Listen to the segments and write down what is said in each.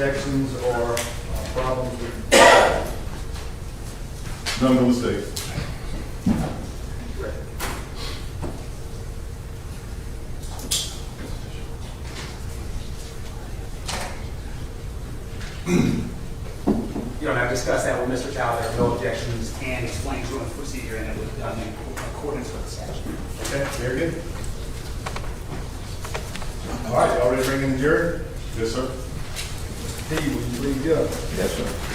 objections or problems with? None of the state. You know, and I've discussed that with Mr. Chow, there are no objections, and explained to him the procedure, and it was done in accordance with the statute. Okay, very good. All right, y'all ready to bring in the jury? Yes, sir. P, will you please go? Yes, sir.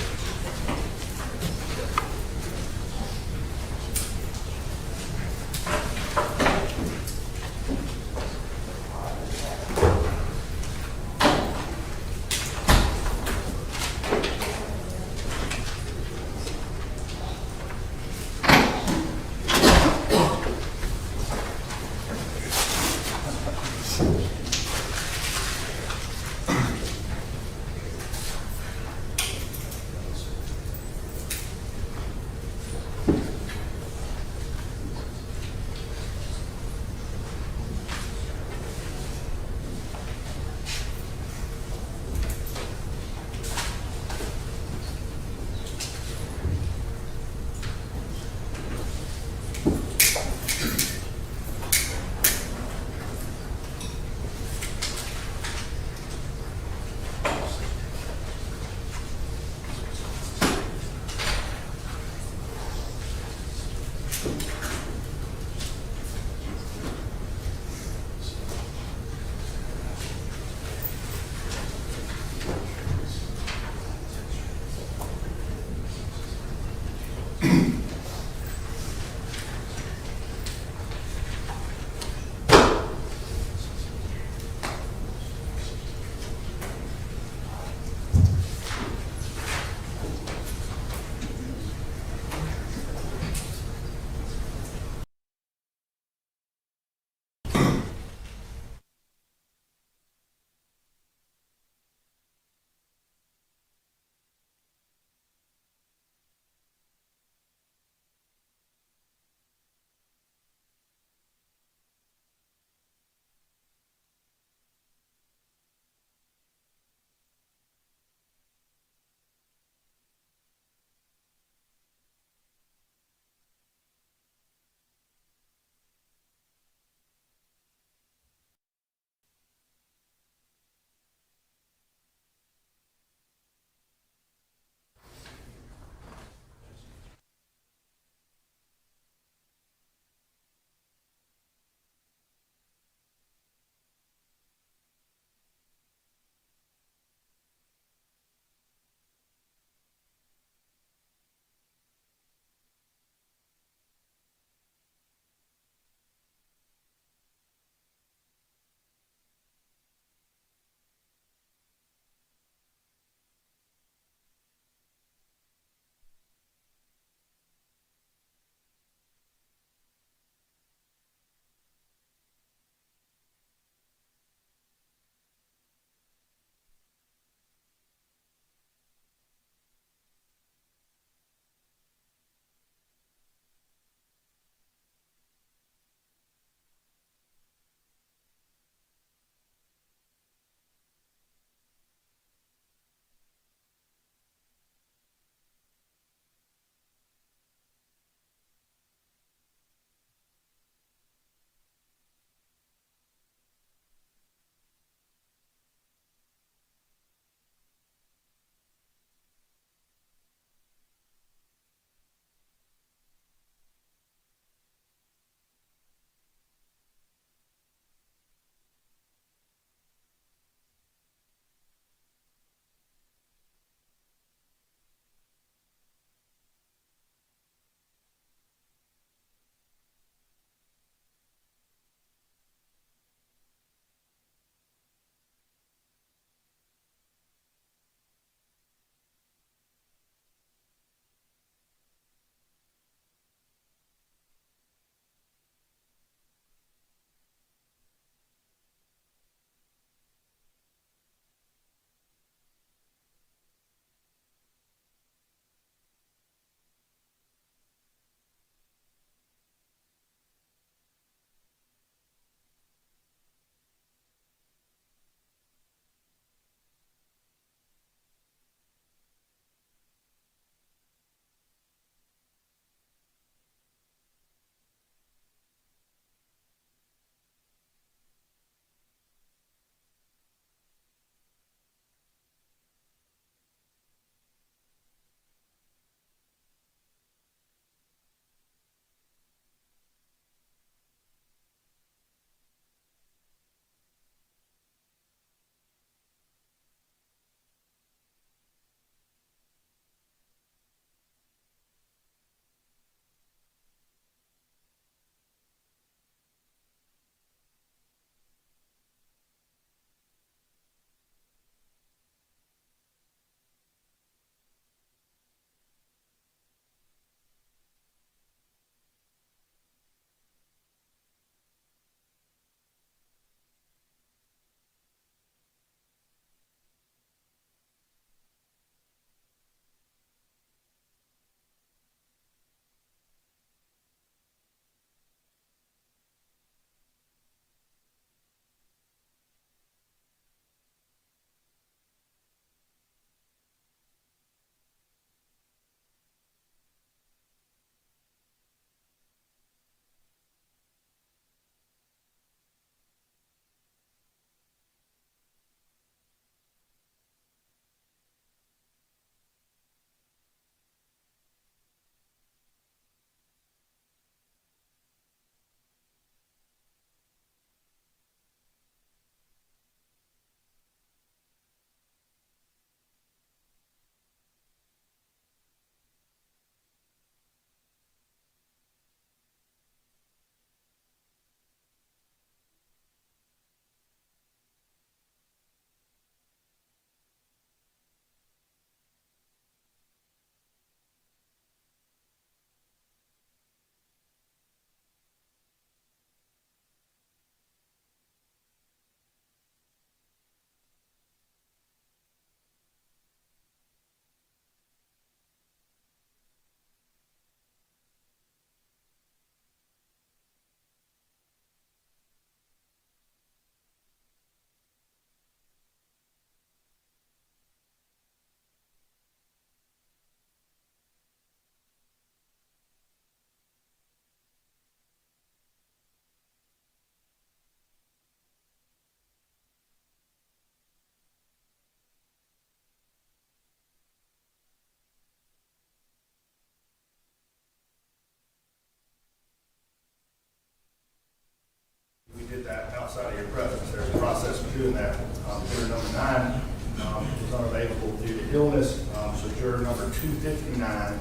So juror number 259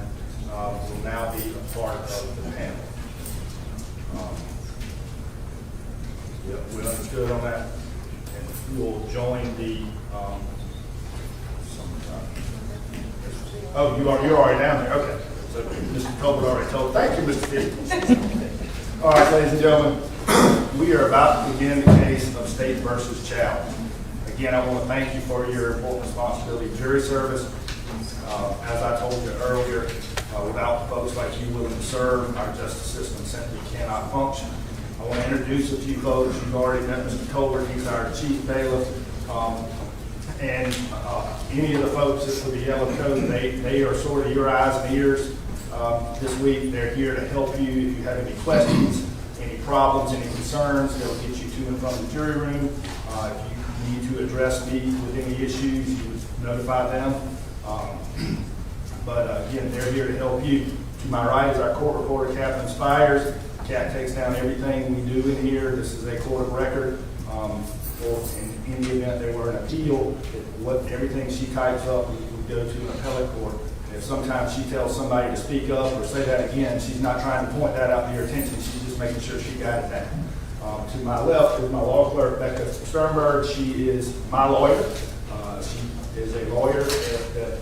will now be a part of the panel. Yep, we understood on that. And you will join the, oh, you're already down there, okay. So Mr. Colbert already told, thank you, Mr. Field. All right, ladies and gentlemen, we are about to begin the case of State versus Chow. Again, I want to thank you for your important responsibility of jury service. As I told you earlier, without folks like you willing to serve, our justice system simply cannot function. I want to introduce a few folks. You've already met Mr. Colbert. He's our chief bailiff. And any of the folks that with the yellow coat, they are sort of your eyes and ears this week. They're here to help you if you have any questions, any problems, any concerns. They'll get you to and from the jury room. If you need to address me with any issues, you would notify them. But again, they're here to help you. To my right is our court reporter, Catherine Spires. Cat takes down everything we do in here. This is a court of record. Or in the event there were an appeal, everything she types up would go to an appellate court. If sometimes she tells somebody to speak up or say that again, she's not trying to point that out to your attention. She's just making sure she got it down. To my left is my law clerk, Becca Sternberg. She is my lawyer. She is a lawyer that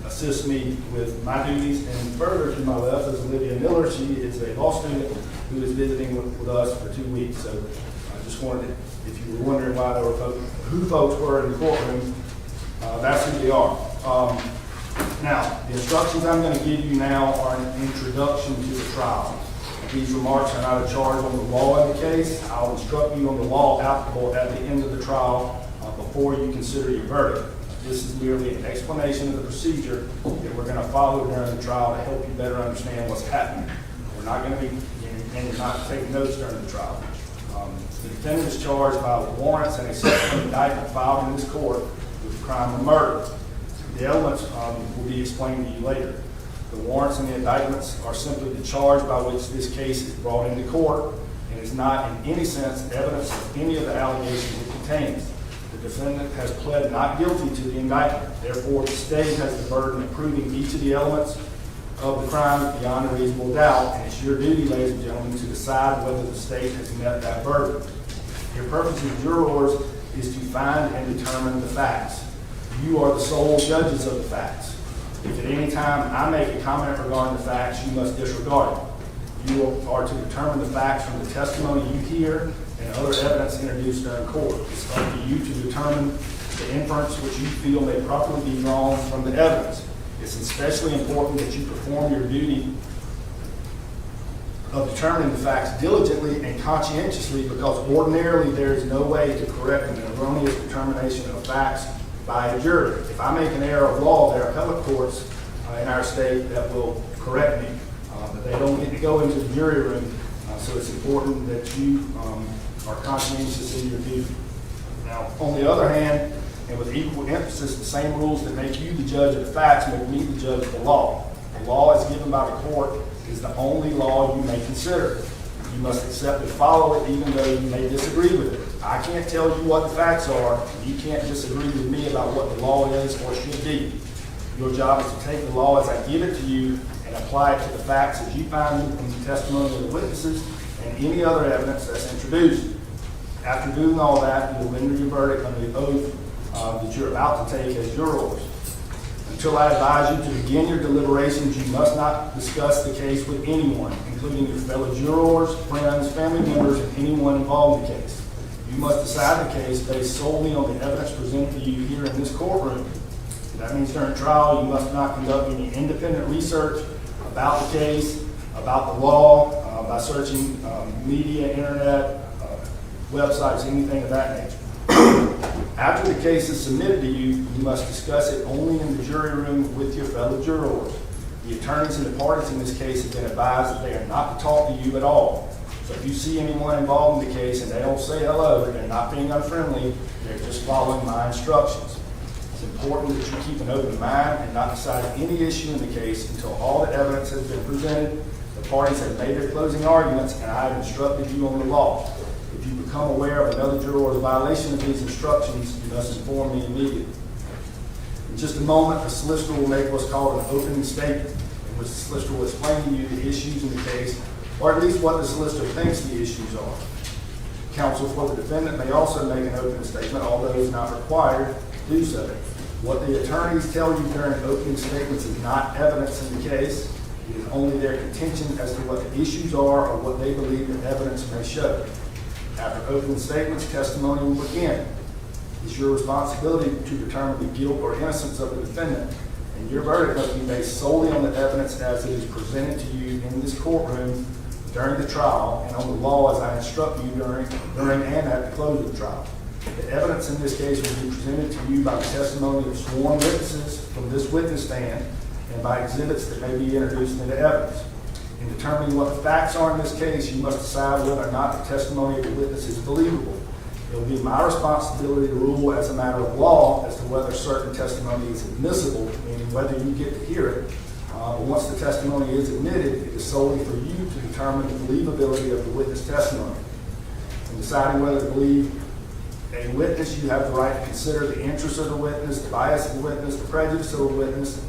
assists me with my duties. And further to my left is Olivia Miller. She is a law student who is visiting with us for 2 weeks. So I just wanted to, if you were wondering why there were who folks were in the courtroom, that's who they are. Now, the instructions I'm going to give you now are an introduction to the trial. These remarks are not a charge on the law in the case. I'll instruct you on the law applicable at the end of the trial before you consider your verdict. This is merely an explanation of the procedure that we're going to follow during the trial to help you better understand what's happening. We're not going to be, and not take notes during the trial. The defendant is charged by warrants and a subsequent indictment filed in this court with the crime of murder. The elements will be explained to you later. The warrants and the indictments are simply the charge by which this case is brought into court and is not in any sense evidence of any of the allegations it contains. The defendant has pled not guilty to the indictment. Therefore, the state has the burden of proving each of the elements of the crime beyond a reasonable doubt, and it's your duty, ladies and gentlemen, to decide whether the state has met that burden. Your purpose as jurors is to find and determine the facts. You are the sole judges of the facts. If at any time I make a comment regarding the facts, you must disregard it. You are to determine the facts from the testimony you hear and other evidence introduced during court. It's up to you to determine the inference which you feel may properly be drawn from the evidence. It's especially important that you perform your duty of determining the facts diligently and conscientiously, because ordinarily there is no way to correct an erroneous determination of facts by a jury. If I make an error of law, there are appellate courts in our state that will correct me, but they don't get to go into the jury room, so it's important that you are conscientious in your duty. Now, on the other hand, and with equal emphasis, the same rules that make you the judge of the facts make me the judge of the law. The law is given by the court is the only law you may consider. You must accept and follow it even though you may disagree with it. I can't tell you what the facts are, and you can't disagree with me about what the law is or should be. Your job is to take the law as I give it to you and apply it to the facts as you find them from the testimony of the witnesses and any other evidence that's introduced. After doing all that, you will render your verdict under the oath that you're about to take as jurors. Until I advise you to begin your deliberations, you must not discuss the case with anyone, including your fellow jurors, friends, family members, and anyone involved in the case. You must decide the case based solely on the evidence presented to you here in this courtroom. That means during trial, you must not conduct any independent research about the case, about the law, by searching media, internet, websites, anything of that nature. After the case is submitted to you, you must discuss it only in the jury room with your fellow jurors. The attorneys and the parties in this case have been advised that they are not to talk to you at all. So if you see anyone involved in the case and they don't say hello, they're not being unfriendly, they're just following my instructions. It's important that you keep an open mind and not decide any issue in the case until all the evidence has been presented, the parties have made their closing arguments, and I have instructed you on the law. If you become aware of another juror's violation of these instructions, you must inform me immediately. In just a moment, the solicitor will make what's called an opening statement, in which the solicitor will explain to you the issues in the case, or at least what the solicitor thinks the issues are. Counsel for the defendant may also make an opening statement, although he is not required to do so. What the attorneys tell you during opening statements is not evidence in the case. It is only their contention as to what the issues are or what they believe the evidence may show. After opening statements, testimony will begin. It's your responsibility to determine the guilt or innocence of the defendant, and your verdict must be based solely on the evidence as it is presented to you in this courtroom during the trial and on the law as I instruct you during and at the close of the trial. The evidence in this case will be presented to you by the testimony of sworn witnesses from this witness stand and by exhibits that may be introduced into evidence. In determining what the facts are in this case, you must decide whether or not the testimony of the witness is believable. It will be my responsibility to rule as a matter of law as to whether certain testimony is admissible, meaning whether you get to hear it. But once the testimony is admitted, it is solely for you to determine the believability of the witness testimony. In deciding whether to believe a witness, you have the right to consider the interests of the witness, the bias of the witness, the prejudice of the witness,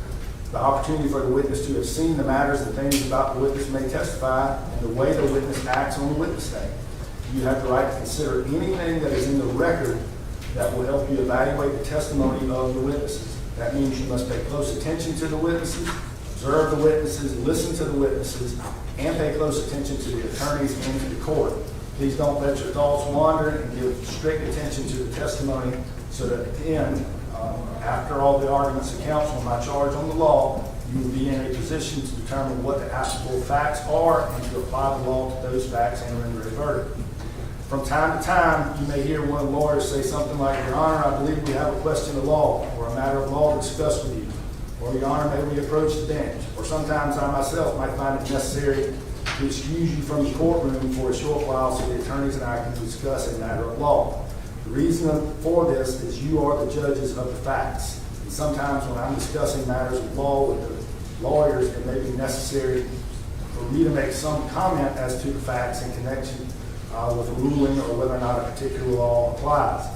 the opportunity for the witness to have seen the matters and things about the witness may testify, and the way the witness acts on the witness stand. You have the right to consider anything that is in the record that will help you evaluate the testimony of the witnesses. That means you must pay close attention to the witnesses, observe the witnesses, listen to the witnesses, and pay close attention to the attorneys and to the court. Please don't let your thoughts wander and give strict attention to the testimony so that at the end, after all the arguments of counsel and my charge on the law, you will be in a position to determine what the applicable facts are and to apply the law to those facts and render a verdict. From time to time, you may hear one of the lawyers say something like, "Your Honor, I believe we have a question of law or a matter of law to discuss with you." Or, "Your Honor, may we approach the bench?" Or sometimes I myself might find it necessary to excuse you from the courtroom for a short while so the attorneys and I can discuss a matter of law. The reason for this is you are the judges of the facts. And sometimes when I'm discussing matters of law with the lawyers, it may be necessary for me to make some comment as to the facts in connection with a ruling or whether or not a particular law applies.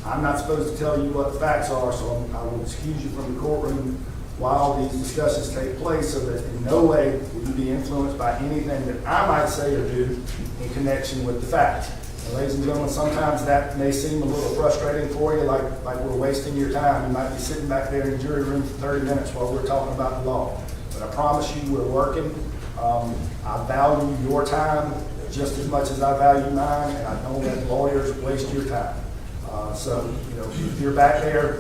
I'm not supposed to tell you what the facts are, so I will excuse you from the courtroom while these discussions take place so that in no way will you be influenced by anything that I might say or do in connection with the facts. And ladies and gentlemen, sometimes that may seem a little frustrating for you, like we're wasting your time. You might be sitting back there in the jury room for 30 minutes while we're talking about the law. But I promise you we're working. I value your time just as much as I value mine, and I don't let lawyers waste your time. So, if you're back there,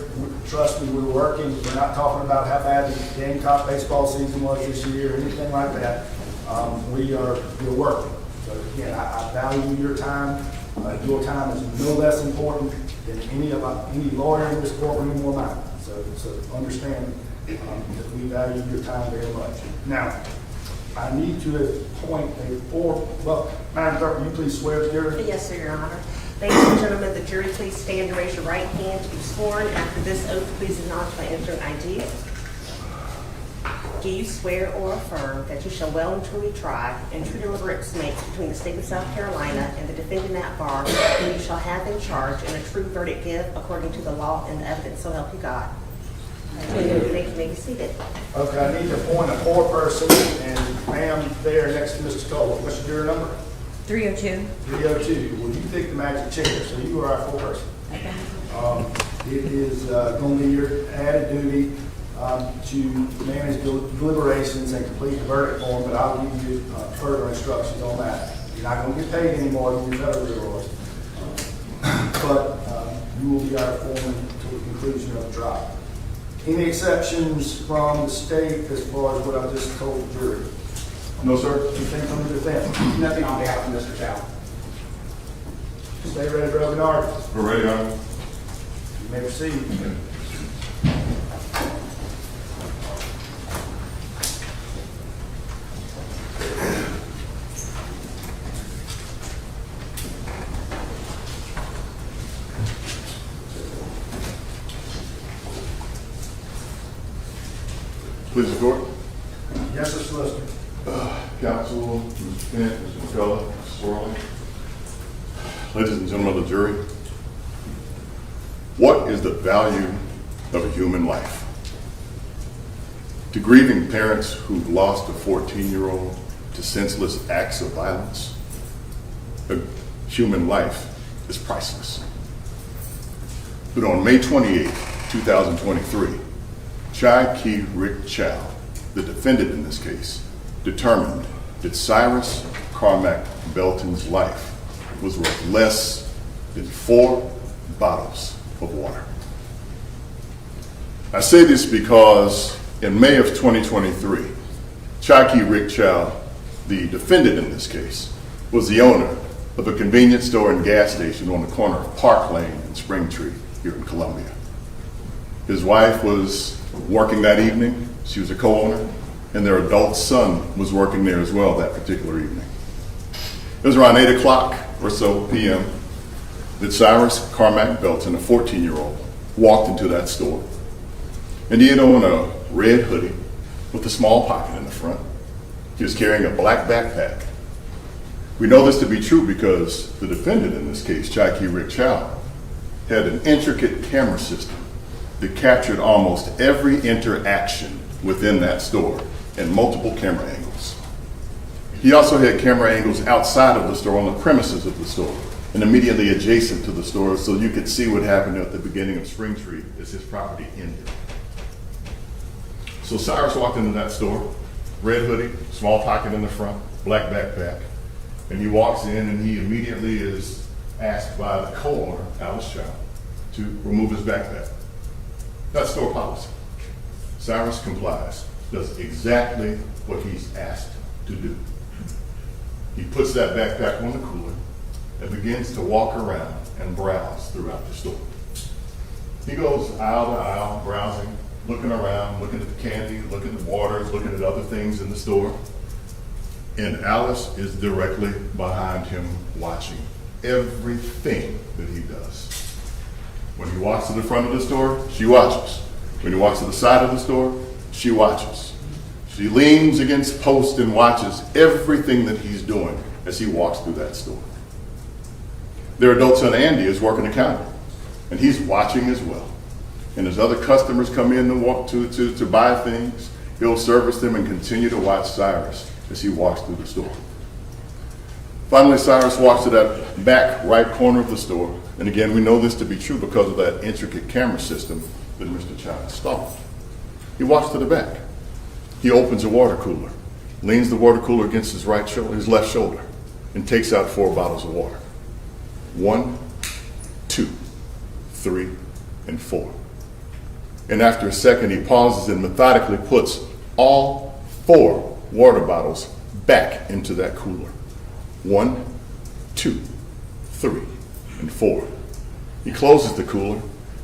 trust me, we're working. We're not talking about how bad the Gamecock baseball season was this year or anything like that. We're working. So again, I value your time. Your time is no less important than any lawyer in this courtroom or mine. So understand that we value your time very much. Now, I need to appoint Madam Clerk, will you please swear the jury? Yes, sir, Your Honor. Ladies and gentlemen, the jury, please stand and raise your right hand to be sworn. After this oath, please acknowledge my entering ID. Do you swear or affirm that you shall well and truly try and true deliberate make between the state of South Carolina and the defendant at bar, whom you shall have in charge, and a true verdict give according to the law and the evidence, so help you God? Thank you. You may be seated. Okay, I need to appoint a foreperson, and ma'am, there next to Mr. Cole. What's your jury number? 302. 302. Will you pick the magic chair? So you are our foreperson. Okay. It is going to be your added duty to manage deliberations and complete the verdict form, but I'll give you further instructions on that. You're not going to get paid any more than your federal lawyers, but you will be our foreman until the conclusion of the trial. Any exceptions from the state as far as what I just told the jury? No, sir. Anything from the defense? Nothing on behalf of Mr. Chow. Stay ready for open argument. We're ready, Your Honor. You may proceed. Please report. Yes, sir, Solicitor. Counsel, Mr. Kent, Mr. McCullough, Mr. Sorley. Ladies and gentlemen of the jury, what is the value of a human life? To grieving parents who've lost a 14-year-old to senseless acts of violence, a human life is priceless. But on May 28, 2023, Chow, the defendant in this case, determined that Cyrus Carmack Belton's life was worth less than 4 bottles of water. I say this because in May of 2023, Chow, the defendant in this case, was the owner of a convenience store and gas station on the corner of Park Lane and Springtree here in Columbia. His wife was working that evening. She was a co-owner, and their adult son was working there as well that particular evening. It was around 8 o'clock or so p.m. that Cyrus Carmack Belton, a 14-year-old, walked into that store. And he had on a red hoodie with a small pocket in the front. He was carrying a black backpack. We know this to be true because the defendant in this case, Chow, had an intricate camera system that captured almost every interaction within that store and multiple camera angles. He also had camera angles outside of the store, on the premises of the store, and immediately adjacent to the store, so you could see what happened at the beginning of Springtree as his property ended. So Cyrus walked into that store, red hoodie, small pocket in the front, black backpack, and he walks in and he immediately is asked by the co-owner, Alice Chow, to remove his backpack. That's store policy. Cyrus complies, does exactly what he's asked to do. He puts that backpack on the cooler and begins to walk around and browse throughout the store. He goes aisle to aisle, browsing, looking around, looking at the candy, looking at waters, looking at other things in the store. And Alice is directly behind him, watching everything that he does. When he walks to the front of the store, she watches. When he walks to the side of the store, she watches. She leans against posts and watches everything that he's doing as he walks through that store. Their adult son, Andy, is working the counter, and he's watching as well. And as other customers come in to buy things, he'll service them and continue to watch Cyrus as he walks through the store. Finally, Cyrus walks to that back right corner of the store. And again, we know this to be true because of that intricate camera system that Mr. Chow installed. He walks to the back. He opens a water cooler, leans the water cooler against his left shoulder, and takes out 4 bottles of water. 1, 2, 3, and 4. And after a second, he pauses and methodically puts all 4 water bottles back into that cooler. 1, 2, 3, and 4. He closes the cooler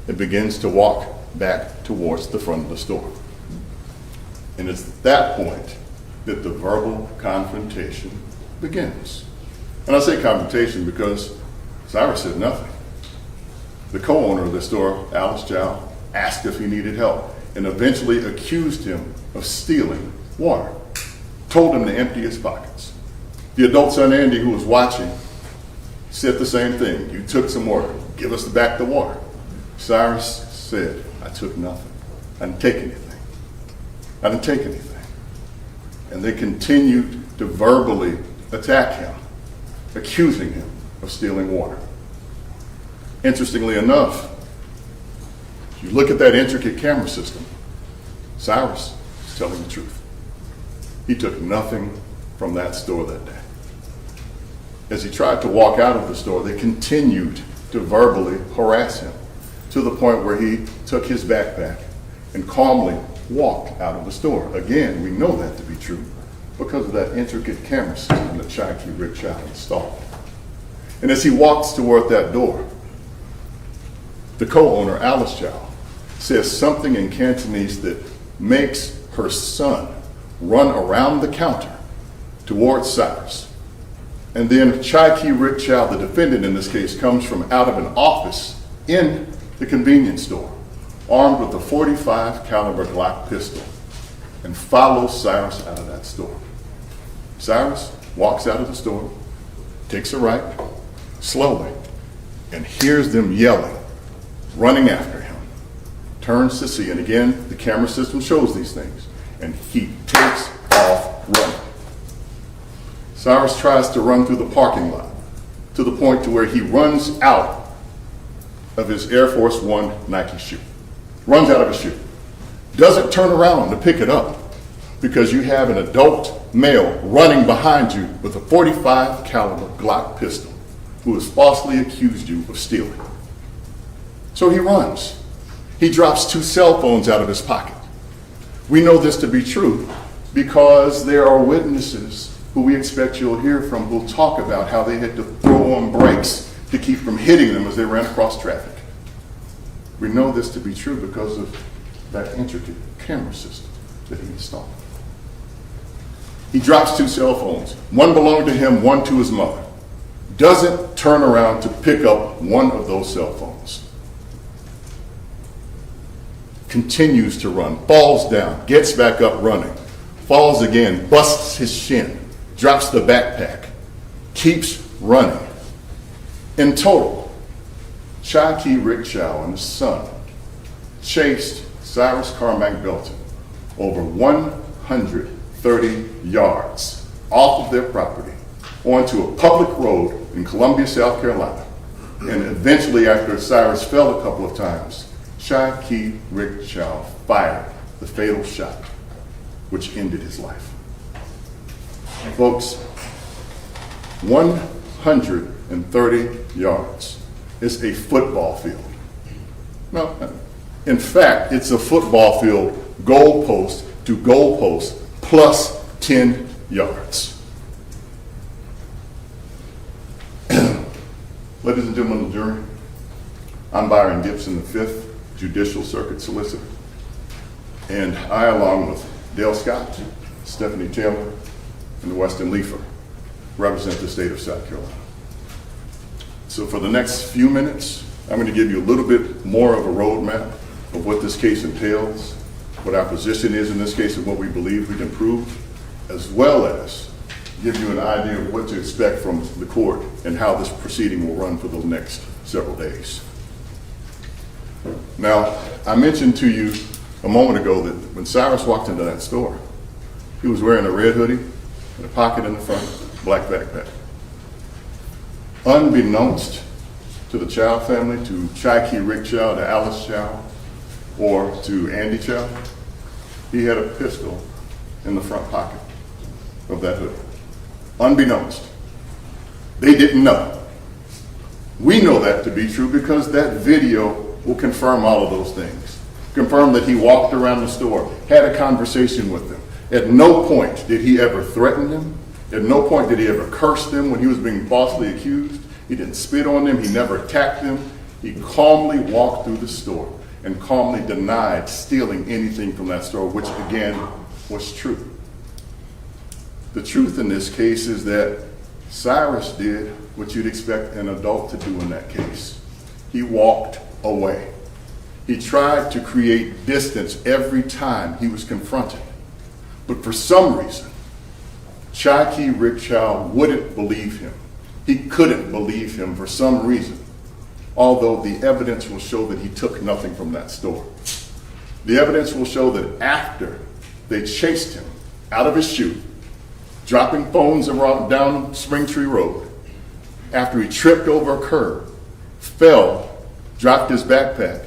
and begins to walk back towards the front of the store. And it's at that point that the verbal confrontation begins. And I say confrontation because Cyrus said nothing. The co-owner of the store, Alice Chow, asked if he needed help and eventually accused him of stealing water, told him to empty his pockets. The adult son, Andy, who was watching, said the same thing. You took some water. Give us back the water. Cyrus said, I took nothing. I didn't take anything. I didn't take anything. And they continued to verbally attack him, accusing him of stealing water. Interestingly enough, if you look at that intricate camera system, Cyrus is telling the truth. He took nothing from that store that day. As he tried to walk out of the store, they continued to verbally harass him to the point where he took his backpack and calmly walked out of the store. Again, we know that to be true because of that intricate camera system that Chow installed. And as he walks toward that door, the co-owner, Alice Chow, says something in Cantonese that makes her son run around the counter towards Cyrus. And then Chow, the defendant in this case, comes from out of an office in the convenience store, armed with a .45 caliber Glock pistol, and follows Cyrus out of that store. Cyrus walks out of the store, takes a right, slowly, and hears them yelling, running after him. Turns to see, and again, the camera system shows these things, and he takes off running. Cyrus tries to run through the parking lot to the point to where he runs out of his Air Force One Nike shoe. Runs out of his shoe. Doesn't turn around to pick it up because you have an adult male running behind you with a .45 caliber Glock pistol who has falsely accused you of stealing. So he runs. He drops 2 cell phones out of his pocket. We know this to be true because there are witnesses who we expect you'll hear from who'll talk about how they had to throw on brakes to keep from hitting them as they ran across traffic. We know this to be true because of that intricate camera system that he installed. He drops 2 cell phones. One belonged to him, one to his mother. Doesn't turn around to pick up one of those cell phones. Continues to run, falls down, gets back up running, falls again, busts his shin, drops the backpack, keeps running. In total, Chow Rick Chow and his son chased Cyrus Carmack Belton over 130 yards off of their property onto a public road in Columbia, South Carolina. And eventually, after Cyrus fell a couple of times, Chow Rick Chow fired the fatal shot, which ended his life. Folks, 130 yards is a football field. No, in fact, it's a football field goalpost to goalpost plus 10 yards. Ladies and gentlemen of the jury, I'm Byron Gibson, the 5th Judicial Circuit Solicitor, and I, along with Dale Scott, Stephanie Taylor, and Weston Leifer, represent the state of South Carolina. So for the next few minutes, I'm going to give you a little bit more of a roadmap of what this case entails, what our position is in this case, and what we believe we can prove, as well as give you an idea of what to expect from the court and how this proceeding will run for the next several days. Now, I mentioned to you a moment ago that when Cyrus walked into that store, he was wearing a red hoodie and a pocket in the front, black backpack. Unbeknownst to the Chow family, to Chow Rick Chow, to Alice Chow, or to Andy Chow, he had a pistol in the front pocket of that hoodie. Unbeknownst. They didn't know. We know that to be true because that video will confirm all of those things. Confirm that he walked around the store, had a conversation with them. At no point did he ever threaten them. At no point did he ever curse them when he was being falsely accused. He didn't spit on them. He never attacked them. He calmly walked through the store and calmly denied stealing anything from that store, which again was true. The truth in this case is that Cyrus did what you'd expect an adult to do in that case. He walked away. He tried to create distance every time he was confronted. But for some reason, Chow Rick Chow wouldn't believe him. He couldn't believe him for some reason, although the evidence will show that he took nothing from that store. The evidence will show that after they chased him out of his shoe, dropping phones around down Springtree Road, after he tripped over a curb, fell, dropped his backpack,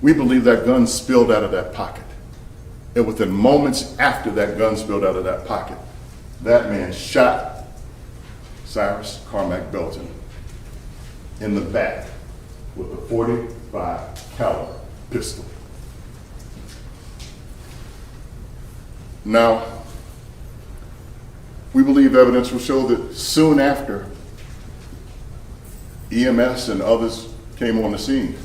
we believe that gun spilled out of that pocket. And within moments after that gun spilled out of that pocket, that man shot Cyrus Carmack Belton in the back with a .45 caliber pistol. Now, we believe evidence will show that soon after EMS and others came on the scene,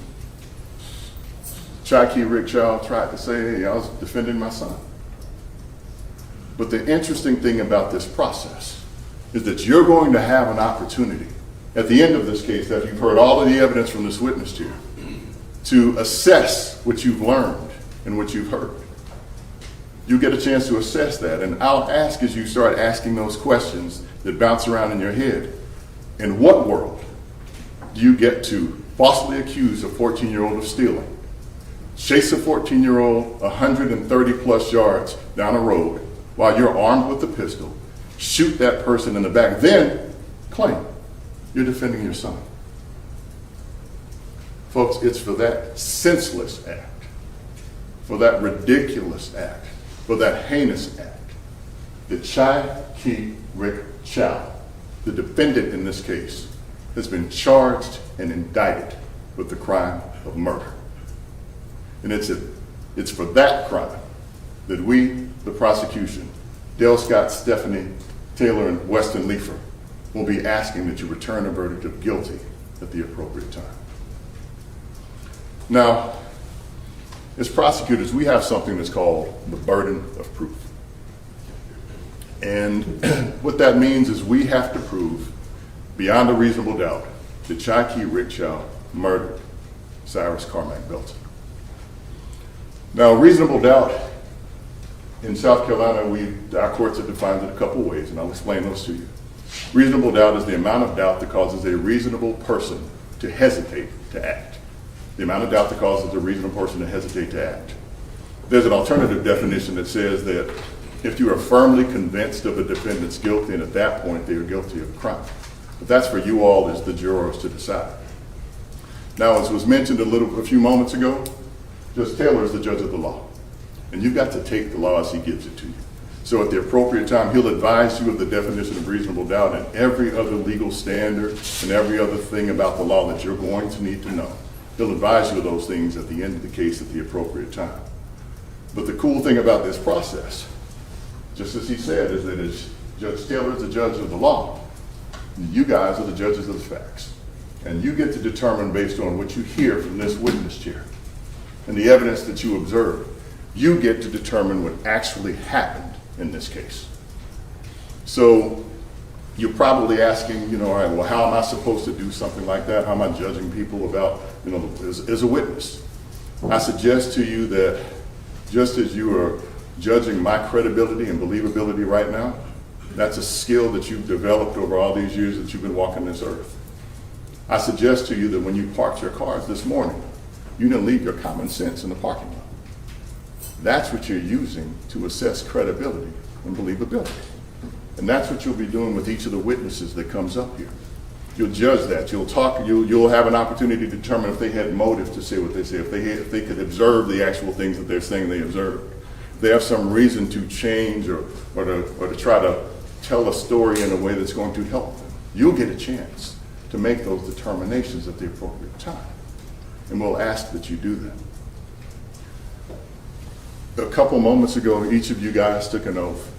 Chow Rick Chow tried to say, hey, I was defending my son. But the interesting thing about this process is that you're going to have an opportunity at the end of this case, that you've heard all of the evidence from this witness chair, to assess what you've learned and what you've heard. You get a chance to assess that, and I'll ask as you start asking those questions that bounce around in your head, in what world do you get to falsely accuse a 14-year-old of stealing, chase a 14-year-old 130 plus yards down a road while you're armed with a pistol, shoot that person in the back, then claim you're defending your son. Folks, it's for that senseless act, for that ridiculous act, for that heinous act that Rick Chow, the defendant in this case, has been charged and indicted with the crime of murder. And it's for that crime that we, the prosecution, Dale Scott, Stephanie Taylor, and Weston Leifer, will be asking that you return a verdict of guilty at the appropriate time. Now, as prosecutors, we have something that's called the burden of proof. And what that means is we have to prove beyond a reasonable doubt that Rick Chow murdered Cyrus Carmack Belton. Now, reasonable doubt in South Carolina, our courts have defined it a couple ways, and I'll explain those to you. Reasonable doubt is the amount of doubt that causes a reasonable person to hesitate to act. The amount of doubt that causes a reasonable person to hesitate to act. There's an alternative definition that says that if you are firmly convinced of a defendant's guilt, then at that point they are guilty of a crime. But that's for you all as the jurors to decide. Now, as was mentioned a few moments ago, Judge Taylor is the judge of the law. And you've got to take the law as he gives it to you. So at the appropriate time, he'll advise you of the definition of reasonable doubt and every other legal standard and every other thing about the law that you're going to need to know. He'll advise you of those things at the end of the case at the appropriate time. But the cool thing about this process, just as he said, is that as Judge Taylor is the judge of the law, you guys are the judges of the facts. And you get to determine based on what you hear from this witness chair and the evidence that you observe, you get to determine what actually happened in this case. So you're probably asking, all right, well, how am I supposed to do something like that? How am I judging people about, as a witness? I suggest to you that just as you are judging my credibility and believability right now, that's a skill that you've developed over all these years that you've been walking this earth. I suggest to you that when you parked your cars this morning, you didn't leave your common sense in the parking lot. That's what you're using to assess credibility and believability. And that's what you'll be doing with each of the witnesses that comes up here. You'll judge that. You'll talk. You'll have an opportunity to determine if they had motive to say what they say, if they could observe the actual things that they're saying they observed. If they have some reason to change or to try to tell a story in a way that's going to help them. You'll get a chance to make those determinations at the appropriate time. And we'll ask that you do that. A couple moments ago, each of you guys took an oath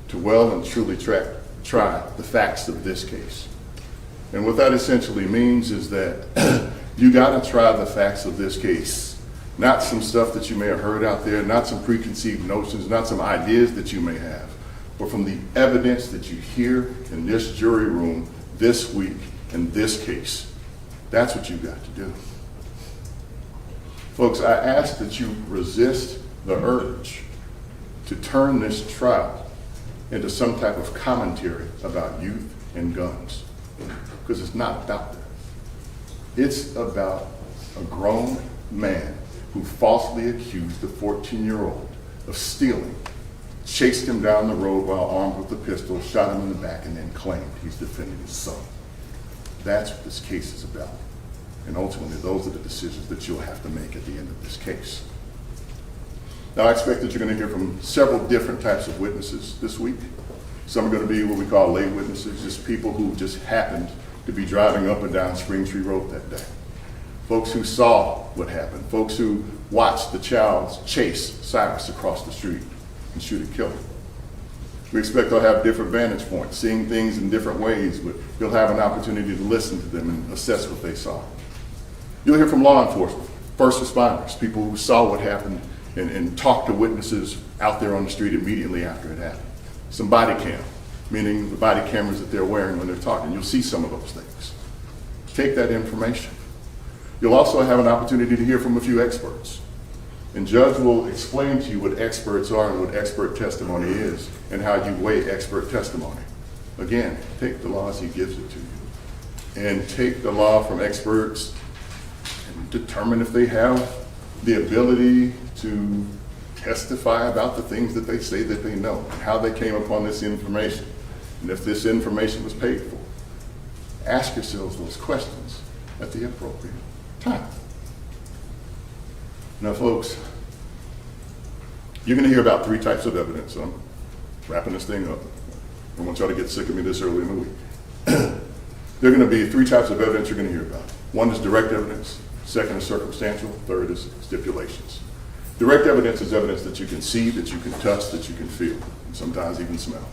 to well and truly try the facts of this case. And what that essentially means is that you got to try the facts of this case, not some stuff that you may have heard out there, not some preconceived notions, not some ideas that you may have, but from the evidence that you hear in this jury room this week in this case. That's what you've got to do. Folks, I ask that you resist the urge to turn this trial into some type of commentary about youth and guns, because it's not about that. It's about a grown man who falsely accused a 14-year-old of stealing, chased him down the road while armed with a pistol, shot him in the back, and then claimed he's defending his son. That's what this case is about. And ultimately, those are the decisions that you'll have to make at the end of this case. Now, I expect that you're going to hear from several different types of witnesses this week. Some are going to be what we call lay witnesses, just people who just happened to be driving up and down Springtree Road that day. Folks who saw what happened. Folks who watched the Chows chase Cyrus across the street and shoot and kill him. We expect they'll have different vantage points, seeing things in different ways, but you'll have an opportunity to listen to them and assess what they saw. You'll hear from law enforcement, first responders, people who saw what happened and talked to witnesses out there on the street immediately after it happened. Some body cam, meaning the body cameras that they're wearing when they're talking. You'll see some of those things. Take that information. You'll also have an opportunity to hear from a few experts. And Judge will explain to you what experts are and what expert testimony is and how you weigh expert testimony. Again, take the law as he gives it to you. And take the law from experts and determine if they have the ability to testify about the things that they say that they know, and how they came upon this information, and if this information was paid for. Ask yourselves those questions at the appropriate time. Now, folks, you're going to hear about 3 types of evidence. So I'm wrapping this thing up. I don't want y'all to get sick of me this early in the week. There are going to be 3 types of evidence you're going to hear about. One is direct evidence, second is circumstantial, third is stipulations. Direct evidence is evidence that you can see, that you can touch, that you can feel, and sometimes even smell.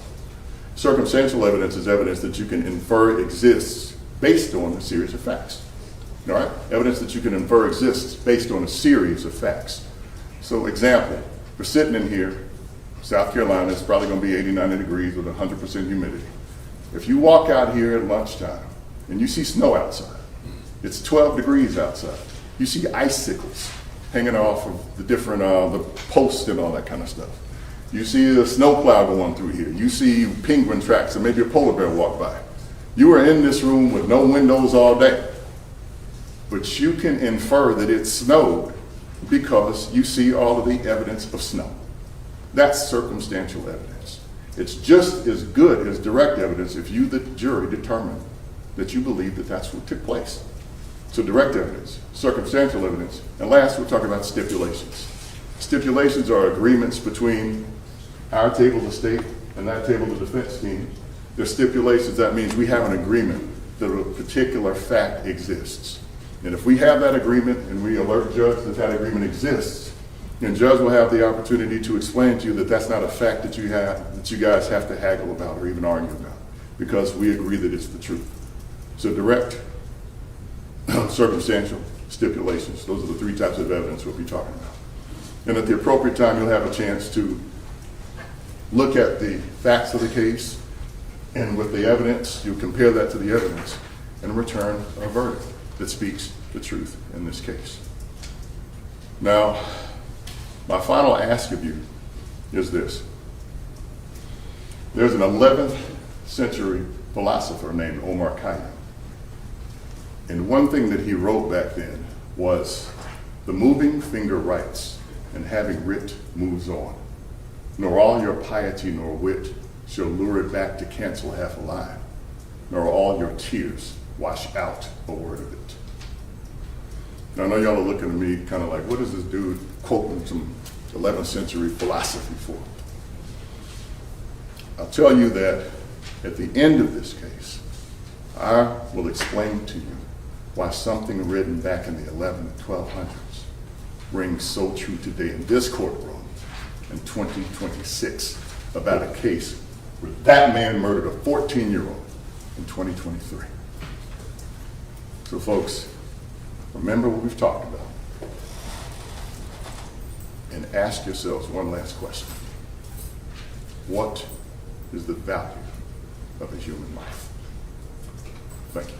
Circumstantial evidence is evidence that you can infer exists based on a series of facts. All right? Evidence that you can infer exists based on a series of facts. So, example, we're sitting in here, South Carolina, it's probably going to be 80, 90 degrees with 100% humidity. If you walk out here at lunchtime and you see snow outside, it's 12 degrees outside. You see icicles hanging off of the different the posts and all that kind of stuff. You see a snowplow going through here. You see penguin tracks and maybe a polar bear walk by. You are in this room with no windows all day, but you can infer that it snowed because you see all of the evidence of snow. That's circumstantial evidence. It's just as good as direct evidence if you, the jury, determine that you believe that that's what took place. So direct evidence, circumstantial evidence, and last we'll talk about stipulations. Stipulations are agreements between our table, the state, and that table, the defense team. They're stipulations. That means we have an agreement that a particular fact exists. And if we have that agreement and we alert judge that that agreement exists, then judge will have the opportunity to explain to you that that's not a fact that you guys have to haggle about or even argue about, because we agree that it's the truth. So direct, circumstantial, stipulations. Those are the 3 types of evidence we'll be talking about. And at the appropriate time, you'll have a chance to look at the facts of the case, and with the evidence, you compare that to the evidence and return a verdict that speaks the truth in this case. Now, my final ask of you is this. There's an 11th century philosopher named Omar Khayyam. And one thing that he wrote back then was, "The moving finger writes, and having writ moves on. Nor all your piety nor wit shall lure it back to cancel half a line, nor all your tears wash out a word of it." Now, I know y'all are looking at me kind of like, what is this dude quoting some 11th century philosophy for? I'll tell you that at the end of this case, I will explain to you why something written back in the 11 and 1200s rings so true today in this courtroom in 2026 about a case where that man murdered a 14-year-old in 2023. So folks, remember what we've talked about and ask yourselves one last question. What is the value of a human life? Thank you.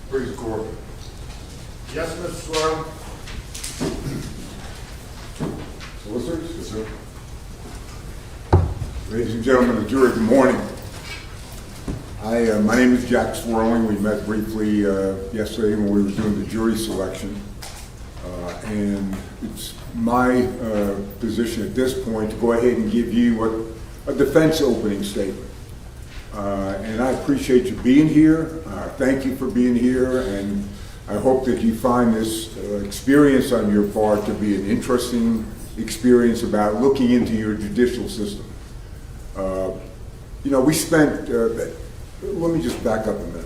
Praise the court. Yes, Mr. Swearer. Solicitors? Yes, sir. Ladies and gentlemen of the jury, good morning. My name is Jack Swirling. We met briefly yesterday when we were doing the jury selection. And it's my position at this point to go ahead and give you a defense opening statement. And I appreciate you being here. Thank you for being here, and I hope that you find this experience on your part to be an interesting experience about looking into your judicial system. We spent, let me just back up a minute.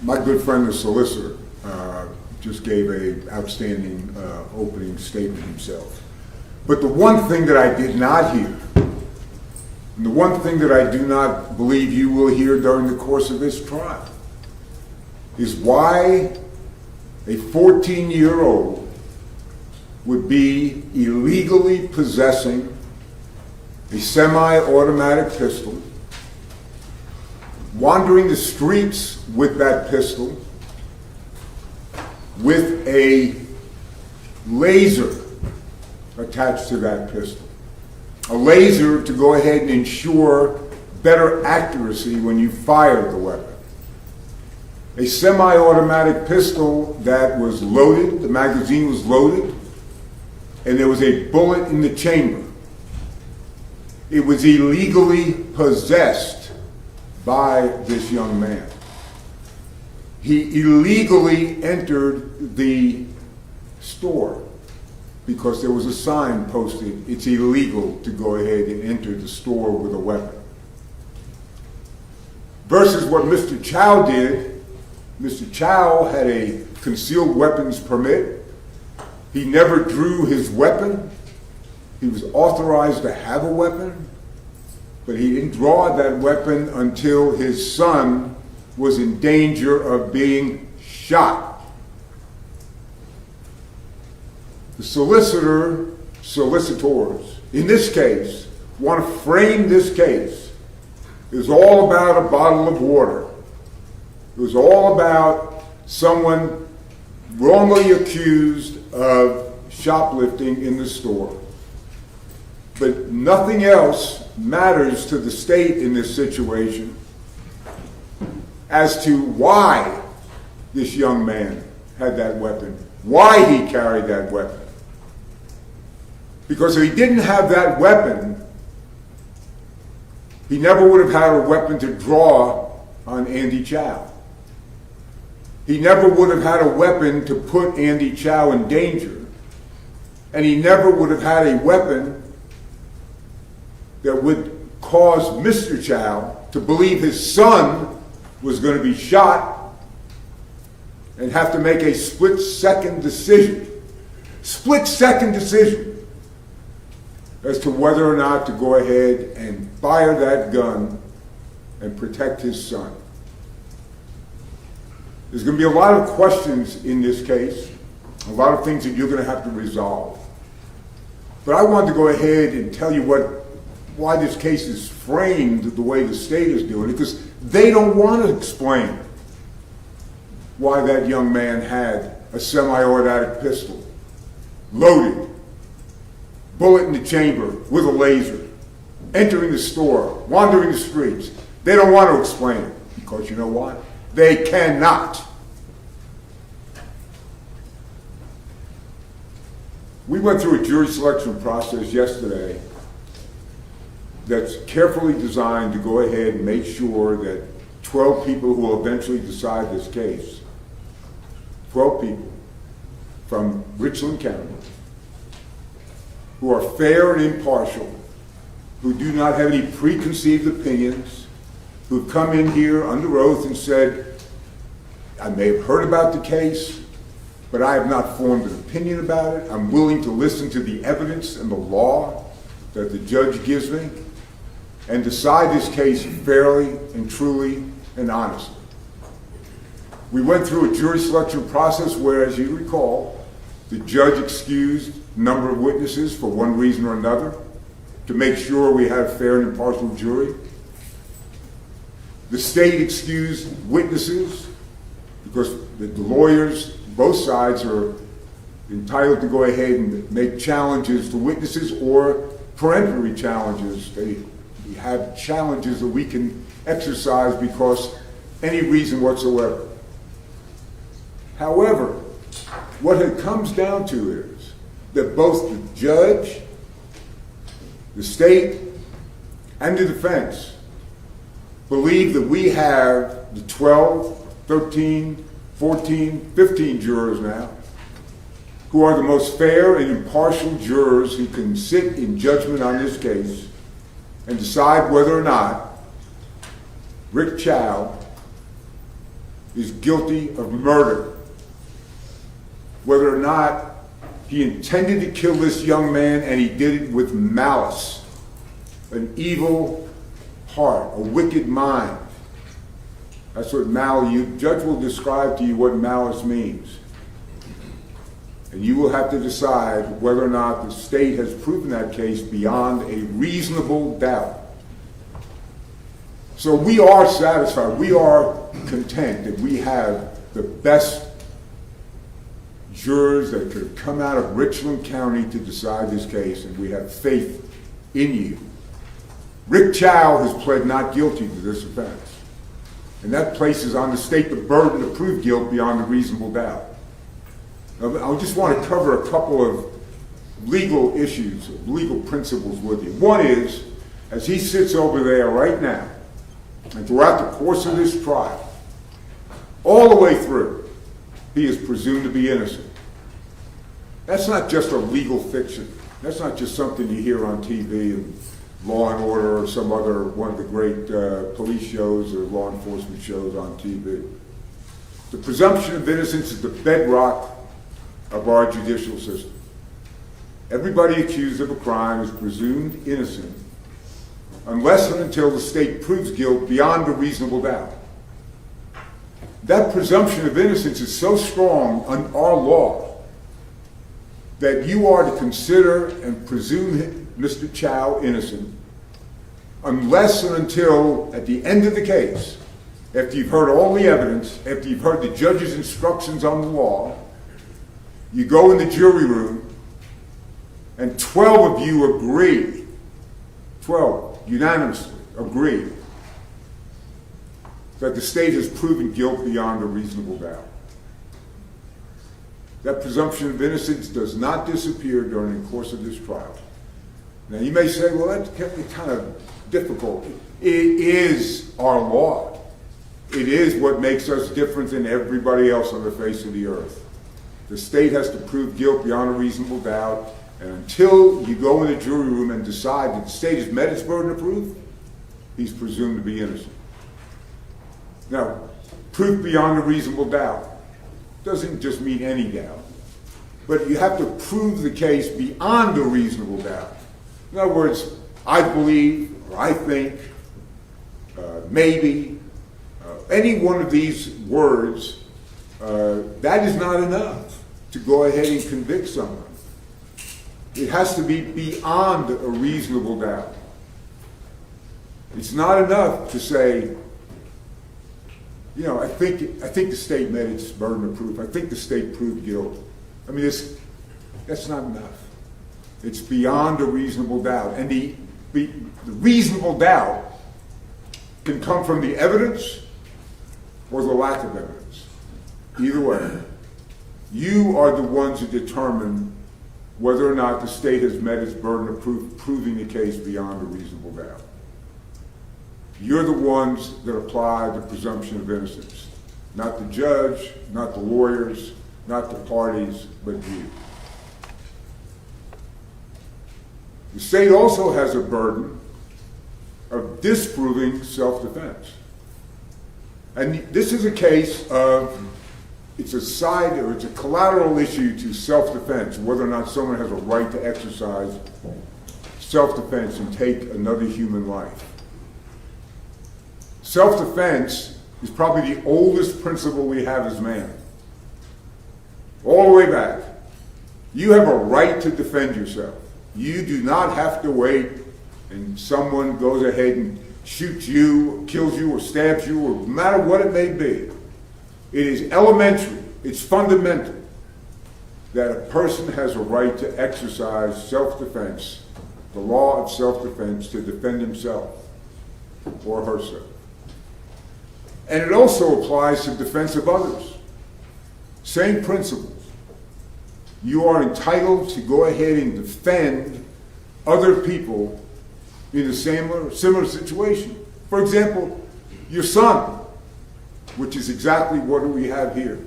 My good friend, the solicitor, just gave an outstanding opening statement himself. But the one thing that I did not hear, and the one thing that I do not believe you will hear during the course of this trial, is why a 14-year-old would be illegally possessing a semi-automatic pistol, wandering the streets with that pistol, with a laser attached to that pistol. A laser to go ahead and ensure better accuracy when you fired the weapon. A semi-automatic pistol that was loaded, the magazine was loaded, and there was a bullet in the chamber. It was illegally possessed by this young man. He illegally entered the store because there was a sign posted, it's illegal to go ahead and enter the store with a weapon. Versus what Mr. Chow did. Mr. Chow had a concealed weapons permit. He never drew his weapon. He was authorized to have a weapon, but he didn't draw that weapon until his son was in danger of being shot. The solicitors, in this case, want to frame this case. It was all about a bottle of water. It was all about someone wrongly accused of shoplifting in the store. But nothing else matters to the state in this situation as to why this young man had that weapon, why he carried that weapon. Because if he didn't have that weapon, he never would have had a weapon to draw on Andy Chow. He never would have had a weapon to put Andy Chow in danger. And he never would have had a weapon that would cause Mr. Chow to believe his son was going to be shot and have to make a split-second decision as to whether or not to go ahead and fire that gun and protect his son. There's going to be a lot of questions in this case, a lot of things that you're going to have to resolve. But I wanted to go ahead and tell you why this case is framed the way the state is doing it, because they don't want to explain why that young man had a semi-automatic pistol, loaded, bullet in the chamber with a laser, entering the store, wandering the streets. They don't want to explain it, because you know what? They cannot. We went through a jury selection process yesterday that's carefully designed to go ahead and make sure that 12 people who will eventually decide this case, 12 people from Richland County, who are fair and impartial, who do not have any preconceived opinions, who've come in here under oath and said, I may have heard about the case, but I have not formed an opinion about it. I'm willing to listen to the evidence and the law that the judge gives me and decide this case fairly and truly and honestly. We went through a jury selection process where, as you recall, the judge excused a number of witnesses for one reason or another to make sure we had a fair and impartial jury. The state excused witnesses because the lawyers, both sides, are entitled to go ahead and make challenges to witnesses or peremptory challenges. We have challenges that we can exercise because any reason whatsoever. However, what it comes down to is that both the judge, the state, and the defense believe that we have the 12, 13, 14, 15 jurors now who are the most fair and impartial jurors who can sit in judgment on this case and decide whether or not Rick Chow is guilty of murder, whether or not he intended to kill this young man and he did it with malice, an evil heart, a wicked mind. That's what malice, judge will describe to you what malice means. And you will have to decide whether or not the state has proven that case beyond a reasonable doubt. So we are satisfied, we are content that we have the best jurors that could have come out of Richland County to decide this case, and we have faith in you. Rick Chow has pled not guilty to this offense, and that places on the state the burden to prove guilt beyond a reasonable doubt. Now, I just want to cover a couple of legal issues, legal principles with you. One is, as he sits over there right now, and throughout the course of this trial, all the way through, he is presumed to be innocent. That's not just a legal fiction. That's not just something you hear on TV and Law and Order or some other one of the great police shows or law enforcement shows on TV. The presumption of innocence is the bedrock of our judicial system. Everybody accused of a crime is presumed innocent unless and until the state proves guilt beyond a reasonable doubt. That presumption of innocence is so strong on our law that you are to consider and presume Mr. Chow innocent unless and until, at the end of the case, after you've heard all the evidence, after you've heard the judge's instructions on the law, you go in the jury room and 12 of you agree, 12 unanimously agree, that the state has proven guilt beyond a reasonable doubt. That presumption of innocence does not disappear during the course of this trial. Now you may say, well, that's kind of difficult. It is our law. It is what makes us different than everybody else on the face of the earth. The state has to prove guilt beyond a reasonable doubt, and until you go in the jury room and decide that the state has met its burden of proof, he's presumed to be innocent. Now, proof beyond a reasonable doubt doesn't just mean any doubt, but you have to prove the case beyond a reasonable doubt. In other words, I believe, or I think, maybe, any one of these words, that is not enough to go ahead and convict someone. It has to be beyond a reasonable doubt. It's not enough to say, you know, I think the state met its burden of proof. I think the state proved guilt. I mean, that's not enough. It's beyond a reasonable doubt. And the reasonable doubt can come from the evidence or the lack of evidence. Either way, you are the ones who determine whether or not the state has met its burden of proof, proving the case beyond a reasonable doubt. You're the ones that apply the presumption of innocence. Not the judge, not the lawyers, not the parties, but you. The state also has a burden of disproving self-defense. And this is a case of, it's a collateral issue to self-defense, whether or not someone has a right to exercise self-defense and take another human life. Self-defense is probably the oldest principle we have as man. All the way back. You have a right to defend yourself. You do not have to wait and someone goes ahead and shoots you, kills you, or stabs you, or no matter what it may be. It is elementary, it's fundamental that a person has a right to exercise self-defense, the law of self-defense, to defend himself or herself. And it also applies to defense of others. Same principles. You are entitled to go ahead and defend other people in a similar situation. For example, your son, which is exactly what we have here.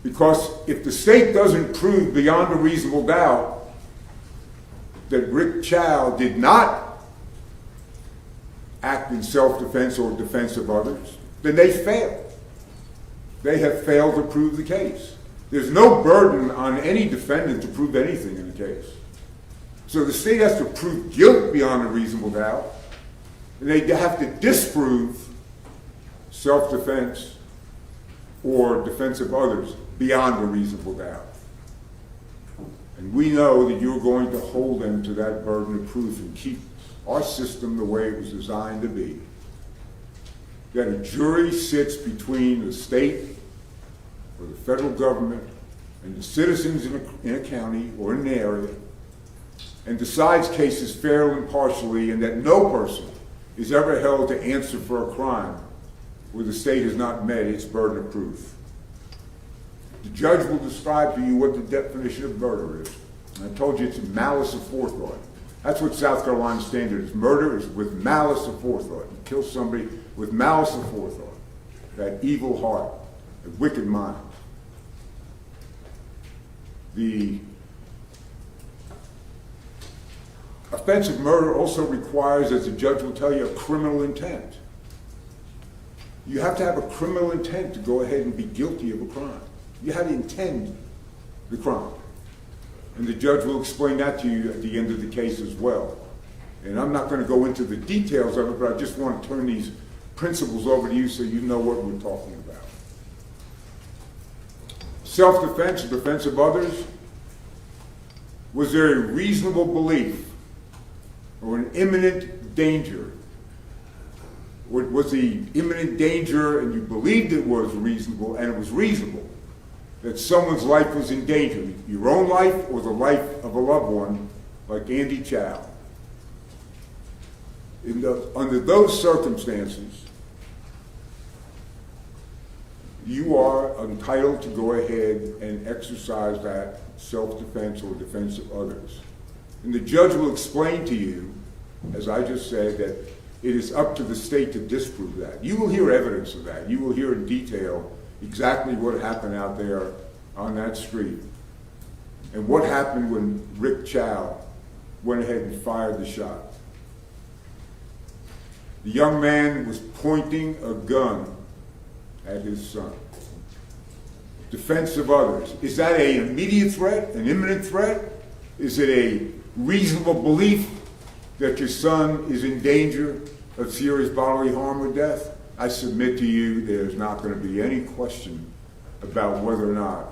Because if the state doesn't prove beyond a reasonable doubt that Rick Chow did not act in self-defense or defense of others, then they fail. They have failed to prove the case. There's no burden on any defendant to prove anything in the case. So the state has to prove guilt beyond a reasonable doubt, and they have to disprove self-defense or defense of others beyond a reasonable doubt. And we know that you're going to hold them to that burden of proof and keep our system the way it was designed to be. That a jury sits between the state or the federal government and the citizens in a county or in an area, and decides cases fairly and impartially, and that no person is ever held to answer for a crime where the state has not met its burden of proof. The judge will describe to you what the definition of murder is. And I told you it's malice of forethought. That's what South Carolina standard is. Murder is with malice of forethought. You kill somebody with malice of forethought, that evil heart, that wicked mind. The offense of murder also requires, as the judge will tell you, a criminal intent. You have to have a criminal intent to go ahead and be guilty of a crime. You have to intend the crime. And the judge will explain that to you at the end of the case as well. And I'm not going to go into the details of it, but I just want to turn these principles over to you so you know what we're talking about. Self-defense, defense of others. Was there a reasonable belief or an imminent danger? Was the imminent danger, and you believed it was reasonable, and it was reasonable, that someone's life was in danger, your own life or the life of a loved one, like Andy Chow? Under those circumstances, you are entitled to go ahead and exercise that self-defense or defense of others. And the judge will explain to you, as I just said, that it is up to the state to disprove that. You will hear evidence of that. You will hear in detail exactly what happened out there on that street and what happened when Rick Chow went ahead and fired the shot. The young man was pointing a gun at his son. Defense of others. Is that an immediate threat, an imminent threat? Is it a reasonable belief that your son is in danger of serious bodily harm or death? I submit to you there's not going to be any question about whether or not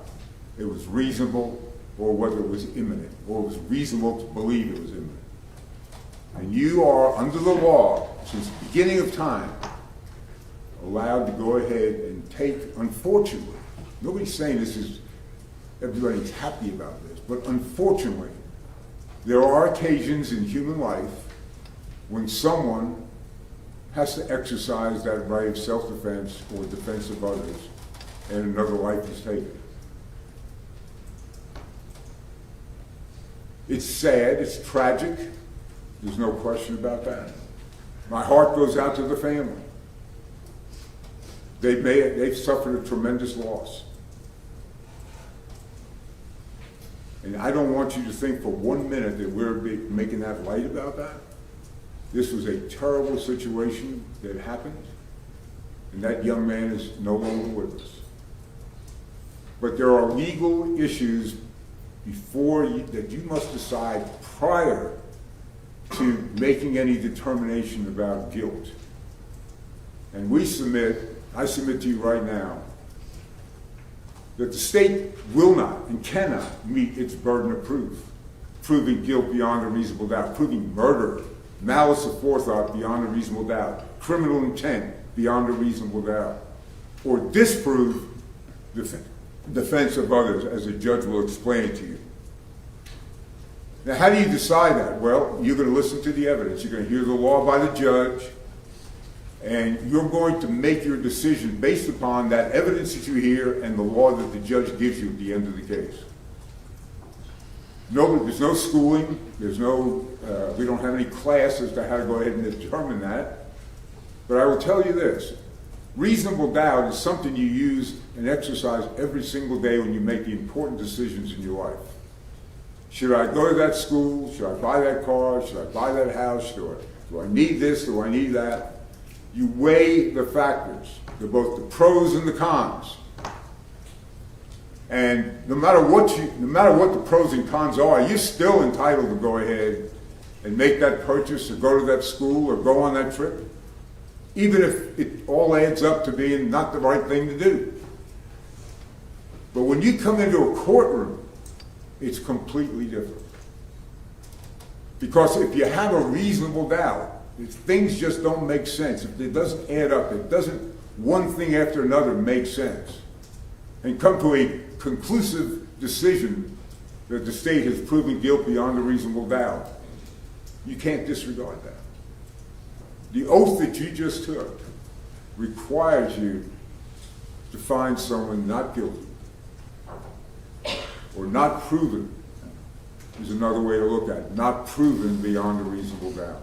it was reasonable or whether it was imminent, or it was reasonable to believe it was imminent. And you are, under the law, since the beginning of time, allowed to go ahead and take, unfortunately, nobody's saying this is, everybody's happy about this, but unfortunately, there are occasions in human life when someone has to exercise that right of self-defense or defense of others, and another life is taken. It's sad, it's tragic, there's no question about that. My heart goes out to the family. They've suffered a tremendous loss. And I don't want you to think for 1 minute that we're making that light about that. This was a terrible situation that happened, and that young man is no longer with us. But there are legal issues that you must decide prior to making any determination about guilt. And I submit to you right now, that the state will not and cannot meet its burden of proof, proving guilt beyond a reasonable doubt, proving murder, malice of forethought beyond a reasonable doubt, criminal intent beyond a reasonable doubt, or disprove defense of others, as a judge will explain it to you. Now, how do you decide that? Well, you're going to listen to the evidence. You're going to hear the law by the judge, and you're going to make your decision based upon that evidence that you hear and the law that the judge gives you at the end of the case. There's no schooling. We don't have any class as to how to go ahead and determine that. But I will tell you this. Reasonable doubt is something you use and exercise every single day when you make the important decisions in your life. Should I go to that school? Should I buy that car? Should I buy that house? Do I need this? Do I need that? You weigh the factors, both the pros and the cons. And no matter what the pros and cons are, you're still entitled to go ahead and make that purchase or go to that school or go on that trip, even if it all adds up to being not the right thing to do. But when you come into a courtroom, it's completely different. Because if you have a reasonable doubt, if things just don't make sense, if it doesn't add up, one thing after another make sense, and come to a conclusive decision that the state has proven guilt beyond a reasonable doubt, you can't disregard that. The oath that you just took requires you to find someone not guilty or not proven is another way to look at it, not proven beyond a reasonable doubt.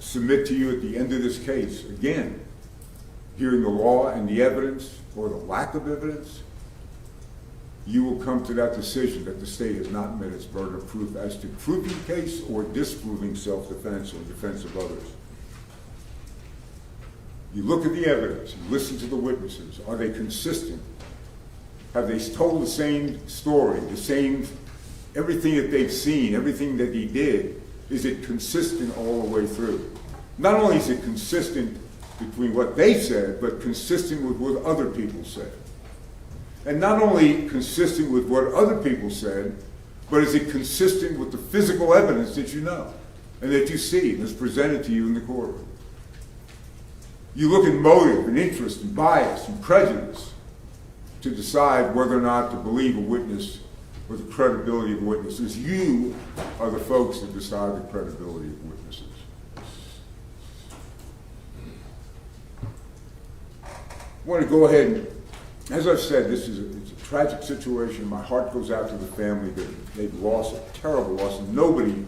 Submit to you at the end of this case, again, hearing the law and the evidence or the lack of evidence, you will come to that decision that the state has not met its burden of proof as to proving the case or disproving self-defense or defense of others. You look at the evidence, you listen to the witnesses. Are they consistent? Have they told the same story, the same, everything that they've seen, everything that he did, is it consistent all the way through? Not only is it consistent between what they said, but consistent with what other people said. And not only consistent with what other people said, but is it consistent with the physical evidence that you know and that you see and is presented to you in the courtroom? You look at motive and interest and bias and prejudice to decide whether or not to believe a witness or the credibility of witnesses. You are the folks that decide the credibility of witnesses. I want to go ahead and, as I've said, it's a tragic situation. My heart goes out to the family that they've lost a terrible loss. Nobody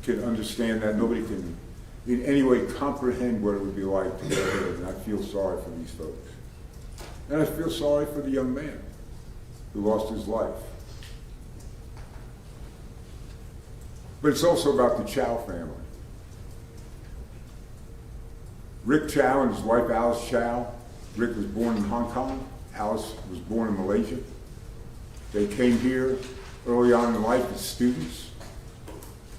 can understand that. Nobody can in any way comprehend what it would be like to go there. And I feel sorry for these folks. And I feel sorry for the young man who lost his life. But it's also about the Chow family. Rick Chow and his wife Alice Chow. Rick was born in Hong Kong. Alice was born in Malaysia. They came here early on in life as students.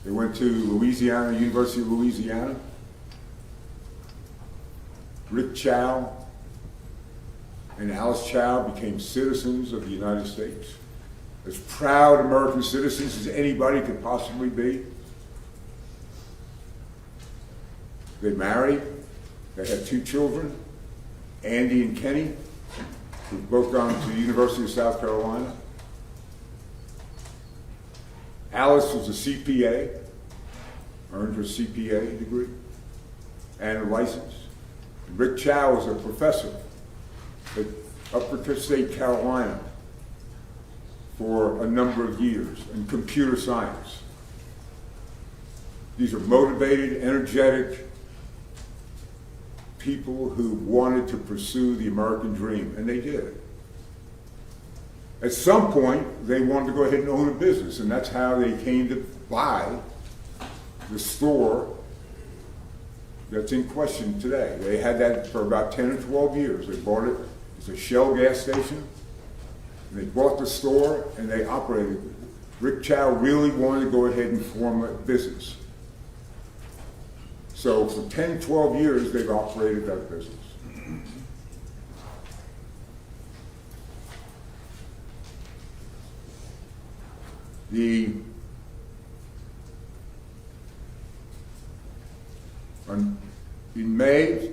They went to Louisiana, University of Louisiana. Rick Chow and Alice Chow became citizens of the United States, as proud American citizens as anybody could possibly be. They married. They had 2 children, Andy and Kenny, who've both gone to the University of South Carolina. Alice was a CPA, earned her CPA degree and a license. Rick Chow was a professor at Upper State Carolina for a number of years in computer science. These are motivated, energetic people who wanted to pursue the American dream, and they did. At some point, they wanted to go ahead and own a business, and that's how they came to buy the store that's in question today. They had that for about 10 or 12 years. They bought it as a Shell gas station, and they bought the store, and they operated it. Rick Chow really wanted to go ahead and form a business. So for 10, 12 years, they've operated that business. In May,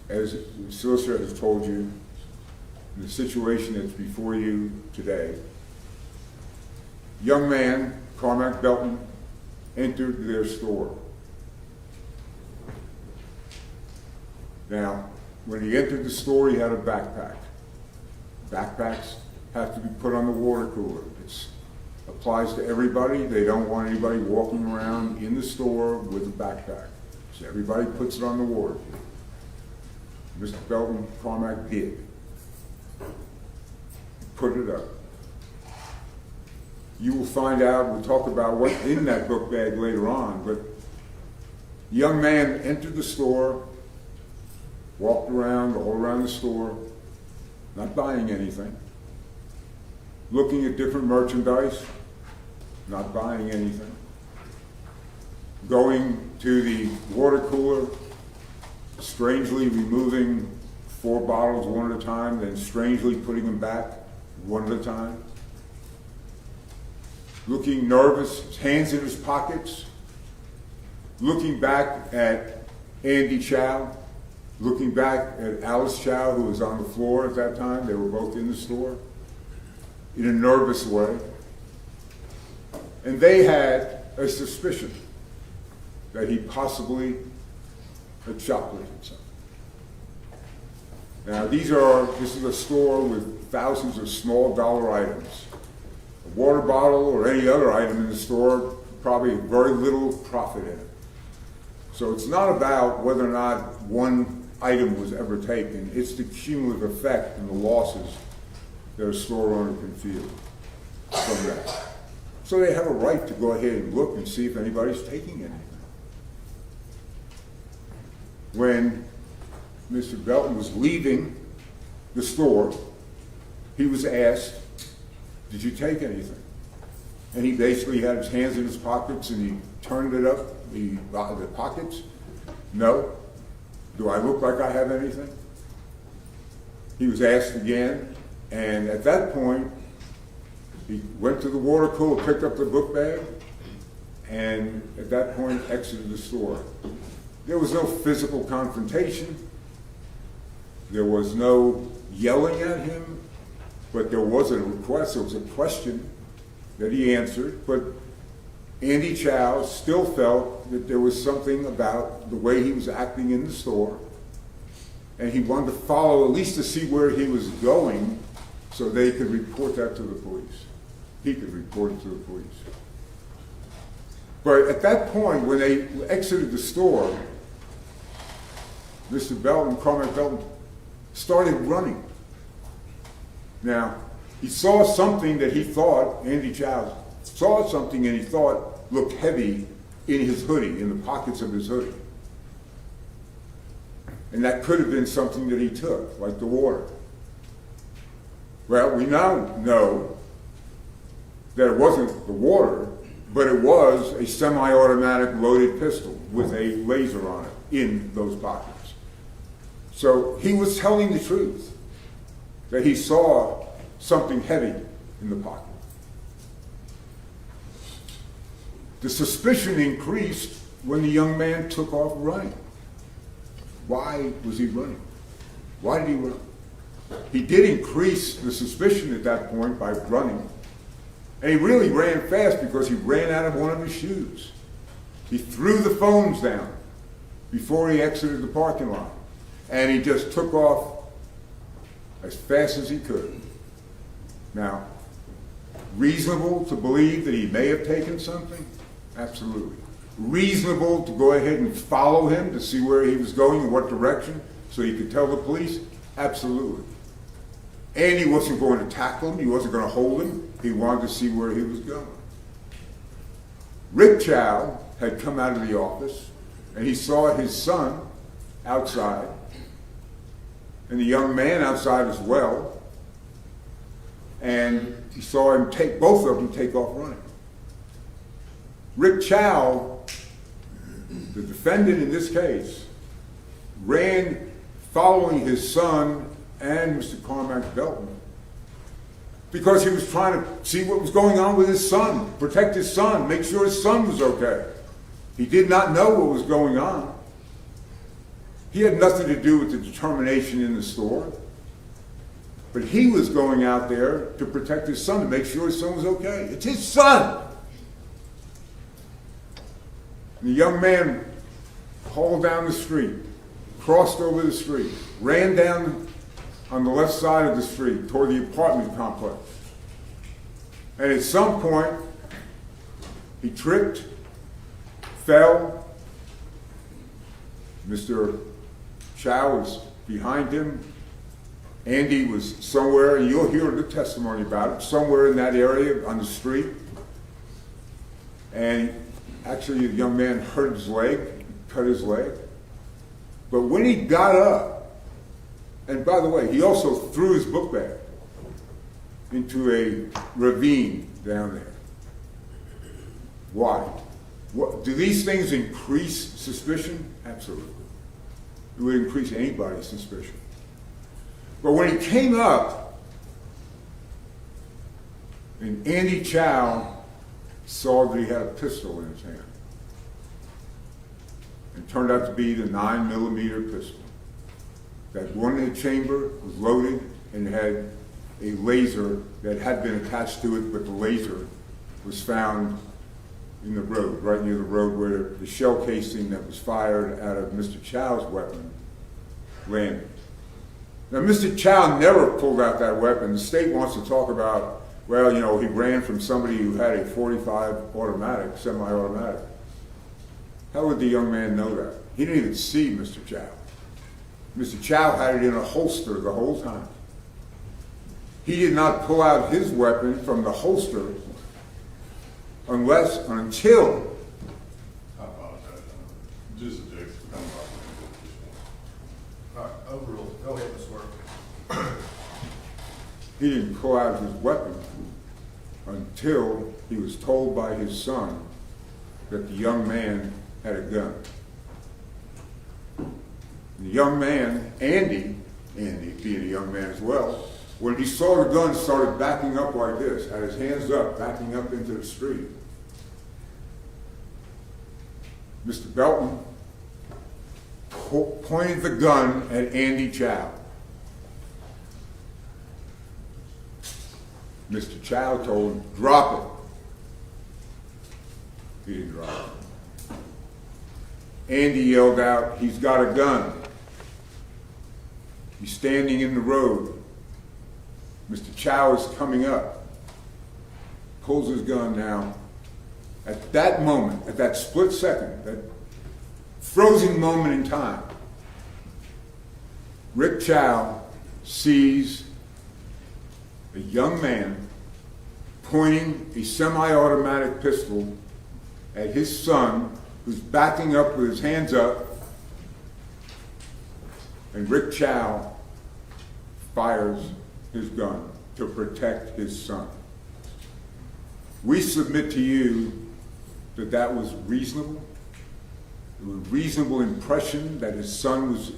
as the solicitor has told you, the situation that's before you today, young man, Carmack Belton, entered their store. Now, when he entered the store, he had a backpack. Backpacks have to be put on the water cooler. It applies to everybody. They don't want anybody walking around in the store with a backpack. So everybody puts it on the water cooler. Mr. Belton Carmack did. Put it up. You will find out, we'll talk about what's in that book bag later on, but the young man entered the store, walked around, all around the store, not buying anything, looking at different merchandise, not buying anything, going to the water cooler, strangely removing 4 bottles one at a time, then strangely putting them back one at a time, looking nervous, his hands in his pockets, looking back at Andy Chow, looking back at Alice Chow, who was on the floor at that time. They were both in the store. in a nervous way. And they had a suspicion that he possibly had shoplifted something. Now, this is a store with thousands of small dollar items. A water bottle or any other item in the store, probably very little profit in it. So it's not about whether or not one item was ever taken, it's the cumulative effect and the losses that a store owner can feel from that. So they have a right to go ahead and look and see if anybody's taking anything. When Mr. Belton was leaving the store, he was asked, "Did you take anything?" And he basically had his hands in his pockets and he turned it up, the pockets. "No." "Do I look like I have anything?" He was asked again, and at that point, he went to the water cooler, picked up the book bag, and at that point exited the store. There was no physical confrontation. There was no yelling at him, but there was a request, there was a question that he answered, but Andy Chow still felt that there was something about the way he was acting in the store, and he wanted to follow at least to see where he was going so they could report that to the police. He could report it to the police. But at that point, when they exited the store, Mr. Belton, Cormac Belton, started running. Now, he saw something that he thought, Andy Chow saw something and he thought looked heavy in his hoodie, in the pockets of his hoodie. And that could have been something that he took, like the water. Well, we now know that it wasn't the water, but it was a semi-automatic loaded pistol with a laser on it in those pockets. So he was telling the truth, that he saw something heavy in the pocket. The suspicion increased when the young man took off running. Why was he running? Why did he run? He did increase the suspicion at that point by running. And he really ran fast because he ran out of one of his shoes. He threw the phones down before he exited the parking lot. And he just took off as fast as he could. Now, reasonable to believe that he may have taken something? Absolutely. Reasonable to go ahead and follow him to see where he was going, in what direction, so he could tell the police? Absolutely. And he wasn't going to tackle him, he wasn't going to hold him, he wanted to see where he was going. Rick Chow had come out of the office, and he saw his son outside, and the young man outside as well, and he saw him both of them take off running. Rick Chow, the defendant in this case, ran following his son and Mr. Cormac Belton because he was trying to see what was going on with his son, protect his son, make sure his son was okay. He did not know what was going on. He had nothing to do with the determination in the store, but he was going out there to protect his son, to make sure his son was okay. It's his son! And the young man hauled down the street, crossed over the street, ran down on the left side of the street toward the apartment complex. And at some point, he tripped, fell. Mr. Chow was behind him. Andy was somewhere, and you'll hear the testimony about it, somewhere in that area on the street. And actually, the young man hurt his leg, cut his leg. But when he got up, and by the way, he also threw his book bag into a ravine down there. Why? Do these things increase suspicion? Absolutely. It would increase anybody's suspicion. But when he came up, and Andy Chow saw that he had a pistol in his hand. It turned out to be the 9mm pistol. That one in the chamber was loaded and had a laser that had been attached to it, but the laser was found in the road, right near the road where the shell casing that was fired out of Mr. Chow's weapon landed. Now, Mr. Chow never pulled out that weapon. The state wants to talk about, well, you know, he ran from somebody who had a .45 automatic, semi-automatic. How would the young man know that? He didn't even see Mr. Chow. Mr. Chow had it in a holster the whole time. He did not pull out his weapon from the holster until I apologize. Just a Jackson. All right, overruled. Go ahead, Ms. Work. he didn't pull out his weapon until he was told by his son that the young man had a gun. And the young man, Andy being a young man as well, when he saw the gun, started backing up like this, had his hands up, backing up into the street. Mr. Belton pointed the gun at Andy Chow. Mr. Chow told him, drop it. He didn't drop it. Andy yelled out, he's got a gun. He's standing in the road. Mr. Chow is coming up, pulls his gun down. At that moment, at that split second, that frozen moment in time, Rick Chow sees a young man pointing a semi-automatic pistol at his son, who's backing up with his hands up, and Rick Chow fires his gun to protect his son. We submit to you that that was reasonable. It was a reasonable impression that his son was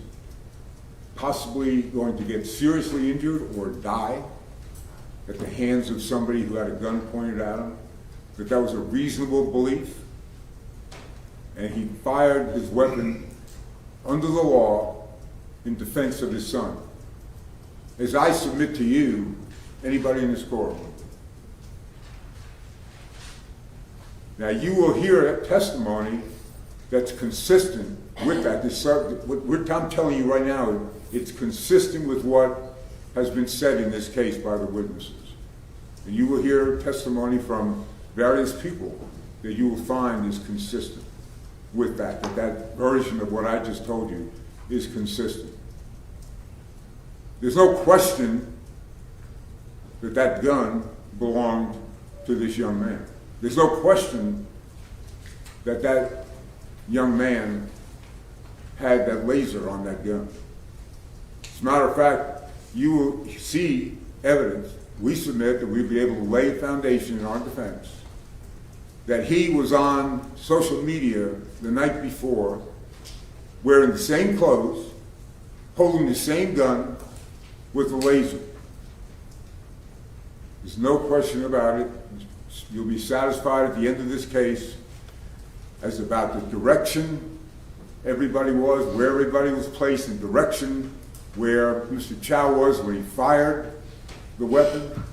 possibly going to get seriously injured or die at the hands of somebody who had a gun pointed at him, that that was a reasonable belief, and he fired his weapon under the law in defense of his son. As I submit to you, anybody in this courtroom, now you will hear a testimony that's consistent with that. What I'm telling you right now, it's consistent with what has been said in this case by the witnesses. And you will hear testimony from various people that you will find is consistent with that, that version of what I just told you is consistent. There's no question that that gun belonged to this young man. There's no question that that young man had that laser on that gun. As a matter of fact, you will see evidence, we submit that we'll be able to lay a foundation in our defense, that he was on social media the night before, wearing the same clothes, holding the same gun with a laser. There's no question about it. You'll be satisfied at the end of this case as about the direction everybody was, where everybody was placed, the direction where Mr. Chow was when he fired the weapon,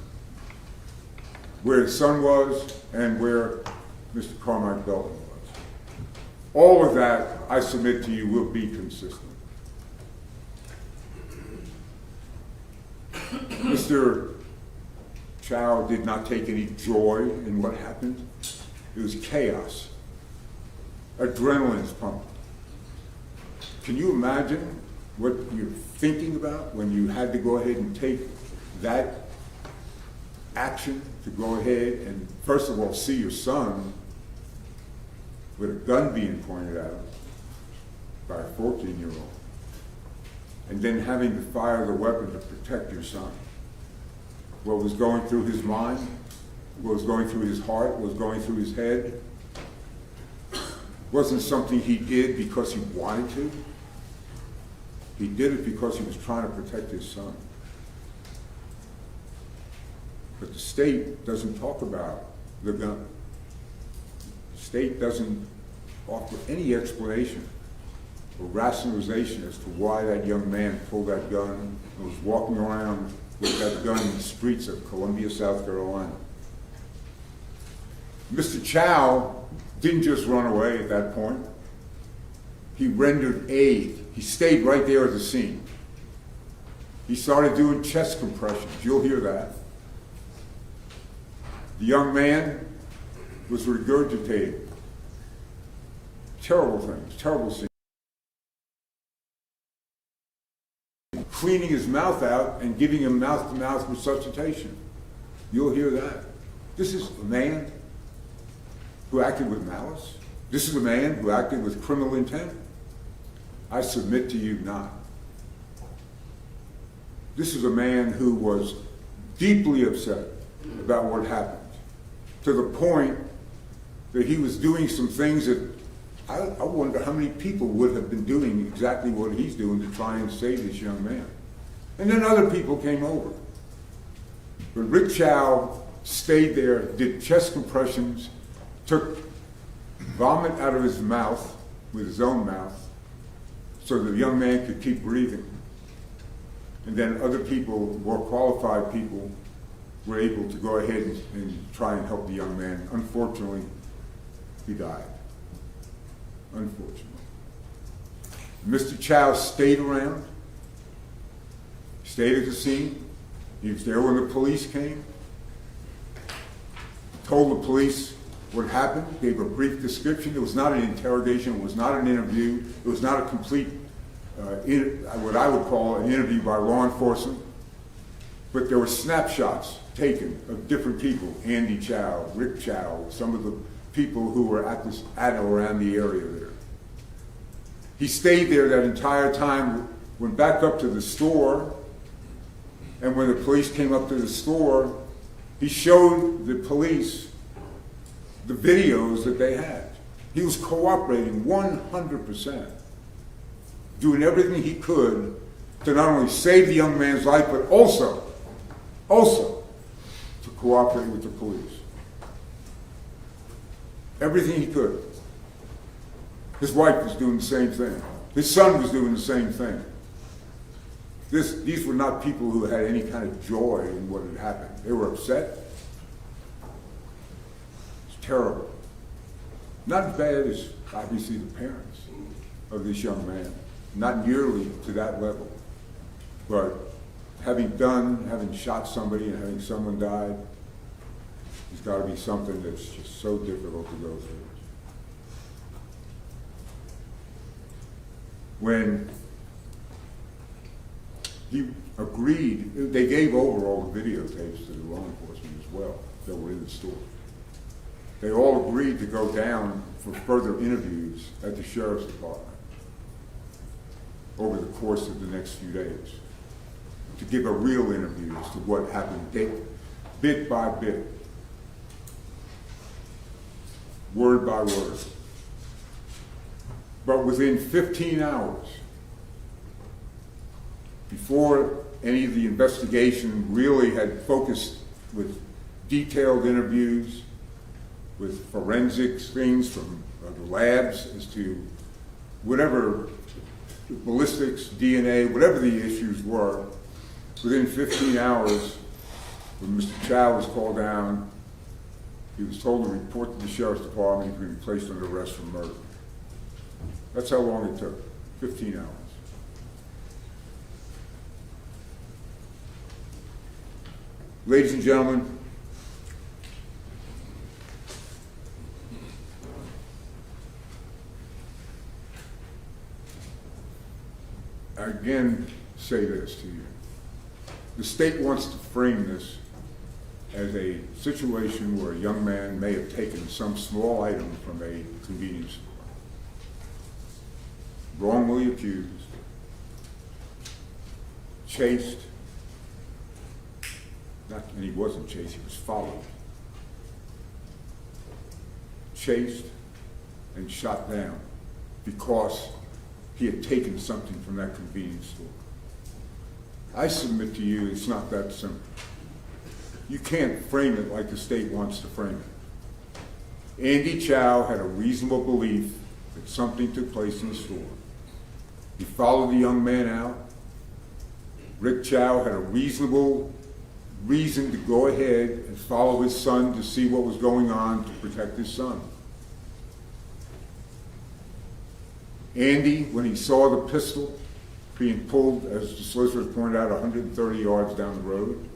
where his son was, and where Mr. Carmack Belton was. All of that, I submit to you, will be consistent. Mr. Chow did not take any joy in what happened. It was chaos. Adrenaline is pumping. Can you imagine what you're thinking about when you had to go ahead and take that action to go ahead and, first of all, see your son with a gun being pointed at him by a 14-year-old, and then having to fire the weapon to protect your son? What was going through his mind, what was going through his heart, what was going through his head, wasn't something he did because he wanted to. He did it because he was trying to protect his son. But the state doesn't talk about the gun. The state doesn't offer any explanation or rationalization as to why that young man pulled that gun and was walking around with that gun in the streets of Columbia, South Carolina. Mr. Chow didn't just run away at that point. He rendered aid. He stayed right there at the scene. He started doing chest compressions. You'll hear that. The young man was regurgitating terrible things, terrible scenes. Cleaning his mouth out and giving him mouth-to-mouth resuscitation. You'll hear that. This is a man who acted with malice. This is a man who acted with criminal intent. I submit to you not. This is a man who was deeply upset about what happened, to the point that he was doing some things that I wonder how many people would have been doing exactly what he's doing to try and save this young man. And then other people came over. But Rick Chow stayed there, did chest compressions, took vomit out of his mouth with his own mouth so the young man could keep breathing. And then other people, more qualified people, were able to go ahead and try and help the young man. Unfortunately, he died. Unfortunately. Mr. Chow stayed around, stayed at the scene. He was there when the police came, told the police what happened, gave a brief description. It was not an interrogation, it was not an interview, it was not a complete, what I would call an interview by law enforcement, but there were snapshots taken of different people, Andy Chow, Rick Chow, some of the people who were at or around the area there. He stayed there that entire time, went back up to the store, and when the police came up to the store, he showed the police the videos that they had. He was cooperating 100%, doing everything he could to not only save the young man's life, but also to cooperate with the police. Everything he could. His wife was doing the same thing. His son was doing the same thing. These were not people who had any kind of joy in what had happened. They were upset. It's terrible. Not as bad as, obviously, the parents of this young man. Not nearly to that level. But having shot somebody and having someone died, there's got to be something that's just so difficult to go through. When he agreed, they gave over all the videotapes to the law enforcement as well that were in the store. They all agreed to go down for further interviews at the sheriff's department over the course of the next few days to give a real interview as to what happened bit by bit, word by word. But within 15 hours, before any of the investigation really had focused with detailed interviews, with forensics things from the labs as to whatever ballistics, DNA, whatever the issues were, within 15 hours, when Mr. Chow was called down, he was told to report to the sheriff's department. He could be placed under arrest for murder. That's how long it took, 15 hours. Ladies and gentlemen, I again say this to you. The state wants to frame this as a situation where a young man may have taken some small item from a convenience store, wrongly accused, chased, and he wasn't chased, he was followed, chased and shot down because he had taken something from that convenience store. I submit to you it's not that simple. You can't frame it like the state wants to frame it. Andy Chow had a reasonable belief that something took place in the store. He followed the young man out. Rick Chow had a reasonable reason to go ahead and follow his son to see what was going on to protect his son. Andy, when he saw the pistol being pulled, as the solicitor pointed out, 130 yards down the road,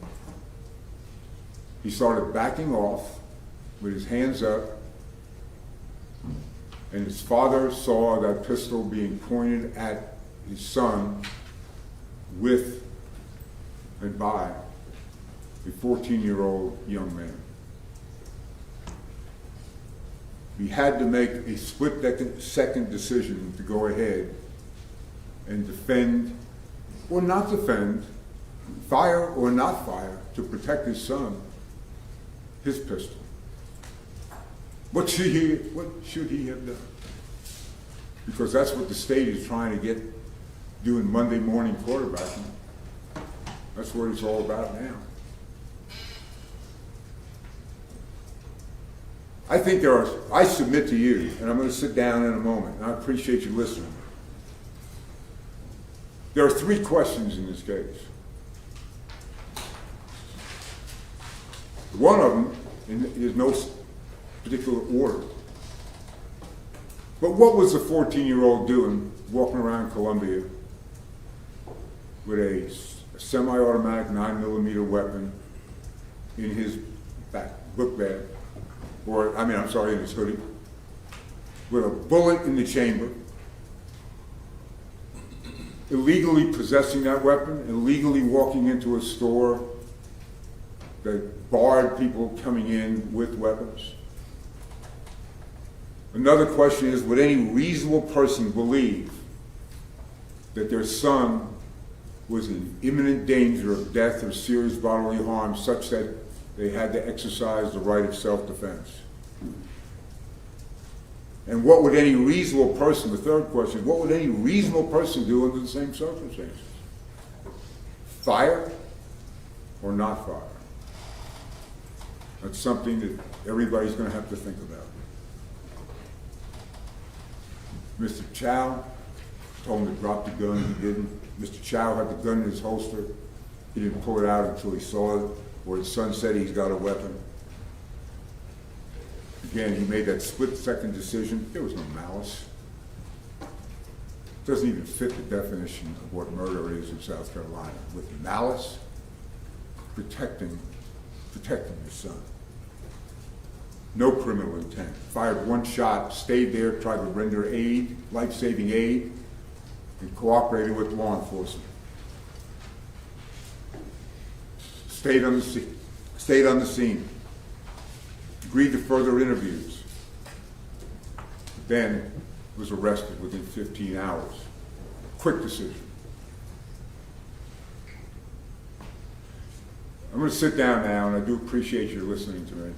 he started backing off with his hands up, and his father saw that pistol being pointed at his son with and by a 14-year-old young man. We had to make a split-second decision to go ahead and defend or not defend, fire or not fire, to protect his son, his pistol. What should he have done? Because that's what the state is trying to get doing Monday morning quarterbacking. That's what it's all about now. I submit to you, and I'm going to sit down in a moment, and I appreciate you listening. There are 3 questions in this case. One of them is no particular order. But what was the 14-year-old doing walking around Columbia with a semi-automatic 9mm weapon in his book bag, in his hoodie, with a bullet in the chamber, illegally possessing that weapon, illegally walking into a store that barred people coming in with weapons? Another question is, would any reasonable person believe that their son was in imminent danger of death or serious bodily harm such that they had to exercise the right of self-defense? And what would any reasonable person, the third question, what would any reasonable person do under the same circumstances? Fire or not fire? That's something that everybody's going to have to think about. Mr. Chow told him to drop the gun. He didn't. Mr. Chow had the gun in his holster. He didn't pull it out until he saw it, or his son said he's got a weapon. Again, he made that split-second decision. There was no malice. It doesn't even fit the definition of what murder is in South Carolina. With malice, protecting your son. No criminal intent. Fired one shot, stayed there, tried to render aid, life-saving aid, and cooperated with law enforcement. Stayed on the scene. Agreed to further interviews. Then was arrested within 15 hours. Quick decision. I'm going to sit down now, and I do appreciate you listening to me.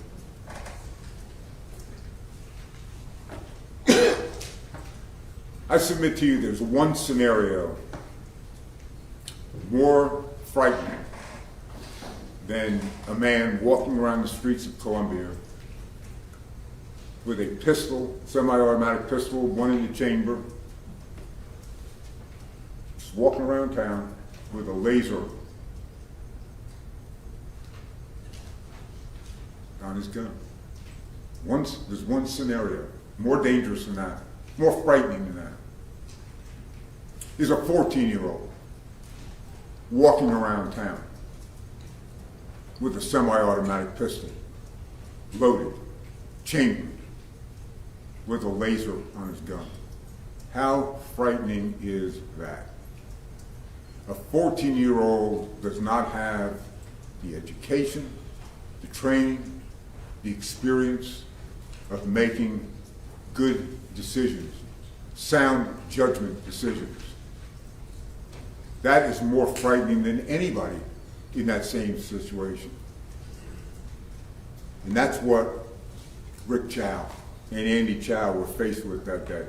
I submit to you there's one scenario more frightening than a man walking around the streets of Columbia with a pistol, semi-automatic pistol, one in the chamber, just walking around town with a laser on his gun. There's one scenario more dangerous than that, more frightening than that. Is a 14-year-old walking around town with a semi-automatic pistol, loaded, chambered, with a laser on his gun. How frightening is that? A 14-year-old does not have the education, the training, the experience of making good decisions, sound judgment decisions. That is more frightening than anybody in that same situation. And that's what Rick Chow and Andy Chow were faced with that day.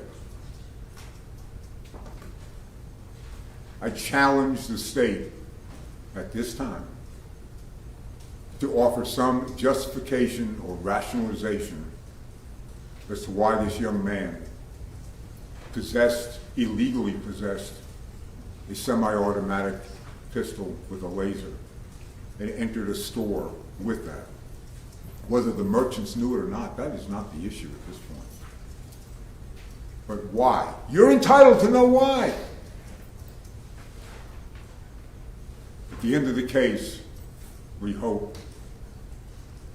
I challenge the state at this time to offer some justification or rationalization as to why this young man illegally possessed a semi-automatic pistol with a laser and entered a store with that. Whether the merchants knew it or not, that is not the issue at this point. But why? You're entitled to know why. At the end of the case, we hope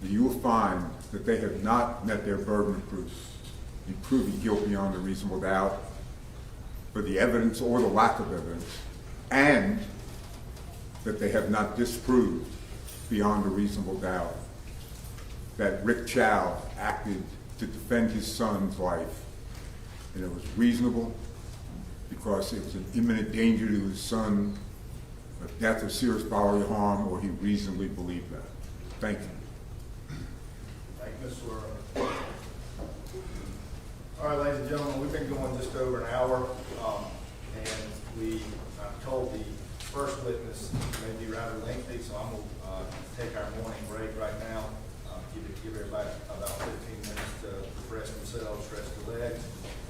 that you will find that they have not met their burden of proof. You prove you guilty beyond a reasonable doubt for the evidence or the lack of evidence, and that they have not disproved beyond a reasonable doubt that Rick Chow acted to defend his son's life, and it was reasonable because it was an imminent danger to his son of death or serious bodily harm, or he reasonably believed that. Thank you. Thank you, Mr. Werner. All right, ladies and gentlemen, we've been going just over an hour, and I'm told the first witness may be rather lengthy, so I'm going to take our morning break right now. Give everybody about 15 minutes to refresh themselves, stretch their legs,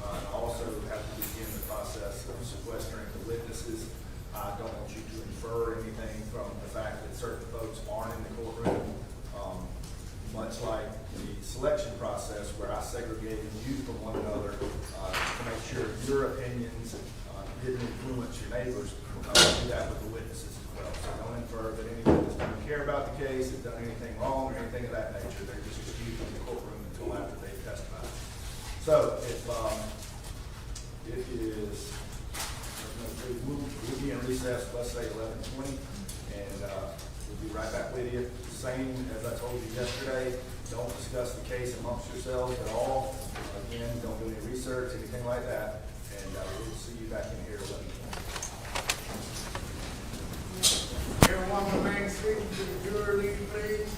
and also have to begin the process of sequestering the witnesses. I don't want you to infer anything from the fact that certain folks aren't in the courtroom. Much like the selection process where I segregated you from one another to make sure your opinions didn't influence your neighbors, I will do that with the witnesses as well. So don't infer that anyone that doesn't care about the case has done anything wrong or anything of that nature. They're just excused from the courtroom until after they've testified. So if it is, we'll be in recess, let's say 11:20, and we'll be right back with you. Same as I told you yesterday, don't discuss the case amongst yourselves at all. Again, don't do any research, anything like that, and we'll see you back in here at 11:20. Everyone remain seated to the jury leave, please.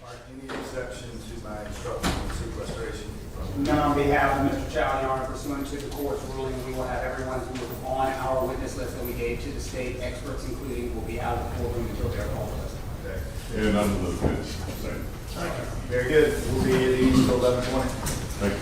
All right, any exception to my instruction on sequestration from? None on behalf of Mr. Chow, Your Honor, pursuant to the court's ruling, we will have everyone who was on our witness list that we gave to the state, experts including, will be out of the courtroom until they're called to us. Okay. And under the fence. Very good. We'll be at ease until 11:20. Thank you.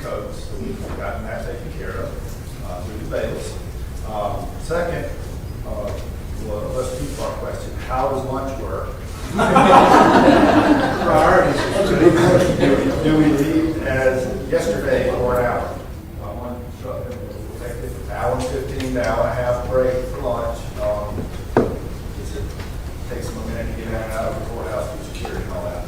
codes, so we've gotten that taken care of through the bailiffs. Second, well, let's keep our question, how does lunch work? Priorities. Do we leave as yesterday for an hour? One truck, we'll take it an hour and 15, an hour and a half break for lunch. It takes them a minute to get in and out of the courthouse for security and all that.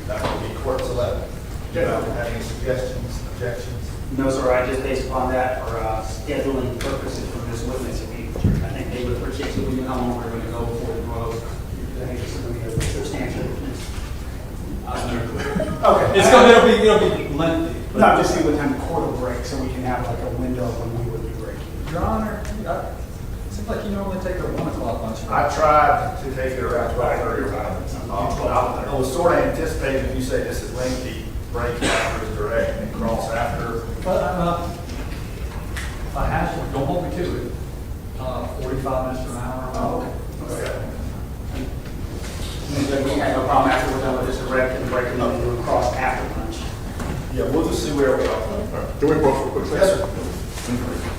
That will be court's 11. Do you have any suggestions, objections? No, sir, I just based upon that for scheduling purposes for this witness, I think they would appreciate it. We knew how long we're going to go before the vote. I think this is going to be a substantial. Okay. It'll be lengthy. No, I'm just saying what time the court will break, so we can have like a window when we would be breaking. Your Honor, it seems like you normally take a 1 o'clock lunch. I tried to take it around 12:30 or around. I was sort of anticipating if you say this is lengthy, break after is direct and cross after. But if I have to, don't hold me to it. 45 minutes to an hour. Okay. We have no problem after we're done with this direct and breaking up and doing cross after lunch. Yeah, we'll just see where we are. Can we vote for quick Yes, sir.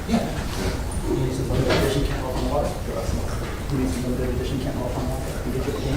Yeah. You need some limited edition camel on water? You need some limited edition camel on water? You get your can.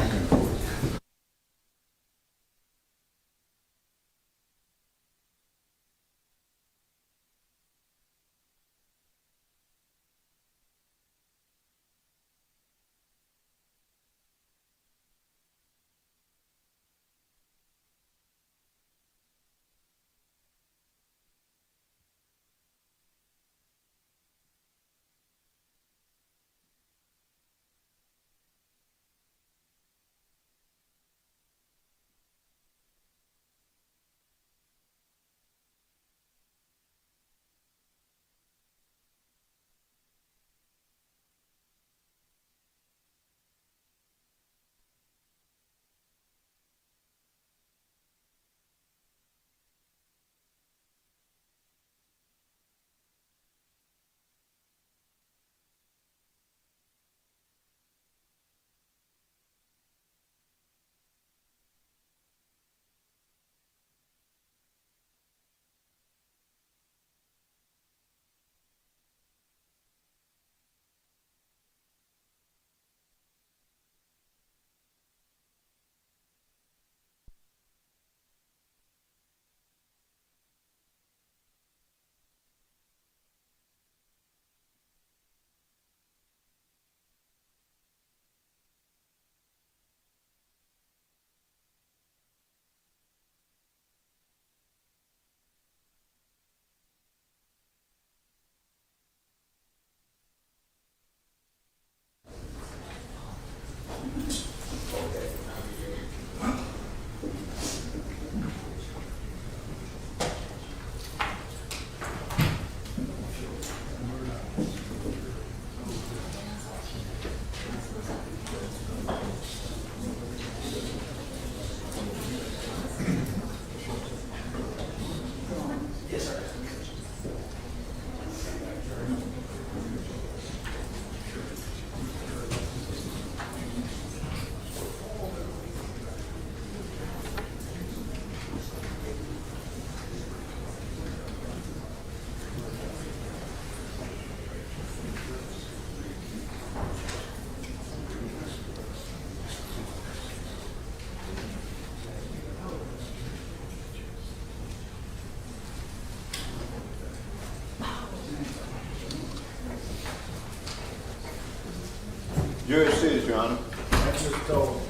You're excused, Your Honor. Thank you, Mr. Toll.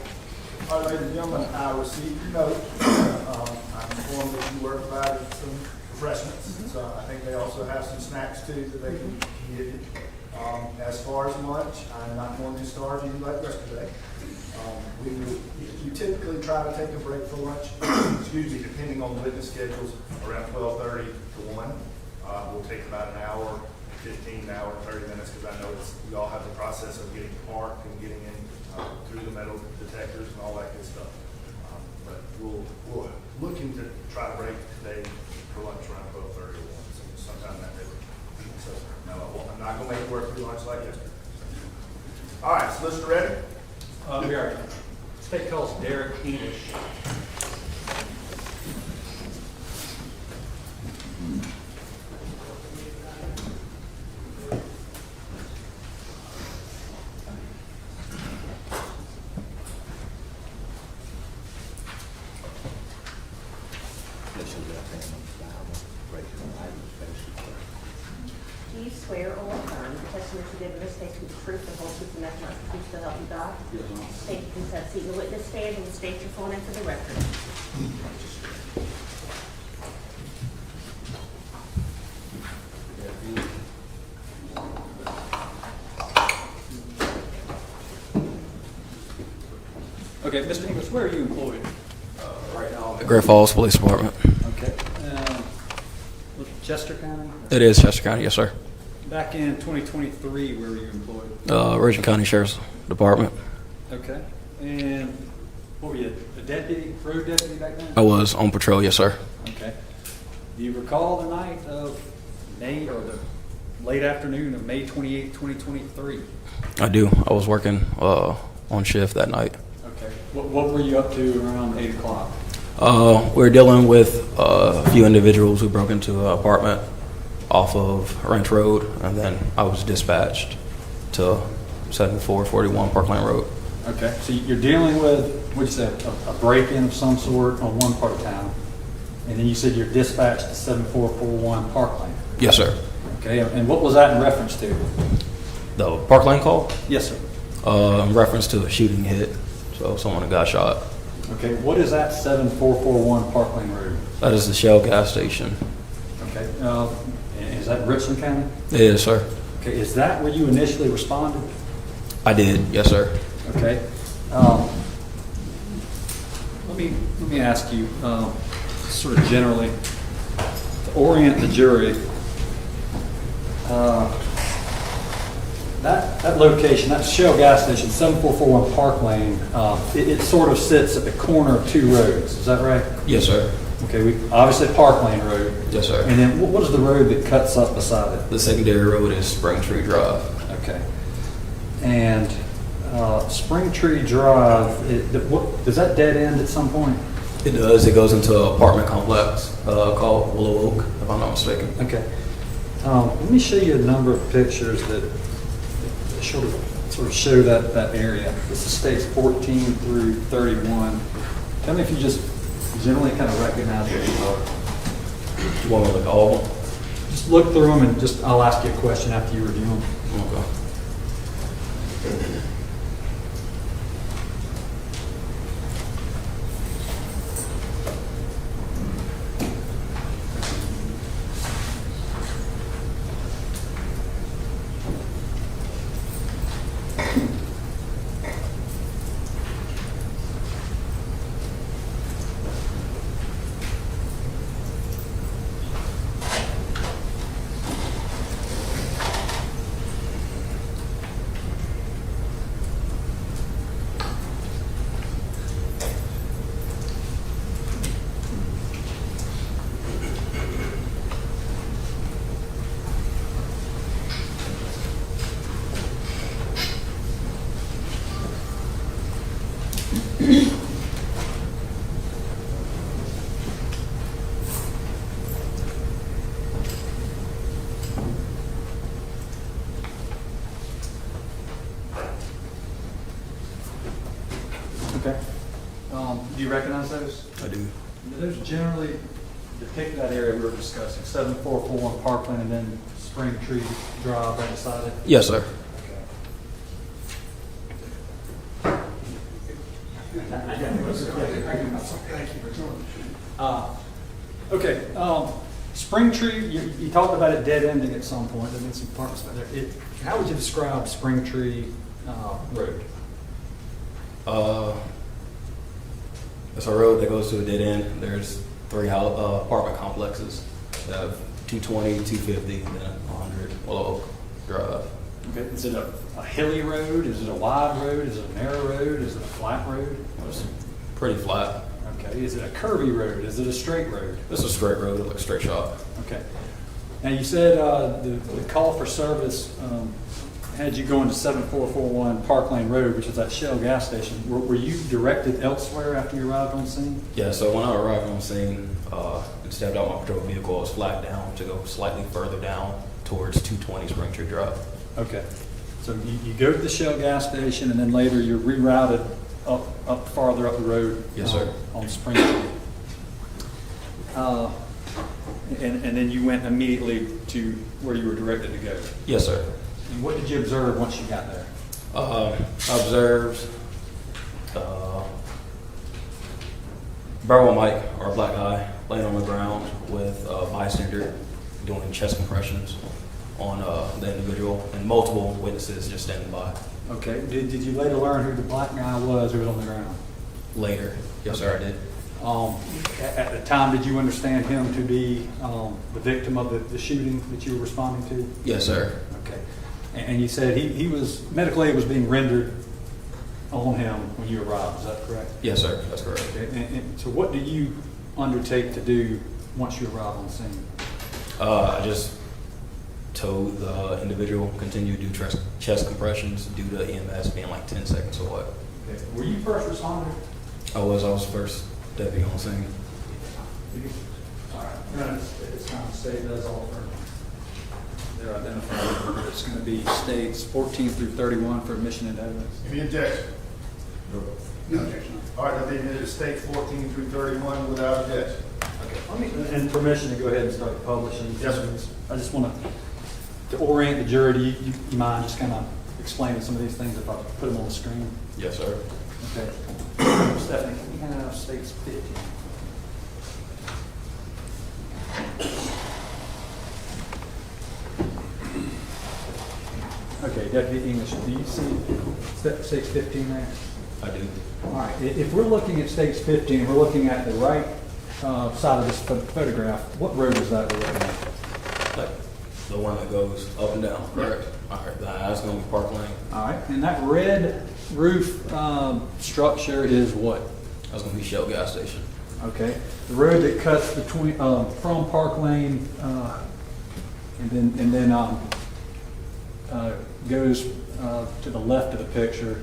All right, ladies and gentlemen, I received your note. I'm informed that you were provided some refreshments, so I think they also have some snacks too that they can give you. As far as lunch, I'm not going to starve you like yesterday. You typically try to take a break for lunch, excuse me, depending on the witness schedules, around 12:30 to 1. We'll take about an hour, 15, an hour, 30 minutes, because I know we all have the process of getting parked and getting in through the metal detectors and all that good stuff. But we're looking to try to break today for lunch around 12:30 or 1, so sometime that day. So, no, I'm not going to make it work through lunch like yesterday. All right, solicitor ready? We are. State calls Derek Enish. Do you swear or affirm the testimony you give in this case to be the truth, the whole truth, and nothing but the truth, so help you God? Yes, ma'am. Thank you. Please have a seat in the witness stand and state your full name for the record. Okay, Mr. English, where are you employed right now? Great Falls Police Department. Okay. Was it Chester County? It is Chester County, yes, sir. Back in 2023, where were you employed? Richland County Sheriff's Department. Okay. And what were you, a deputy, road deputy back then? I was on patrol, yes, sir. Okay. Do you recall the night of May, or the late afternoon of May 28, 2023? I do. I was working on shift that night. Okay. What were you up to around 8 o'clock? We were dealing with a few individuals who broke into an apartment off of Ranch Road, and then I was dispatched to 7441 Park Lane Road. Okay. So you're dealing with, what'd you say, a break-in of some sort on one part of town, and then you said you're dispatched to 7441 Park Lane. Yes, sir. Okay. And what was that in reference to? The Park Lane call? Yes, sir. In reference to a shooting hit, so someone had got shot. Okay. What is that 7441 Park Lane Road? That is the Shell gas station. Okay. Is that Richland County? It is, sir. Okay. Is that where you initially responded? I did, yes, sir. Okay. Let me ask you, sort of generally, to orient the jury. That location, that Shell gas station, 7441 Park Lane, it sort of sits at the corner of two roads. Is that right? Yes, sir. Okay. Obviously Park Lane Road. Yes, sir. And then what is the road that cuts up beside it? The secondary road is Spring Tree Drive. Okay. And Spring Tree Drive, does that dead end at some point? It does. It goes into an apartment complex called Willow Oak, if I'm not mistaken. Okay. Let me show you a number of pictures that sort of show that area. This is states 14 through 31. Tell me if you just generally kind of recognize what these are. You want me to look at all of them? Just look through them, and I'll ask you a question after you review them. Okay. Okay. Do you recognize those? I do. Those generally depict that area we were discussing, 7441 Parkland and then Spring Tree Drive right beside it. Yes, sir. Okay. Spring Tree, you talked about it dead ending at some point. There've been some parts there. How would you describe Spring Tree Road? It's a road that goes to a dead end. There's three apartment complexes that have 220, 250, and then 100 Willow Oak Drive. Okay. Is it a hilly road? Is it a wide road? Is it a narrow road? Is it a flat road? It's pretty flat. Okay. Is it a curvy road? Is it a straight road? It's a straight road. It looks straight shot. Okay. Now you said the call for service had you going to 7441 Park Lane Road, which is that Shell gas station. Were you directed elsewhere after you arrived on scene? Yeah, so when I arrived on scene and stepped out my patrol vehicle, I was flagged down to go slightly further down towards 220 Spring Tree Drive. Okay. So you go to the Shell gas station, and then later you're rerouted up farther up the road. Yes, sir. On Spring Tree. And then you went immediately to where you were directed to go. Yes, sir. And what did you observe once you got there? I observed Burwell Mike, or black guy, laying on the ground with a bystander doing chest compressions on the individual, and multiple witnesses just standing by. Okay. Did you later learn who the black guy was who was on the ground? Later, yes, sir, I did. At the time, did you understand him to be the victim of the shooting that you were responding to? Yes, sir. Okay. And you said he was, medical aid was being rendered on him when you arrived, is that correct? Yes, sir, that's correct. Okay. And so what do you undertake to do once you arrive on the scene? I just told the individual continue to do chest compressions due to EMS being like 10 seconds away. Okay. Were you first responder? I was first deputy on scene. All right. It's kind of state does offer. They're identified. It's going to be states 14 through 31 for admission and evidence. Any objection? No objection. All right, I think it is state 14 through 31 without objection. Okay. And permission to go ahead and start publishing. Yes, sir. I just want to orient the jury. Do you mind just kind of explaining some of these things if I put them on the screen? Yes, sir. Okay. Stephanie, can you have states 15? Okay, Deputy English, do you see states 15 there? I do. All right, if we're looking at stage 15, we're looking at the right side of this photograph. What road is that we're looking at? Like the one that goes up and down, correct? All right, that's going to be Park Lane. All right, and that red roof structure is what? That's going to be Shell gas station. Okay, the road that cuts between from Park Lane and then goes to the left of the picture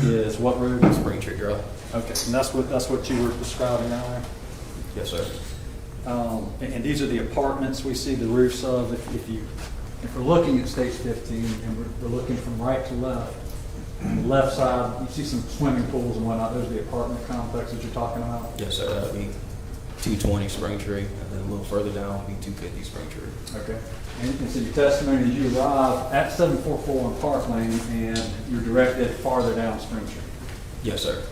is what road? Spring Tree Drive. Okay, and that's what you were describing earlier. Yes, sir. And these are the apartments we see the roofs of. If we're looking at stage 15 and we're looking from right to left, on the left side you see some swimming pools and whatnot. Those are the apartment complexes you're talking about. Yes, sir. That would be 220 Spring Tree, and then a little further down would be 250 Spring Tree. Okay. And so your testimony is you arrive at 744 on Park Lane and you're directed farther down Spring Tree. Yes, sir.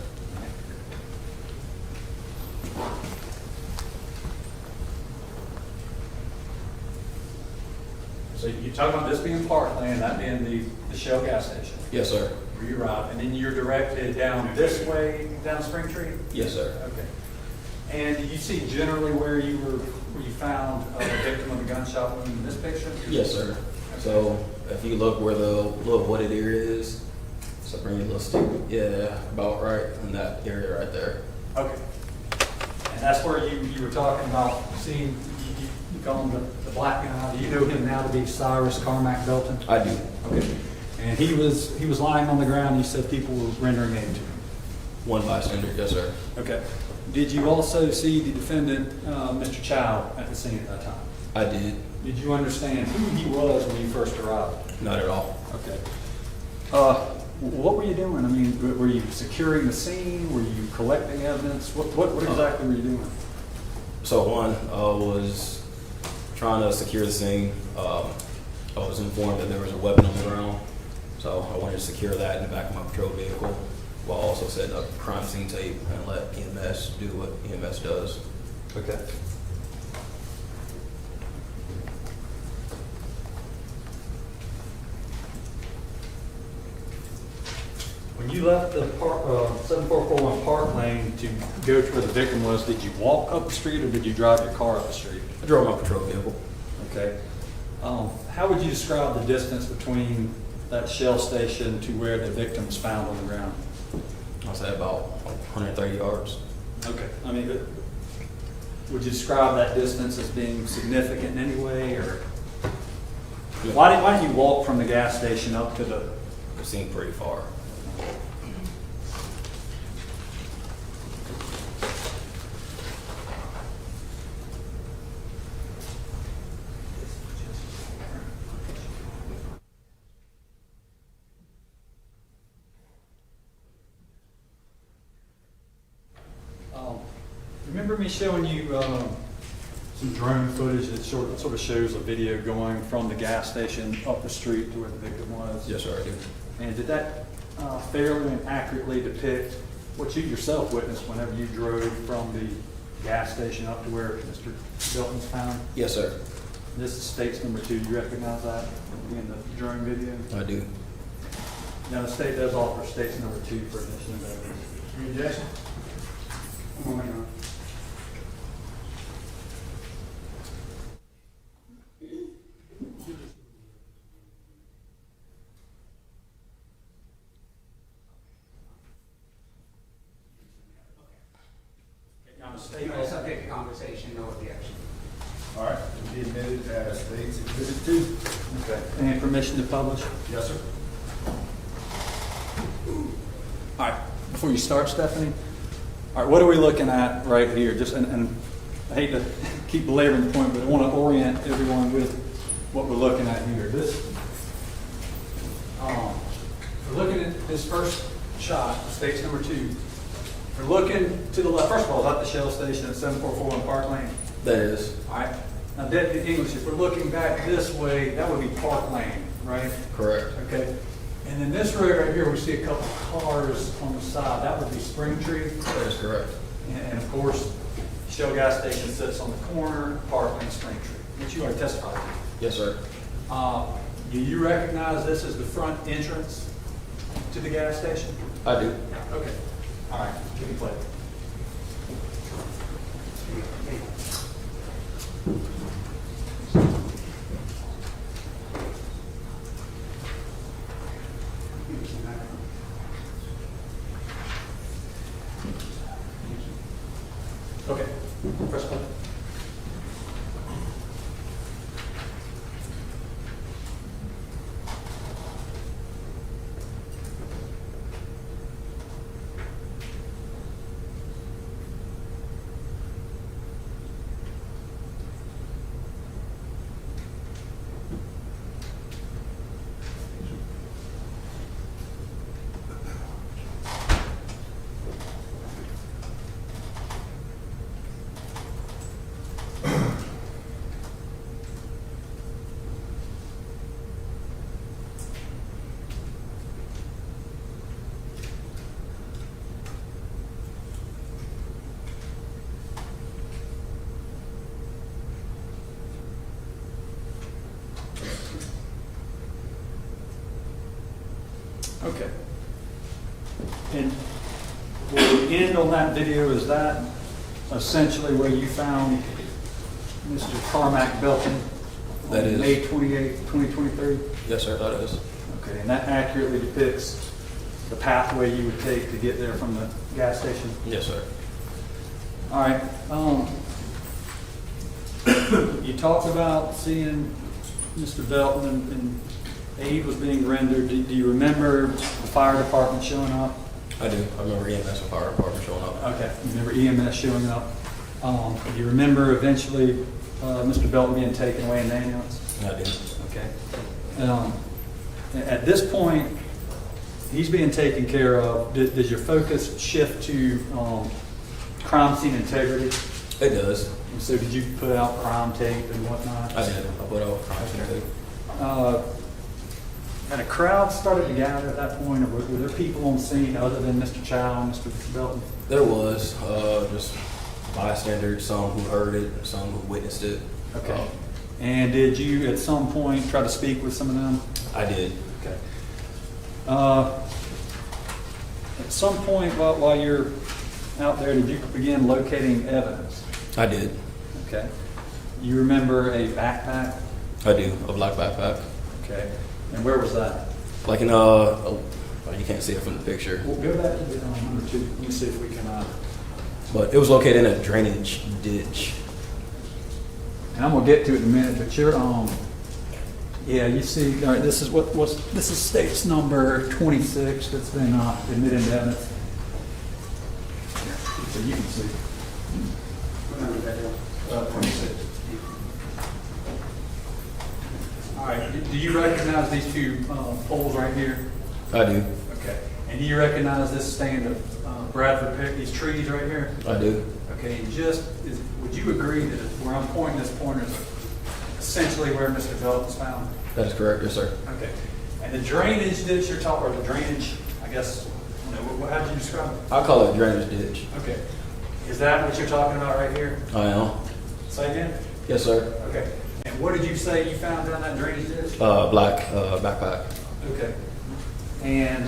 So you're talking about this being Park Lane, that being the Shell gas station. Yes, sir. Where you arrive, and then you're directed down this way, down Spring Tree? Yes, sir. Okay. And do you see generally where you found the victim of the gunshot wound in this picture? Yes, sir. So if you look where the little wooded area is, so bring your little stick, yeah, about right in that area right there. Okay. And that's where you were talking about seeing, you call him the black guy. Do you know him now to be Cyrus Carmack Belton? I do. Okay. And he was lying on the ground. You said people were rendering aid to him. One bystander, yes, sir. Okay. Did you also see the defendant, Mr. Chow, at the scene at that time? I did. Did you understand who he was when you first arrived? Not at all. Okay. What were you doing? I mean, were you securing the scene? Were you collecting evidence? What exactly were you doing? So one was trying to secure the scene. I was informed that there was a weapon on the ground, so I wanted to secure that in the back of my patrol vehicle, while also setting up crime scene tape and let EMS do what EMS does. Okay. When you left the 7441 Park Lane to go to where the victim was, did you walk up the street or did you drive your car up the street? I drove my patrol vehicle. Okay. How would you describe the distance between that Shell station to where the victim was found on the ground? I'll say about 130 yards. Okay. I mean, would you describe that distance as being significant in any way, or Yeah. why did you walk from the gas station up to the? It seemed pretty far. Remember me showing you some drone footage that sort of shows a video going from the gas station up the street to where the victim was. Yes, sir, I do. And did that fairly and accurately depict what you yourself witnessed whenever you drove from the gas station up to where Mr. Belton's found? Yes, sir, This is state's number 2. You recognize that in the drone video? I do. Now, the state does offer state's number 2 for admission of evidence. Any objection? Come on, hang on. Now, the state No, also- subject to conversation, no objection. All right, to be admitted as State's Exhibit 2. Okay. And permission to publish? Yes, sir. All right, before you start, Stephanie, all right, what are we looking at right here? Just, and I hate to keep belaboring the point, but I want to orient everyone with what we're looking at here. We're looking at this first shot, state's number 2. We're looking to the left. First of all, is that the Shell station at 7441 Park Lane? That is All right. Now, Deputy English, if we're looking back this way, that would be Park Lane, right? correct. Okay. And then this road right here, we see a couple of cars on the side. That would be Spring Tree. That is correct. And of course, Shell gas station sits on the corner, Park Lane, Spring Tree, which you already testified to. Yes, sir. Do you recognize this as the front entrance to the gas station? I do. Okay. All right. Give me play. Okay. Press play. Okay. And where we end on that video, is that essentially where you found Mr. Carmack Belton? That is. On May 28, 2023? Yes, sir, that is. Okay, and that accurately depicts the pathway you would take to get there from the gas station? Yes, sir. All right. You talked about seeing Mr. Belton and aid was being rendered. Do you remember the fire department showing up? I do. I remember EMS and fire department showing up. Okay. You remember EMS showing up? Do you remember eventually Mr. Belton being taken away in the ambulance? I do. Okay. At this point, he's being taken care of. Does your focus shift to crime scene integrity? It does. And so did you put out crime tape and whatnot? I did. I put out crime scene tape. And a crowd started to gather at that point, or were there people on scene other than Mr. Chow and Mr. Belton? There was just bystanders, some who heard it, some who witnessed it. Okay. And did you at some point try to speak with some of them? I did. Okay. At some point while you're out there, did you begin locating evidence? I did. Okay. You remember a backpack? I do. A black backpack. Okay. And where was that? Like in oh, you can't see it from the picture, We'll go back to the number 2. Let me see if we can. but it was located in a drainage ditch. And I'm gonna get to it in a minute, but you're yeah, you see, all right, this is state's number 26 that's been admitted into evidence. So you can see. What number is that, Bill? 26. All right, do you recognize these two poles right here? I do. Okay. And do you recognize this stand of Bradford pick, these trees right here? I do. Okay, and would you agree that where I'm pointing this pointer is essentially where Mr. Belt was found? That is correct, yes, sir. Okay. And the drainage ditch you're talking, or the drainage, I guess, how did you describe it? I call it drainage ditch. Okay. Is that what you're talking about right here? I am. Say again? Yes, sir. Okay. And what did you say you found down that drainage ditch? Black backpack. Okay. And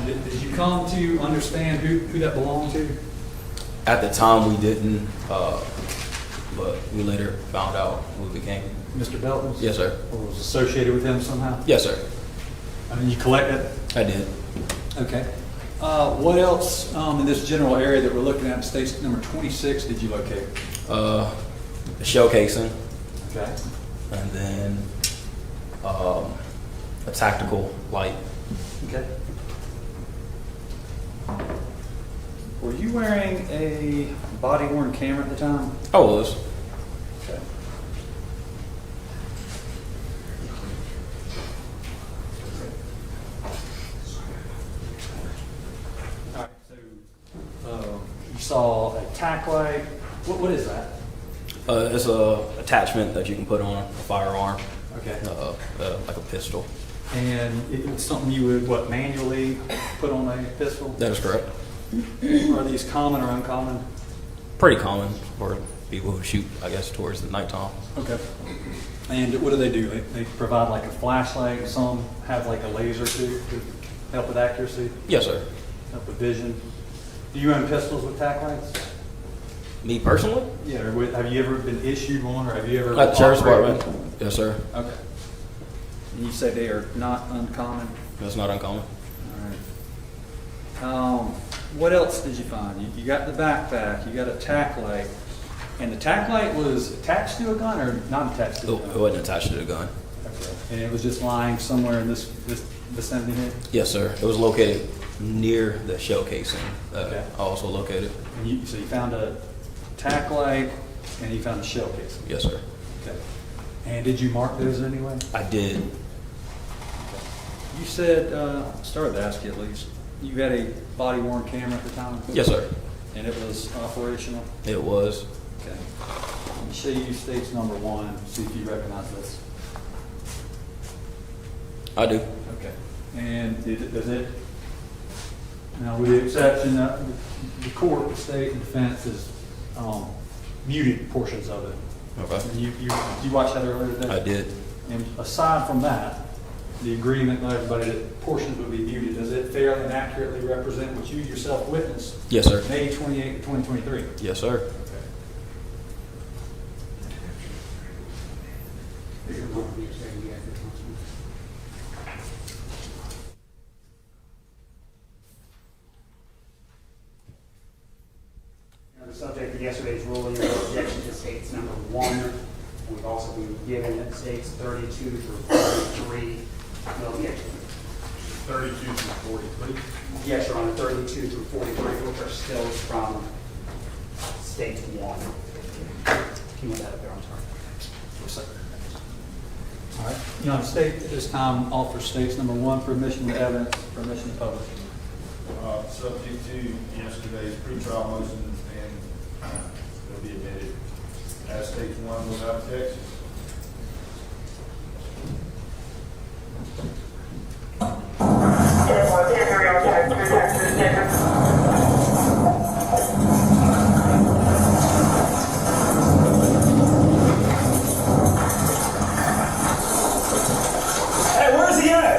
did you come to understand who that belonged to? At the time, we didn't, but we later found out who it became. Mr. Belton's? Yes, sir. Or was associated with him somehow? Yes, sir. I mean, you collected? I did. Okay. What else in this general area that we're looking at, state number 26, did you locate? A shell casing, Okay. and then a tactical light. Okay. Were you wearing a body-worn camera at the time? I was. Okay. All right, so you saw a tack light. What is that? It's a attachment that you can put on a firearm, Okay. like a pistol. And it's something you would, manually put on a pistol? That is correct. Are these common or uncommon? Pretty common for people who shoot, I guess, towards the nighttime. Okay. And what do? They provide like a flashlight. Some have like a laser too to help with accuracy, Yes, sir. help with vision. Do you own pistols with tack lights? Me personally? Yeah. Have you ever been issued one, or have you ever? At the sheriff's operated? department? Yes, sir. Okay. And you say they are not uncommon. That's not uncommon. All right. What else did you find? You got the backpack. You got a tack light. And the tack light was attached to a gun or not attached to a It gun? wasn't attached to the gun. Okay. And it was just lying somewhere in this vicinity here? Yes, sir. It was located near the shell casing that Okay. I also located. And so you found a tack light and you found a shell case? Yes, sir. Okay. And did you mark those in any way? I did. You said, started to ask you at least, you had a body-worn camera at the time? Yes, sir. And it was operational? It was. Okay. Let me show you states number 1, see if you recognize this. I do. Okay. And does it, now with the exception that the court, the state, and defense is muted portions of it. Okay. And you watched that earlier today? I did. And aside from that, the agreement with everybody that portions would be muted, does it fairly and accurately represent what you yourself witnessed? Yes, sir. May 28, 2023? Yes, sir. Now, the subject of yesterday's ruling is objection to states number 1. We've also been given states 32 through 43. Well, yeah. 32 through 43. Yes, Your Honor, 32 through 43, which are still from state 1. Can you move that up there? I'm sorry. Yes, sir. All right. United States at this time offers states number 1, permission to evidence, permission to publish. Subject to yesterday's pretrial motions, and it'll be admitted as stage 1 without objection. Hey, where's he at?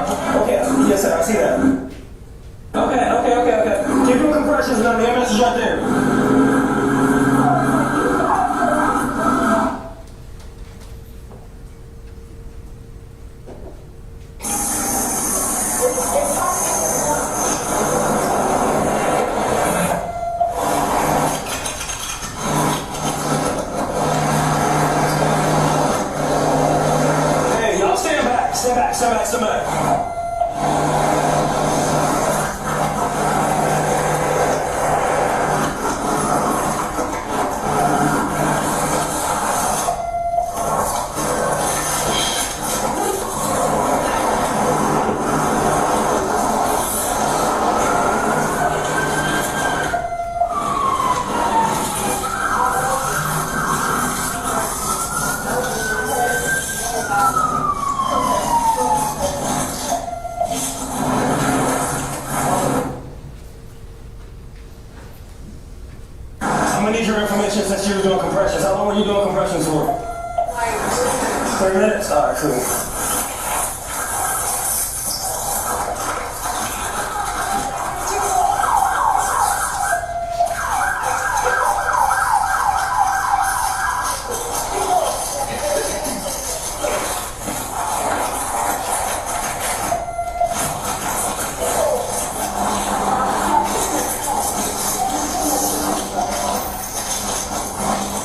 Okay, yes, sir, I see that. Okay. Keep doing compressions, man. The MS is right there. Hey, y'all stand back. Stand back. I'm gonna need your information since you were doing compressions. How long were you doing compressions for? 30 minutes? Alright, cool.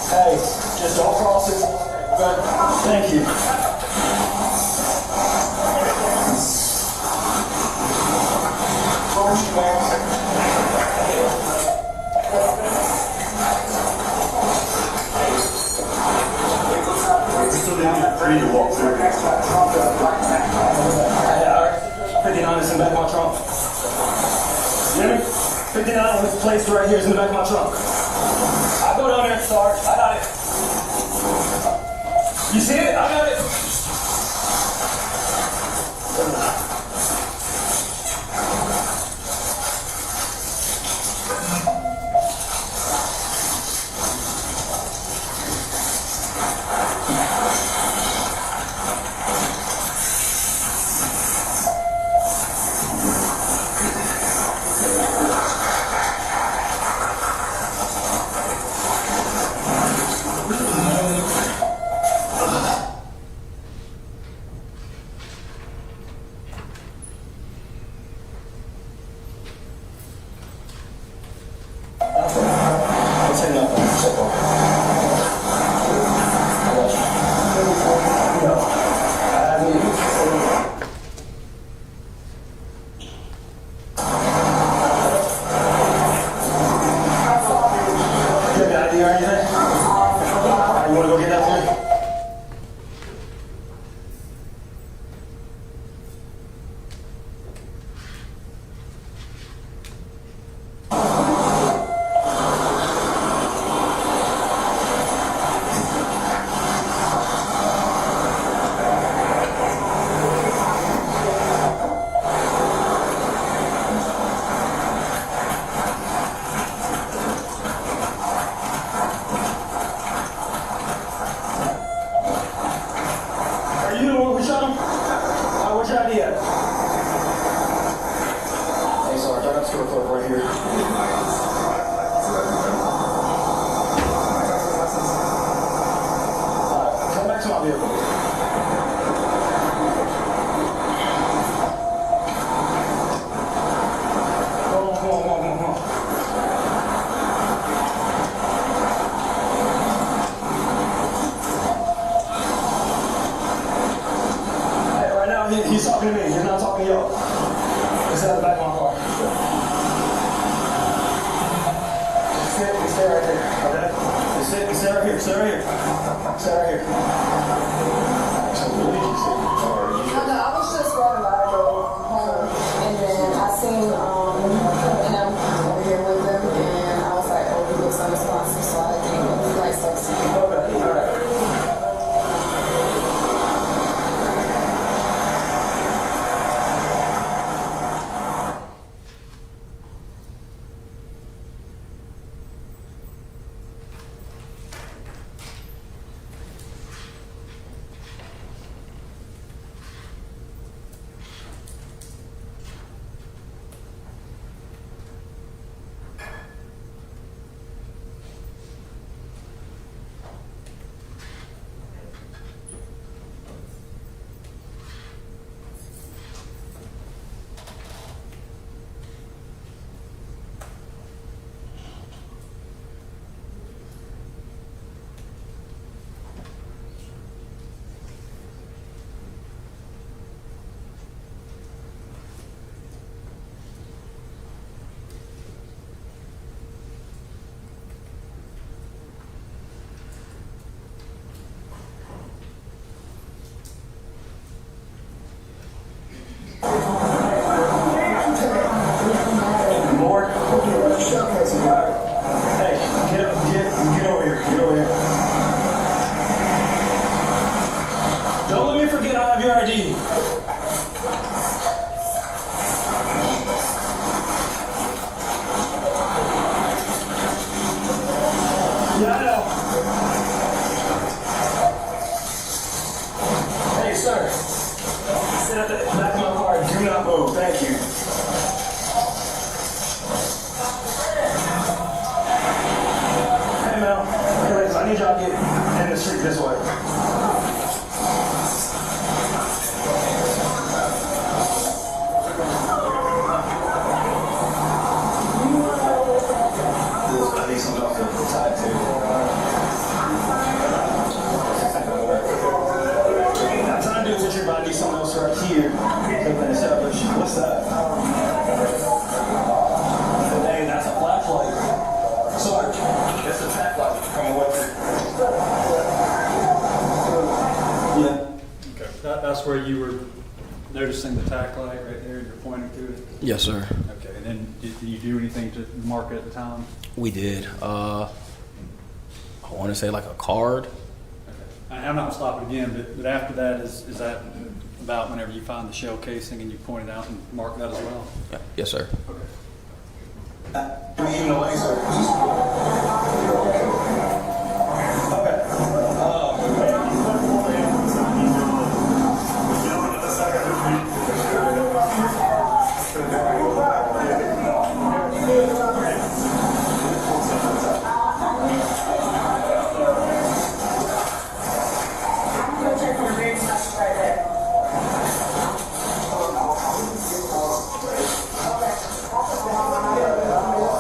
Hey, just don't cross it. Okay? Thank you. Free to walk through. 59 is in the back of my trunk. You hear me? 59 was placed right here is in the back of my trunk. I go down there, Sarge. I got it. You see it? I got it. He's talking to me. He's not talking to y'all. He's at the back of my car. Stay right there, okay? Stay right here. Stay right here. No, I was just walking by to go home, and then I seen him over here with them, and I was like, oh, he looks unresponsive, so I came up with like stuff. Okay, all right. Hey, get over here. Get over here. Don't let me forget I have your ID. Yeah, I know. Hey, sir. Sit at the back of my car. Do not move. Thank you. Hey, Mel. Anyways, I need y'all to get in the street this way. I need something else to tie to. I'm trying to do what you're about. I need something else right here. Establish. What's that? Hey, that's a flashlight. Sorry, that's a flashlight coming with it. Yeah. Okay. That's where you were noticing the tack light right there, you're pointing to it? Yes, sir. Okay, and then did you do anything to mark it at the time? We did. I want to say like a card. Okay. I'm not stopping again, but after that, is that about whenever you find the shell casing and you point it out and mark that as well? Yeah. Yes, sir. Do we even know any, sir? Okay.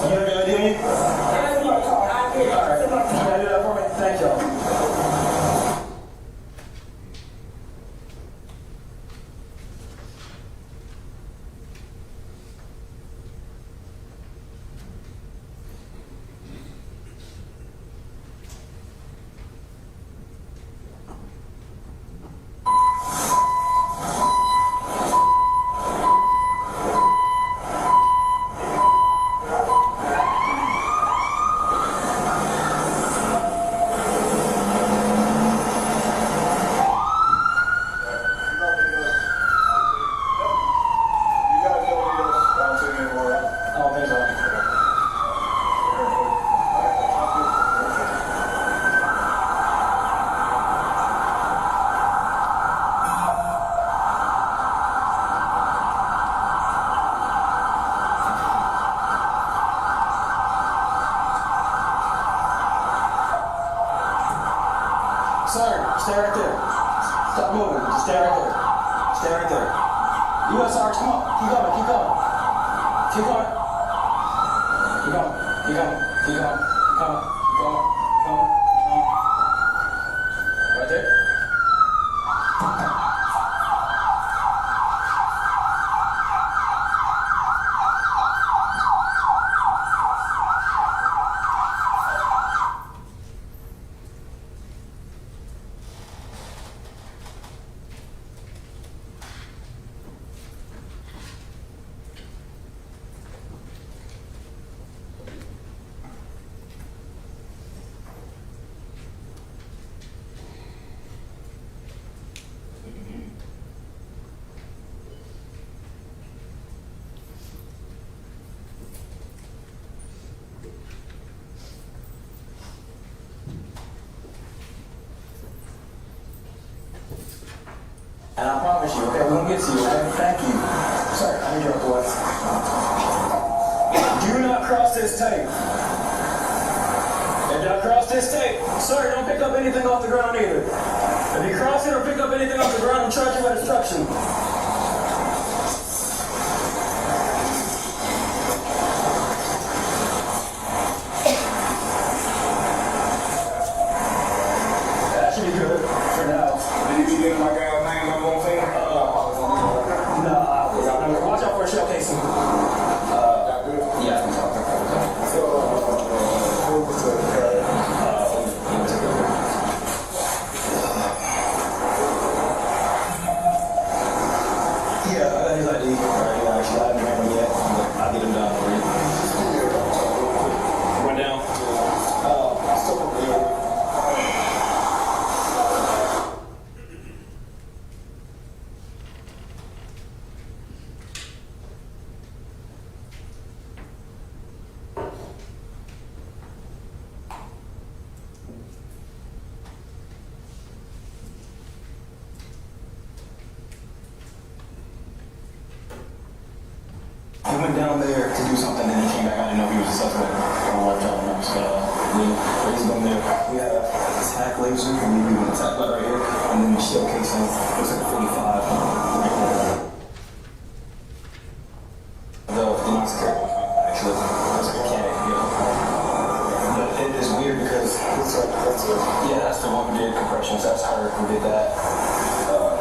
You have your ID? Alright. Can I do that for me? Thank y'all. Oh, thanks, Sir, stay right there. Stop moving. Just stay right there. Stay right there. U.S. Arts, come on. Keep going. Keep going. Keep going. Keep going. Keep going. Keep going. Keep going. Keep going. Keep going. Right there. And I promise you, okay, we're gonna get to you, okay? Thank you. Sir, I need your boy. Do not cross this tape. If y'all cross this tape, sir, don't pick up anything off the ground either. If you cross it or pick up anything off the ground, I'm charging you with obstruction. That should be good for now. Did you get my guy's name? I'm gonna say No, watch out for a shell casing. Yeah, I can talk. Yeah, I got his ID. Actually, I haven't ran him yet. I'll get him down for you. he went down there to do something, and he came back. I didn't know he was a suspect. I don't like telling him, but he's been there. We have this hack laser, and we leave an attack light right here, and then the shell casing looks like a 45. The non-secure actually looks like a cannon, But it is weird because that's the one who did compressions. That's her who did that.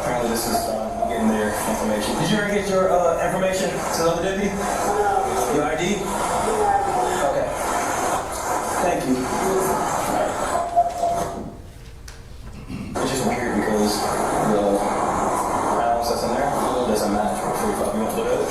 Apparently, this is we're getting their information. Did you ever get your information to the other deputy? Your ID? Okay. Thank you. It's just weird because the rounds that's in there doesn't match with 45. You want to look at it?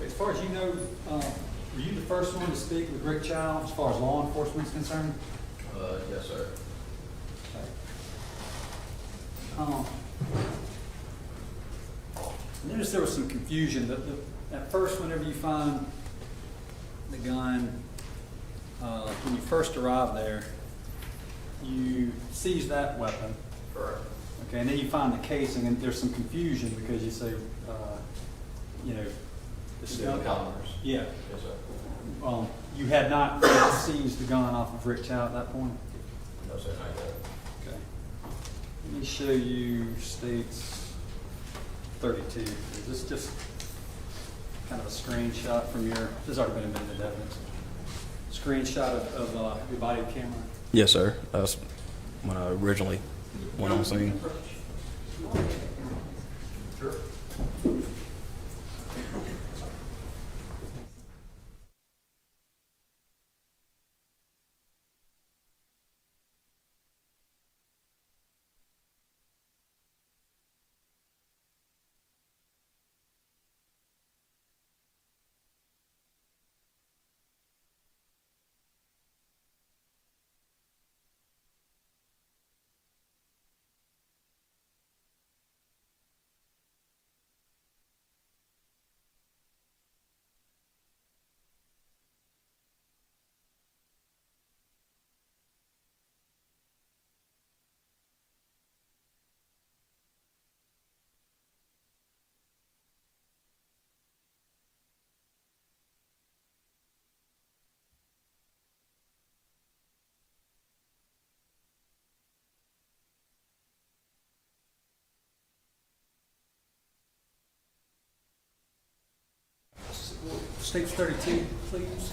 As far as you know, were you the first one to speak with Rick Chow as far as law enforcement is concerned? Yes, sir. I noticed there was some confusion. At first, whenever you find the gun, when you first arrive there, you seize that weapon. Correct. Okay, and then you find the casing, and there's some confusion because you say, you know, the Different calibers. Yeah. Yes, sir. You had not yet seized the gun off of Rick Chow at that point? No, sir, not yet. Okay. Let me show you states 32. Is this just kind of a screenshot from your, this has already been admitted evidence. Screenshot of your body camera? Yes, sir. That's when I originally went on scene. Sure. States 32, please.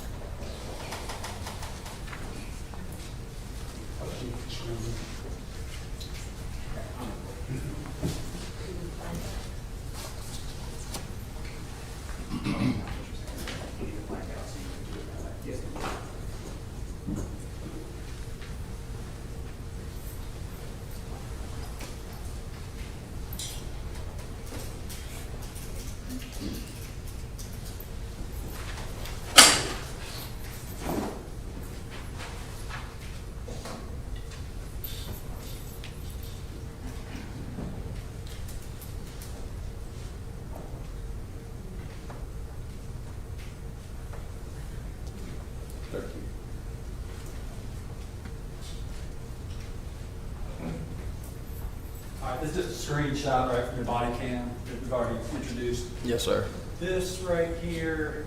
All right, this is just a screenshot right from your body cam that we've already introduced. Yes, sir. This right here,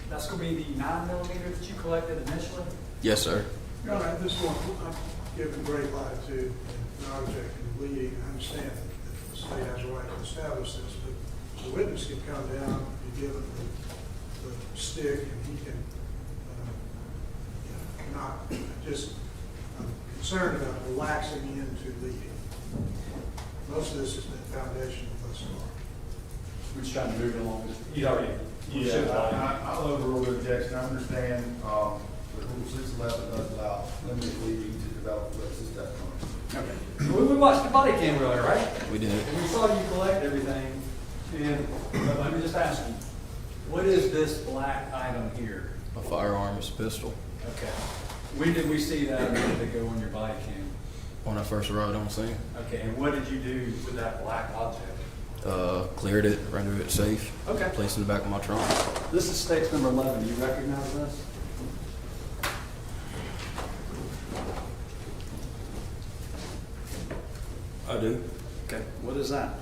that's going to be the 9mm that you collected initially? Yes, sir. Your Honor, at this point, I'm given great latitude in not objecting to leading. I understand that the state has a right to establish this, but the witness can come down, be given the stick, and he can, not just, I'm concerned about relaxing into leading. Most of this has been foundational thus far. We're just trying to move it along. He's already. Yeah, I'll overrule the objection. I understand, the Rule 611 does allow limited leading to develop witnesses testimony. Okay. We watched the body cam earlier, right? We did. And we saw you collect everything. And let me just ask you, what is this black item here? A firearm is a pistol. Okay. When did we see that and when did it go on your body cam? When I first arrived on scene, Okay, and what did you do with that black object? cleared it, rendered it safe. Okay. Placed it in the back of my trunk. This is states number 11. Do you recognize this? I do. Okay. What is that?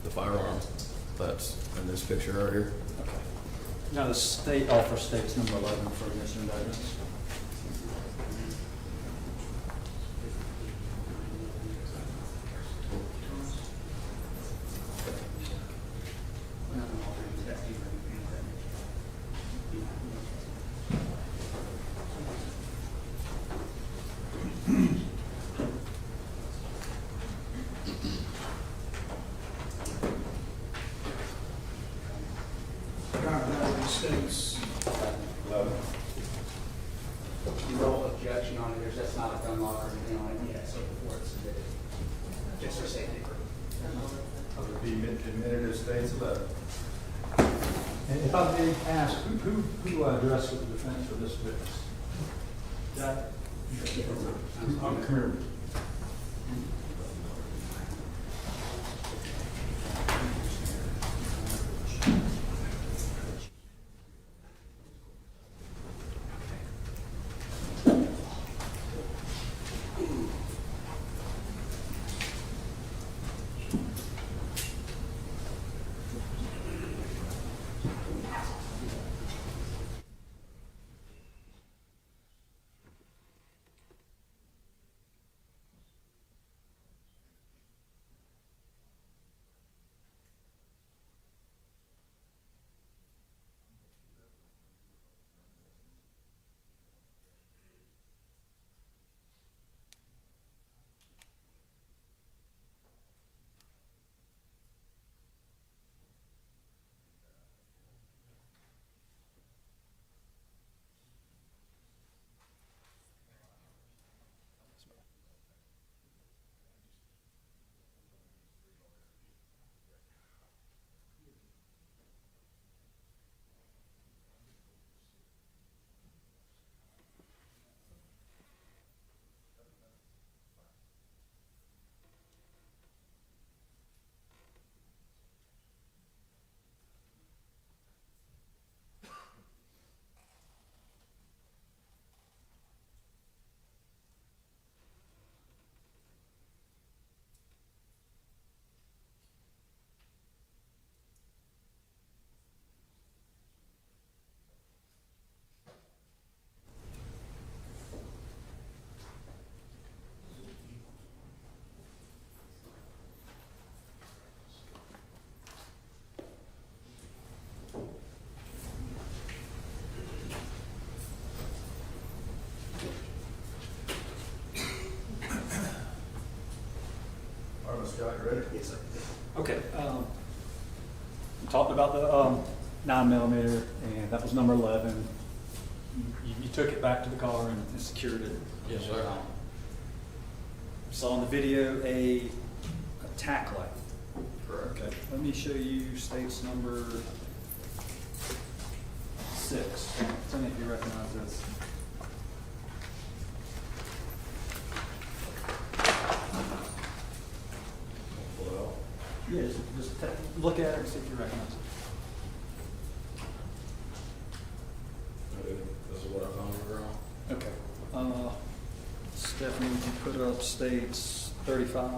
The firearm that's in this picture right here. Okay. Now the state offers states number 11 for admission of evidence. States. No objection on it, there's just not a gun lock or anything on it yet, so before it's submitted, just for safety. Would be admitted as states 11. And if I may ask, who do I address with the defense for this witness? Jack? I'm Kerr. All right, Mr. Scott, you ready? Yes, sir. Okay, we talked about the 9mm, and that was number 11. You took it back to the car and secured it. Yes, sir. Saw in the video a tack light. Correct. Okay, let me show you states number 6. Tell me if you recognize this. Well, Yeah, just look at it and see if you recognize it. this is what I found on the ground. Okay. Stephanie, would you put up states 35?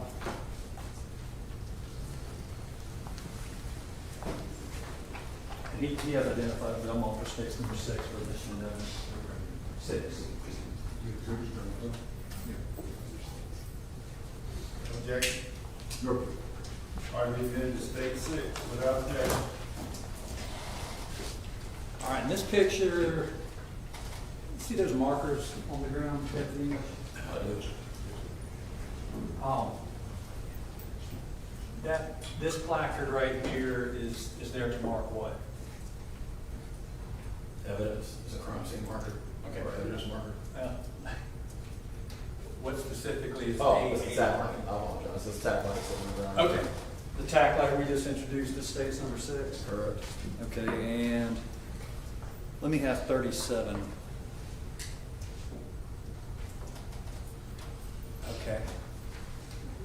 And he has identified, but I'm on for states number 6 for this one, 6. Objection? All right, moving into state 6, without objection. All right, in this picture, see those markers on the ground? Anthony? I do. This placard right here is there to mark what? Evidence, it's a crime scene marker. Okay. Or evidence marker. What specifically is Oh, the it's a tack line, I apologize, it's a tack line sitting on the ground. Okay, the tack light we just introduced is states number 6? Correct. Okay, and let me have 37. Okay.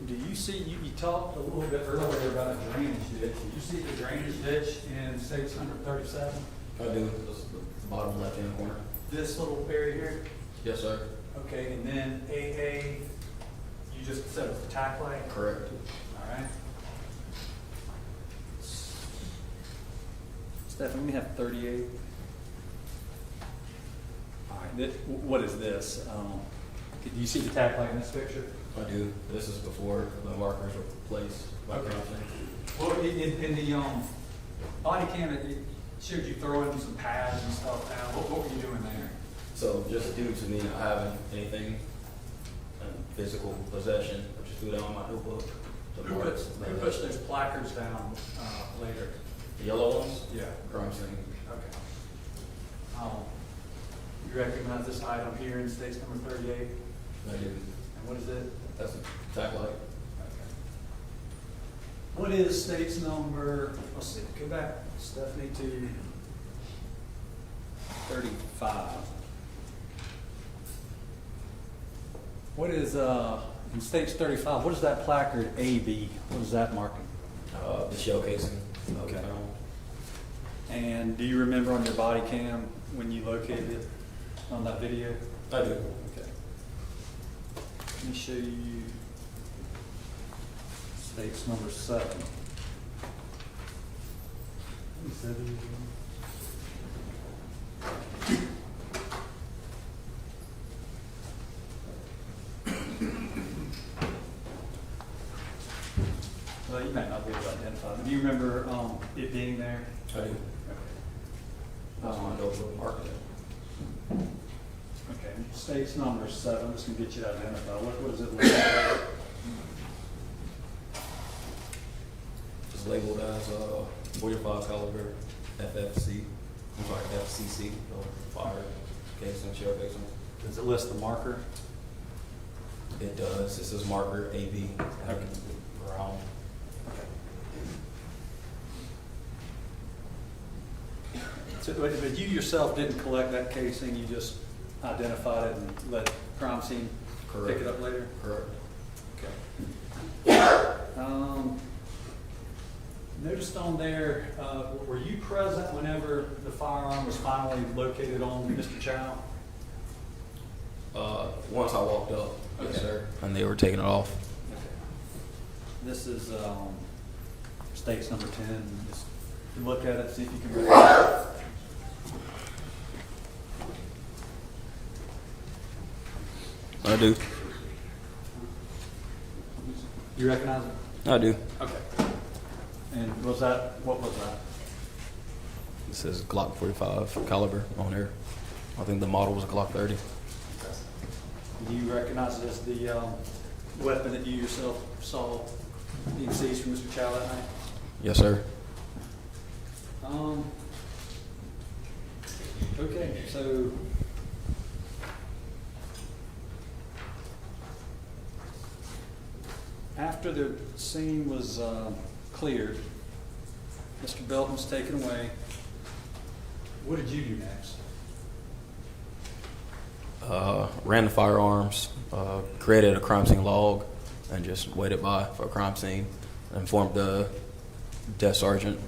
Do you see, you talked a little bit earlier about a drainage ditch. Do you see the drainage ditch in states number 37? I do, this is the bottom left-hand corner. This little area here? Yes, sir. Okay, and then AA, you just said it's a tack light? Correct. All right. Stephanie, we have 38. All right, what is this? Do you see the tack light in this picture? I do, this is before the markers were placed by Okay. crime scene. Well, in the body cam, it showed you throwing some pads and stuff down. What were you doing there? So just due to me not having anything in physical possession, I just threw down my notebook. The Who marks, puts those placards down later? the yellow ones? Yeah. Crime scene. Okay. You recognize this item here in states number 38? I do. And what is it? That's a tack light. Okay. What is states number, let's see, go back, Stephanie, to 35. What is, in States 35, what is that placard AB? What is that marking? The shell casing. Okay. And do you remember on your body cam when you located it on that video? I do. Okay. Let me show you States number 7. Well, you might not be able to identify it. Do you remember it being there? I do. That's my notebook marked it. Okay, States number 7, I'm just going to get you to identify. What does it look like? It's labeled as 45 caliber FFC. I'm sorry, FCC, fire casing, shell casing. Does it list the marker? It does. It says marker AB. Okay. Round. So, but you yourself didn't collect that casing, you just identified it and let crime scene pick it up later? Correct. Okay. Noticed on there, were you present whenever the firearm was finally located on Mr. Chow? Once I walked up, yes, Okay. sir, and they were taking it off. Okay. This is States number 10. Just look at it, see if you can recognize it. I do. You recognize it? I do. Okay. And what was that? It says Glock 45 caliber on there. I think the model was a Glock 30. Do you recognize it as the weapon that you yourself saw being seized from Mr. Chow that night? Yes, sir. Okay, so after the scene was cleared, Mr. Belton was taken away. What did you do next? Ran the firearms, created a crime scene log, and just waited by for a crime scene. Informed the desk sergeant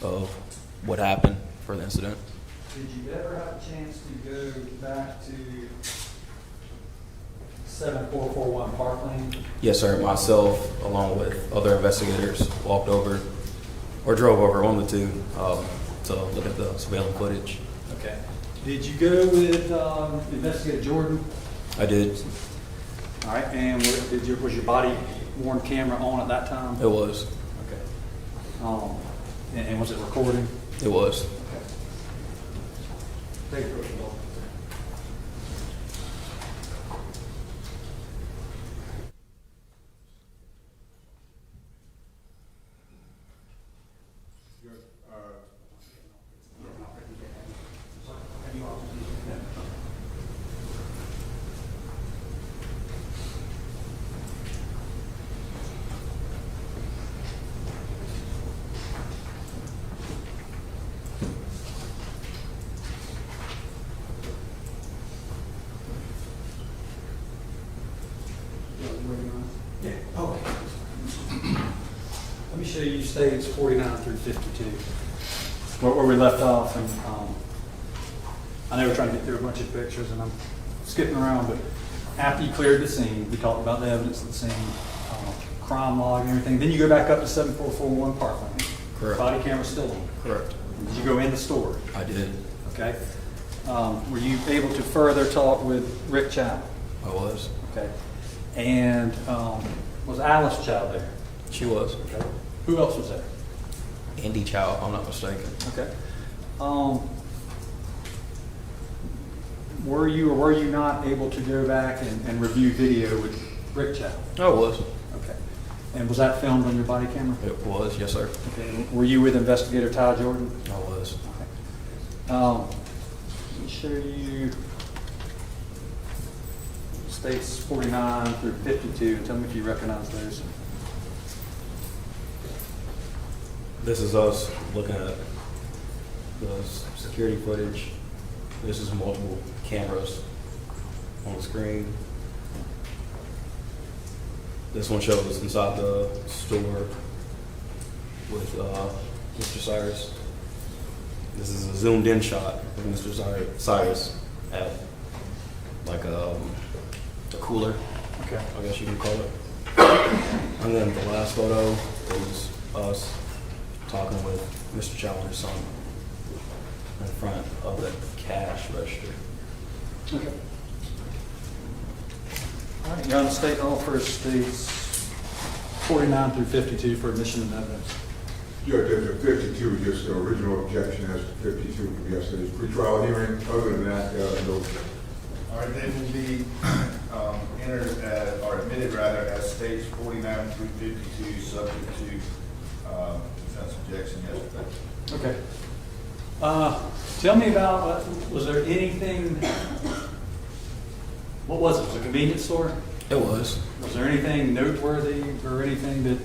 of what happened for the incident. Did you ever have a chance to go back to 7441 Park Lane? Yes, sir. Myself, along with other investigators, walked over or drove over on the two to look at the surveillance footage. Okay. Did you go with Investigator Jordan? I did. All right. And was your body worn camera on at that time? It was. Okay. And was it recording? It was. Okay. Take it, Coach Ball. Yeah. Okay. Let me show you states 49 through 52, where we left off. And I know we're trying to get through a bunch of pictures, and I'm skipping around. But after you cleared the scene, we talked about the evidence of the scene, crime log, and everything. Then you go back up to 7441 Park Lane. Correct. Body camera's still on. Correct. Did you go in the store? I did. Okay. Were you able to further talk with Rick Chow? I was. Okay. And was Alice Chow there? She was. Okay. Who else was there? Andy Chow, if I'm not mistaken. Okay. Were you or were you not able to go back and review video with Rick Chow? I was. Okay. And was that filmed on your body camera? It was, yes, sir. Okay. And were you with Investigator Ty Jordan? I was. Okay. Let me show you states 49 through 52 and tell me if you recognize those. This is us looking at the security footage This is multiple cameras on the screen. This one shows us inside the store with Mr. Cyrus. This is a zoomed in shot of Mr. Cyrus at like a cooler, Okay. I guess you can call it. And then the last photo is us talking with Mr. Chow and his son in front of the cash register. Okay. All right, you're on the state law for states 49 through 52 for admission and evidence. Judge, there's a 52, just the original objection as to 52 from yesterday's pretrial hearing. Other than that, no. All right, they will be entered as, or admitted rather, as states 49 through 52, subject to defense objection yesterday. Okay. Tell me about, was there anything, what was it? Was it a convenience store? It was. Was there anything noteworthy or anything that,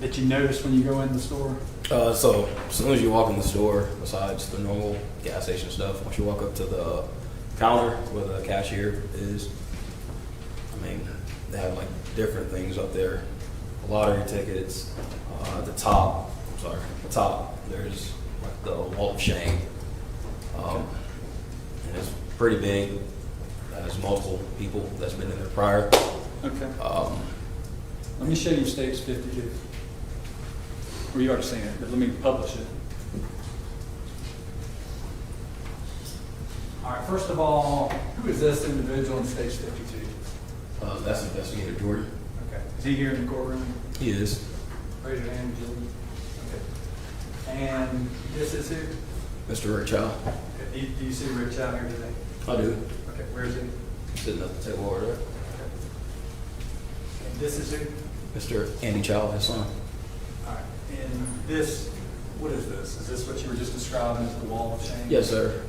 that you noticed when you go in the store? So as soon as you walk in the store, besides the normal gas station stuff, once you walk up to the counter where the cashier is, I mean, they have like different things up there. Lottery tickets, the top, there's like the wall of shame. And it's pretty big. There's multiple people that's been in there prior. Okay. Let me show you states 52. Or you already seen it, but let me publish it. All right, first of all, who is this individual in states 52? That's Investigator Jordan. Okay. Is he here in the courtroom? He is. Raise your hand, Jordan. Okay. And this is who? Mr. Rick Chow. Okay. Do you see Rich out here today? I do. Okay, where is he? Sitting at the table over there. And this is who? Mr. Andy Chow, his son. All right. And this, what is this? Is this what you were just describing as the wall of shame? Yes, sir.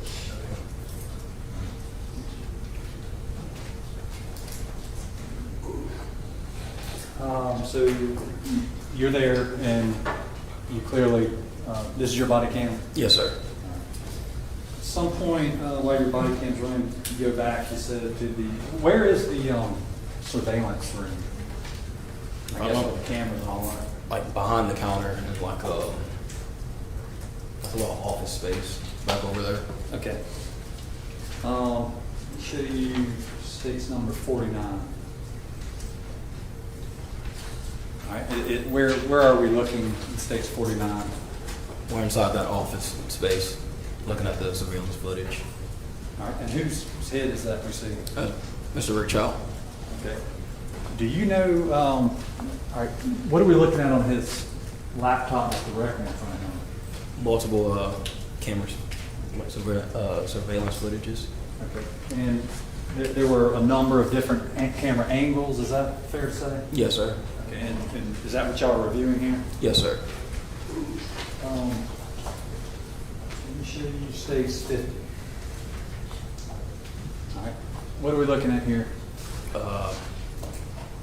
So you're there and you clearly, this is your body cam? Yes, sir. At some point while your body cam's running, you go back, you said to the, where is the surveillance room? I guess with the cameras and all that. Like behind the counter, and there's like a little office space back over there. Okay. Show you states number 49. All right, where are we looking in states 49? We're inside that office space, looking at the surveillance footage. All right, and whose head is that we see? Mr. Rick Chow. Okay. Do you know, all right, what are we looking at on his laptop with the record in front of him? Multiple cameras, like surveillance footages. Okay. And there were a number of different camera angles, is that fair to say? Yes, sir. Okay, and is that what y'all are reviewing here? Yes, sir. Let me show you states 50. All right. What are we looking at here?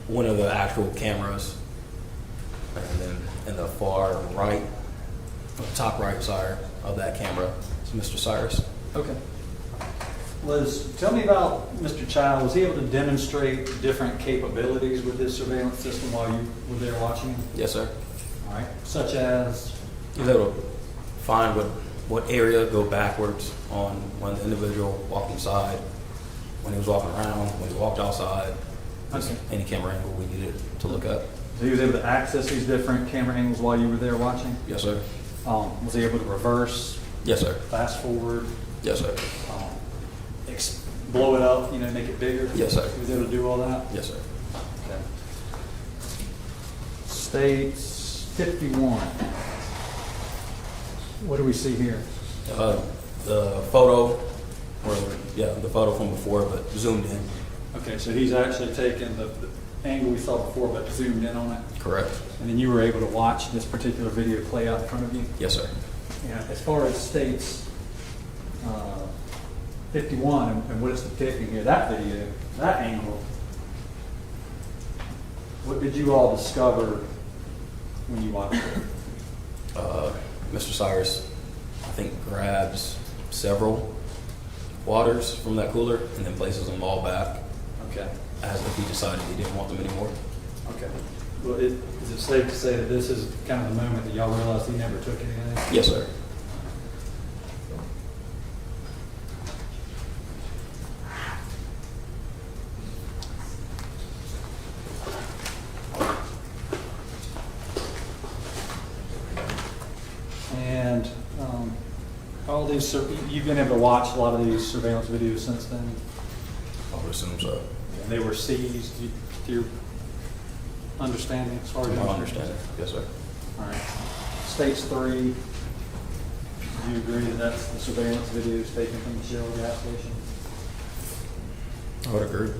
One of the actual cameras, and then in the far right, top right side of that camera is Mr. Cyrus. Okay. Tell me about Mr. Chow. Was he able to demonstrate different capabilities with his surveillance system while you were there watching him? Yes, sir. All right. Such as? He was able to find what area go backwards on when the individual walked inside, when he was walking around, when he walked outside, Okay. any camera angle we needed to look at. So he was able to access these different camera angles while you were there watching? Yes, sir. Was he able to reverse, Yes, sir. fast forward, Yes, sir. blow it up, make it bigger? Yes, sir. He was able to do all that? Yes, sir. Okay. States 51. What do we see here? The photo, the photo from before, but zoomed in. Okay, so he's actually taken the angle we saw before, but zoomed in on it? Correct. And then you were able to watch this particular video play out in front of you? Yes, sir. Yeah. As far as states 51 and what it's depicting here, that video, that angle, what did you all discover when you watched it? Mr. Cyrus, I think, grabs several waters from that cooler and then places them all back Okay. as if he decided he didn't want them anymore. Okay. Well, is it safe to say that this is kind of the moment that y'all realized he never took anything? Yes, sir. And all these, you've been able to watch a lot of these surveillance videos since then? I would assume so. And they were seized, to your understanding, as far as I understand. Yes, sir. All right. Stage 3, do you agree that that's the surveillance videos taken from the Shell gas station? I would agree.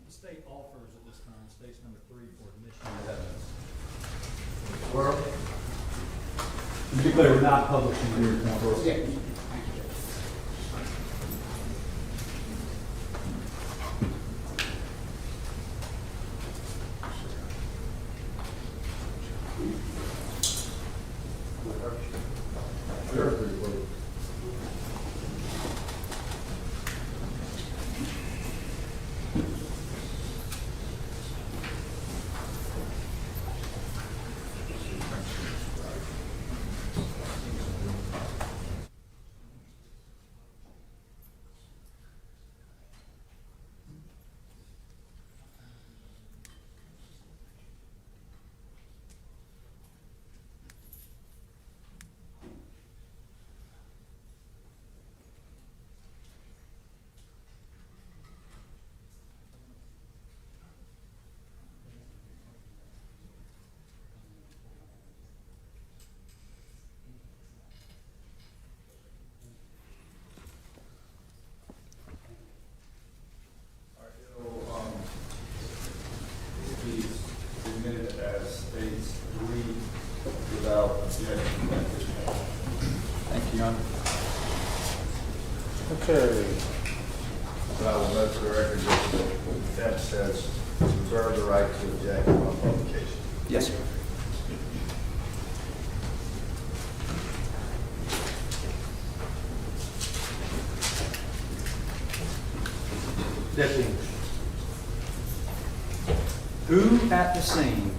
The state offers at this time, stage number 3, for admission of evidence. Well, To be clear, we're not publishing the report. yeah. He's admitted as stage 3 without objection at this point. Thank you, Your Honor. Okay. But I will note for the record that the defense has reserved the right to object on publication. Yes, sir. Deputy, who at the scene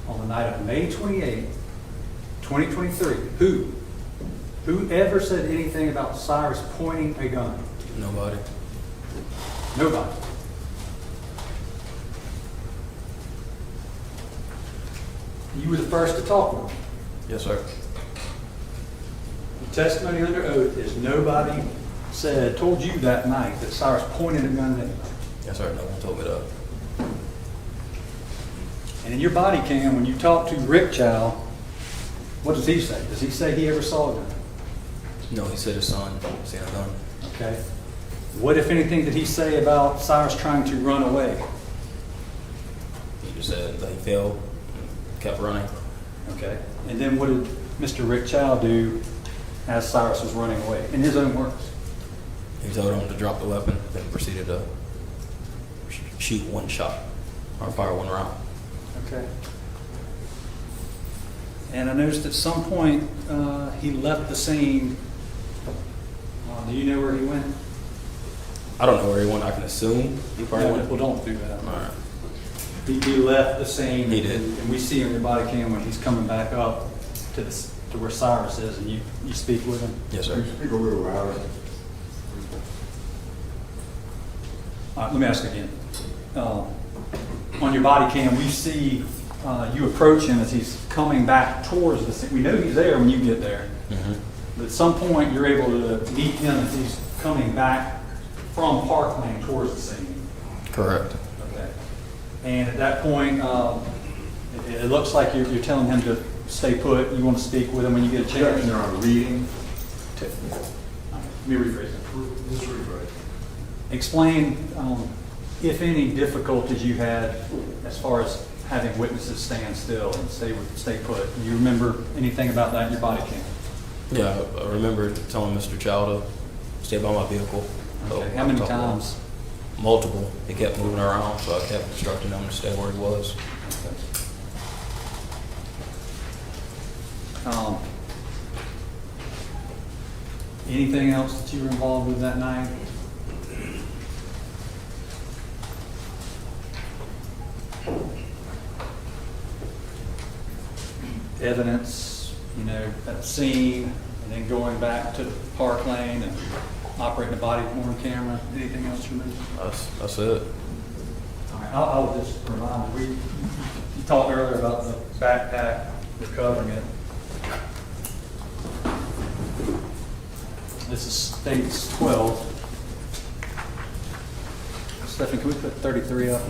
on the night of May 28, 2023, who ever said anything about Cyrus pointing a gun? Nobody. Nobody. You were the first to talk with him. Yes, sir. The testimony under oath is nobody told you that night that Cyrus pointed a gun at anybody. Yes, sir. No one told me that. And in your body cam, when you talk to Rick Chow, what does he say? Does he say he ever saw a gun? No, he said his son seen a gun. Okay. What, if anything, did he say about Cyrus trying to run away? He just said that he fell and kept running. Okay. And then what did Mr. Rick Chow do as Cyrus was running away, in his own words? He told him to drop the weapon, then proceeded to shoot one shot or fire one round. Okay. And I noticed at some point he left the scene. Do you know where he went? I don't know where he went. I can assume he probably went. Well, don't do that. All right. He left the scene. He did. And we see on your body cam when he's coming back up to where Cyrus is, and you speak with him. Yes, Can sir. you speak a little louder? All right, let me ask again. On your body cam, we see you approach him as he's coming back towards the scene. We know he's there when you get there. Mm-hmm. But at some point, you're able to meet him as he's coming back from Park Lane towards the scene. Correct. Okay. And at that point, it looks like you're telling him to stay put. You want to speak with him when you get a chance? They're on reading. Let me rephrase it. This rephrase. Explain, if any, difficulties you had as far as having witnesses stand still and stay put. Do you remember anything about that in your body cam? Yeah, I remember telling Mr. Chow to stay by my vehicle. So Okay. How many I told him times? Multiple. He kept moving around, so I kept instructing him to stay where he was. Anything else that you were involved with that night? Evidence, at the scene, and then going back to the park lane and operating the body worn camera. Anything else you mentioned? That's it. All right, I'll just remind you, you talked earlier about the backpack, recovering it. This is states 12. Stephanie, can we put 33 up?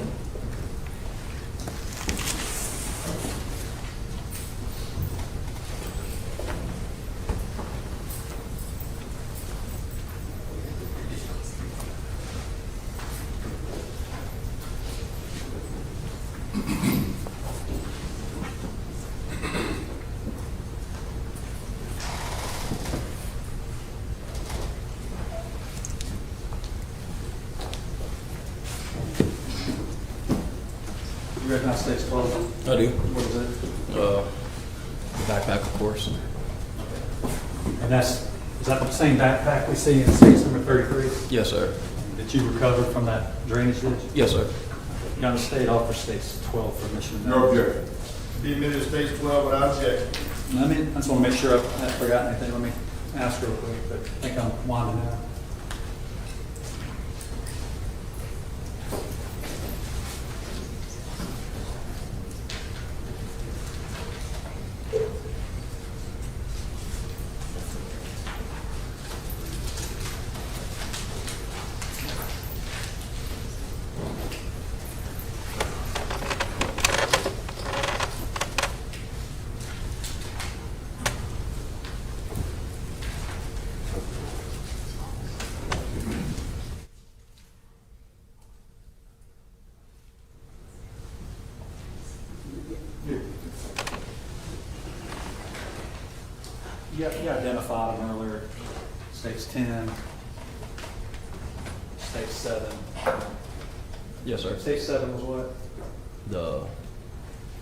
You recognize states 12? I do. What is it? The backpack, of course. And is that the same backpack we see in states number 33? Yes, sir. That you recovered from that drainage ditch? Yes, sir. You know, the state offers states 12 for admission. No objection. Be admitted to stage 12 without objection. I just want to make sure I haven't forgotten anything. Let me ask real quick, but I think I'm winding down. You identified them earlier, states 10, states 7. Yes, sir. State 7 was what? The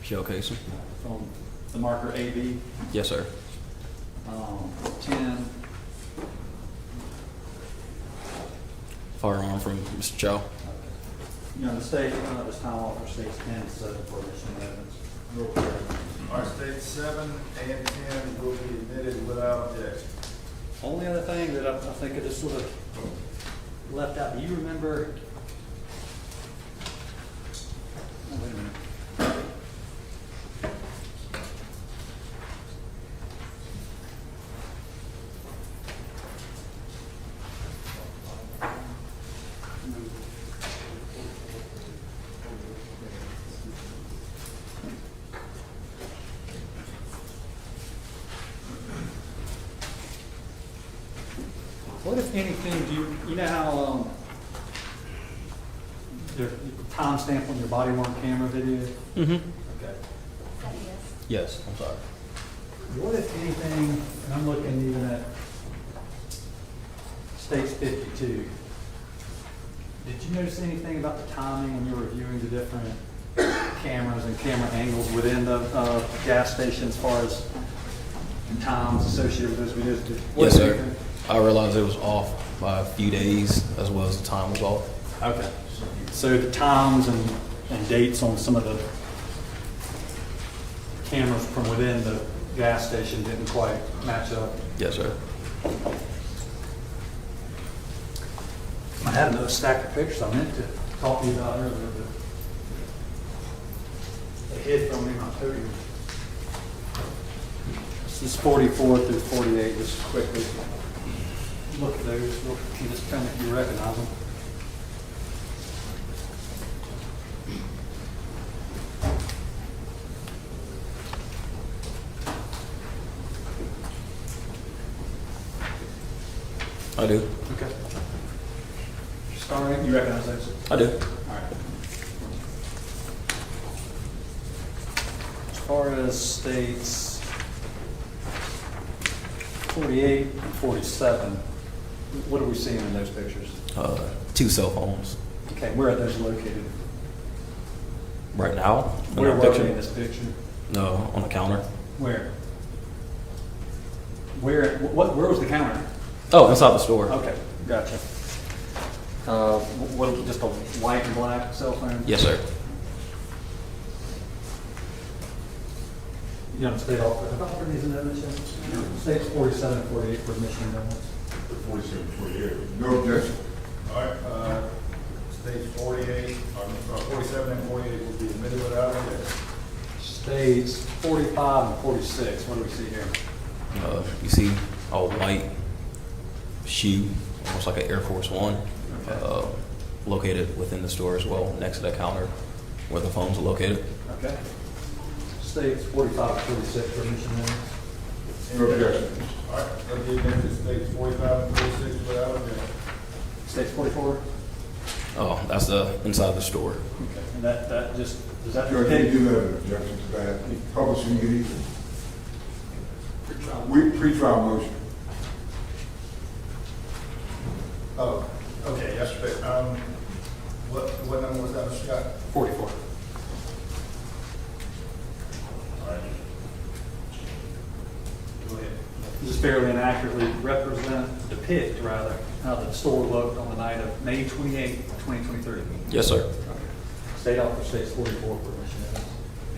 shell casing. From the marker AB. Yes, sir. 10, Firearm from Mr. Chow. the state, this time offer states 10 and 7 for admission of evidence. Real quick. All right, stage 7 and 10 will be admitted without objection. Only other thing that I think I just sort of left out, do you remember? Oh, wait a minute. What, if anything, do you know how your timestamp on your body worn camera video? Mm-hmm. Okay. Yes, I'm sorry. What, if anything, and I'm looking even at states 52, did you notice anything about the timing when you were reviewing the different cameras and camera angles within the gas station as far as times associated with those videos? Yes, sir. I realized it was off by a few days as well as the time was off. Okay. So the times and dates on some of the cameras from within the gas station didn't quite match up. Yes, sir. I had another stack of pictures I meant to talk to you about earlier, but they hid from me on podium. This is 44 through 48, just quickly. Look at those, and just tell me if you recognize them. I do. Okay. Starring, you recognize those? I do. All right. As far as states 48 and 47, what are we seeing in those pictures? 2 cell phones. Okay, where are those located? Right now, in Where that were picture? they in this picture? No, on the counter. Where? Where was the counter? Oh, inside the store. Okay, gotcha. What, just a white and black cell phone? Yes, sir. You know, state offer these in evidence yet? States 47 and 48 for admission and evidence. 47, 48. No objection. All right, stage 48, or 47 and 48 will be admitted without objection. States 45 and 46, what do we see here? You see a white shoe, almost like an Air Force One, Okay. located within the store as well, next to the counter where the phones are located. Okay. States 45 and 46 for admission and evidence. No objection. All right, let me admit to stage 45 and 46 without objection. States 44? Oh, that's the inside the store. Okay. And that just, does that Judge, indicate? you do have an objection to that. Publishing it either. Pre-trial motion. Oh, okay, yesterday, what number was that, Mr. Scott? 44. All right. Go ahead. Does this fairly and accurately depict rather, how the store looked on the night of May 28, 2023? Yes, sir. State offer states 44 for admission and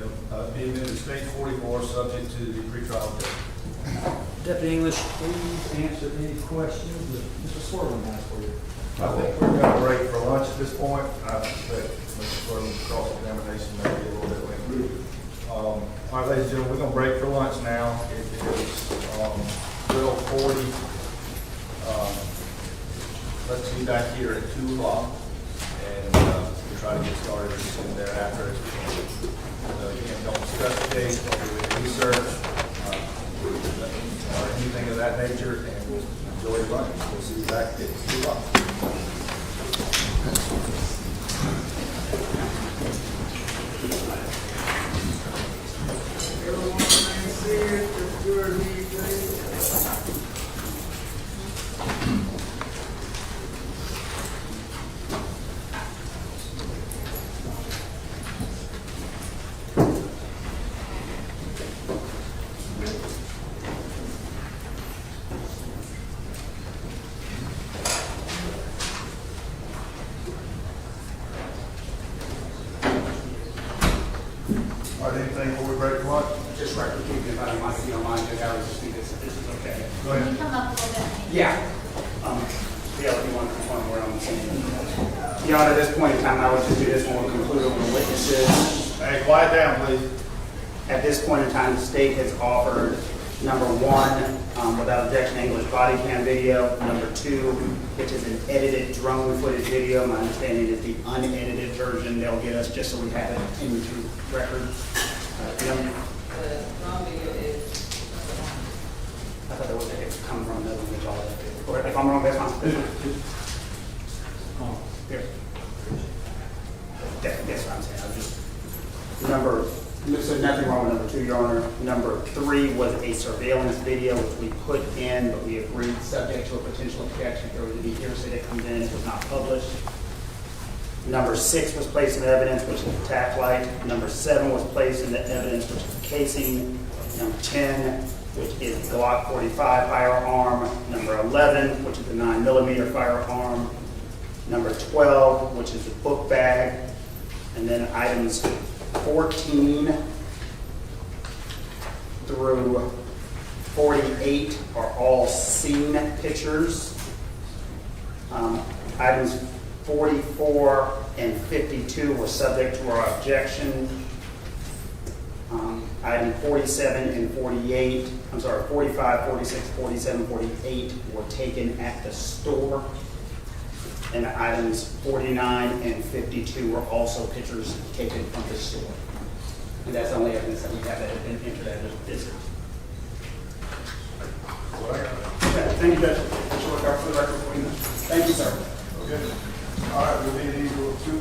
evidence. Be admitted to stage 44, subject to the pretrial objection. Deputy English, please answer any questions that Mr. Swerling has for you. I think we're going to break for lunch at this point. I suspect Mr. Swerling's cross-examination may be a little bit lengthy. All right, ladies and gentlemen, we're going to break for lunch now. It is 12:40. Let's be back here at 2 o'clock, and we'll try to get started as soon thereafter as we can. Again, don't discuss the case, don't do any research, or anything of that nature, and we'll enjoy lunch. We'll see you back at 2 o'clock. All right, anything before we break for lunch? Just right, if I might, if you don't mind, Judge, I would just think this is okay. Go ahead. Come up a little bit. Yeah. Yeah, if you want to confirm where I'm saying. Your Honor, at this point in time, I would just do this when we conclude with the witnesses. Hey, quiet down, please. At this point in time, the state has offered, number one, without objection, English body cam video. Number two, which is an edited drone footage video. My understanding is the unedited version they'll get us just so we have it in the record. The drone video is I thought there was a coming from another one, which all that. Or if I'm wrong, that's fine. Here. That's what I'm saying. I was just, so nothing wrong with number two, Your Honor. Number three was a surveillance video, which we put in, but we agreed, subject to a potential objection, if there was any hearsay that comes in, it was not published. Number six was placed in evidence, which is the tack light. Number seven was placed in the evidence, which is the casing. Number 10, which is the Glock 45 firearm. Number 11, which is the 9mm firearm. Number 12, which is the book bag. And then items 14 through 48 are all scene pictures. Items 44 and 52 were subject to our objection. Item 47 and 48, 45, 46, 47, 48 were taken at the store. And items 49 and 52 were also pictures taken from the store. And that's the only evidence that we have that had been entered as a visit. Okay, thank you, Judge. look up for the record for you. Thank you, sir. Okay. All right, we'll need either two